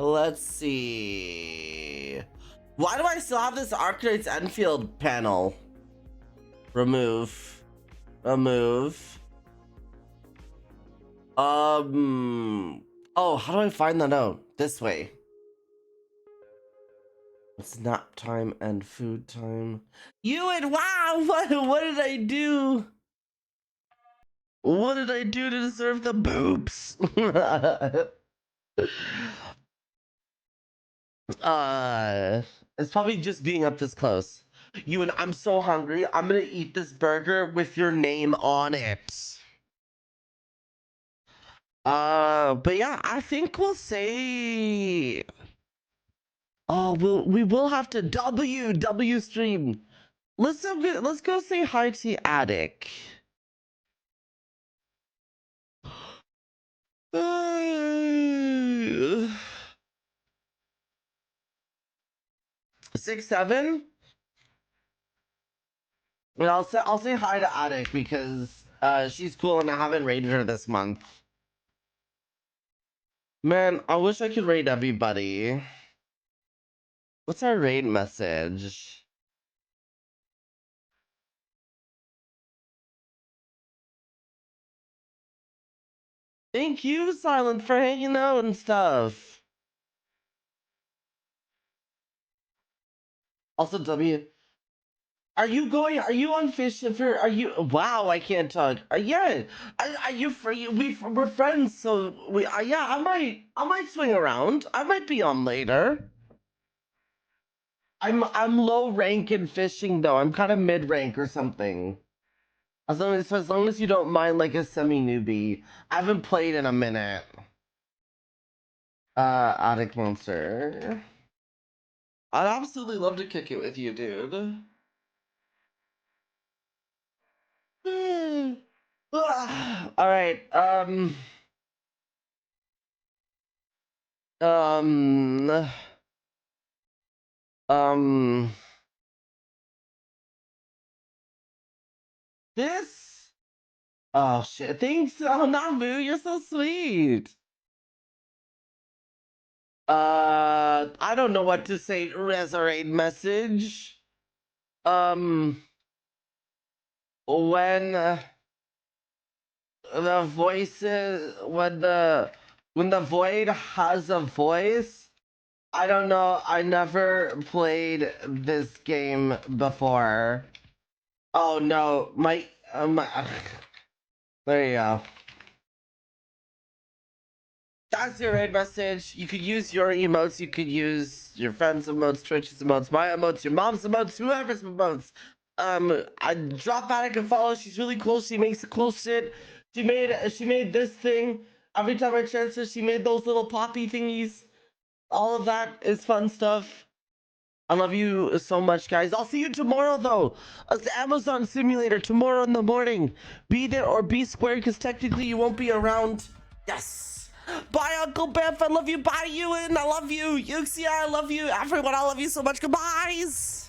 Let's see. Why do I still have this Arcanate's Enfield panel? Remove. Oh, how do I find that out? This way. It's nap time and food time. Ewan, wow! What did I do? What did I do to deserve the boobs? It's probably just being up this close. Ewan, I'm so hungry. I'm gonna eat this burger with your name on it. But yeah, I think we'll say. Oh, we will have to W stream. Let's go say hi to Attic. 6-7. And I'll say hi to Attic because she's cool and I haven't raided her this month. Man, I wish I could raid everybody. What's our raid message? Thank you, Silent, for hanging out and stuff. Also, W. Are you on Fish Shifter? Are you? Wow, I can't talk. Yeah. Are you free? We're friends, so yeah, I might swing around. I might be on later. I'm low rank in fishing though. I'm kind of mid rank or something. As long as you don't mind like a semi newbie. I haven't played in a minute. Attic Monster. I'd absolutely love to kick it with you, dude. All right. Um. This. Oh shit! Thanks. Oh, Namu, you're so sweet. I don't know what to say. Resurrect message. When the voices, when the void has a voice. I don't know. I never played this game before. Oh no, there you go. That's your raid message. You could use your emotes. You could use your friends' emotes, Twitch's emotes, my emotes, your mom's emotes, whoever's emotes. I drop Attic and follow. She's really cool. She makes the cool shit. She made this thing. Every time I transfer, she made those little poppy thingies. All of that is fun stuff. I love you so much, guys. I'll see you tomorrow, though. The Amazon Simulator tomorrow in the morning. Be there or be square, because technically you won't be around. Yes. Bye, Uncle Beth. I love you. Bye, Ewan. I love you. Yuxia, I love you. Everyone, I love you so much. Goodbyes.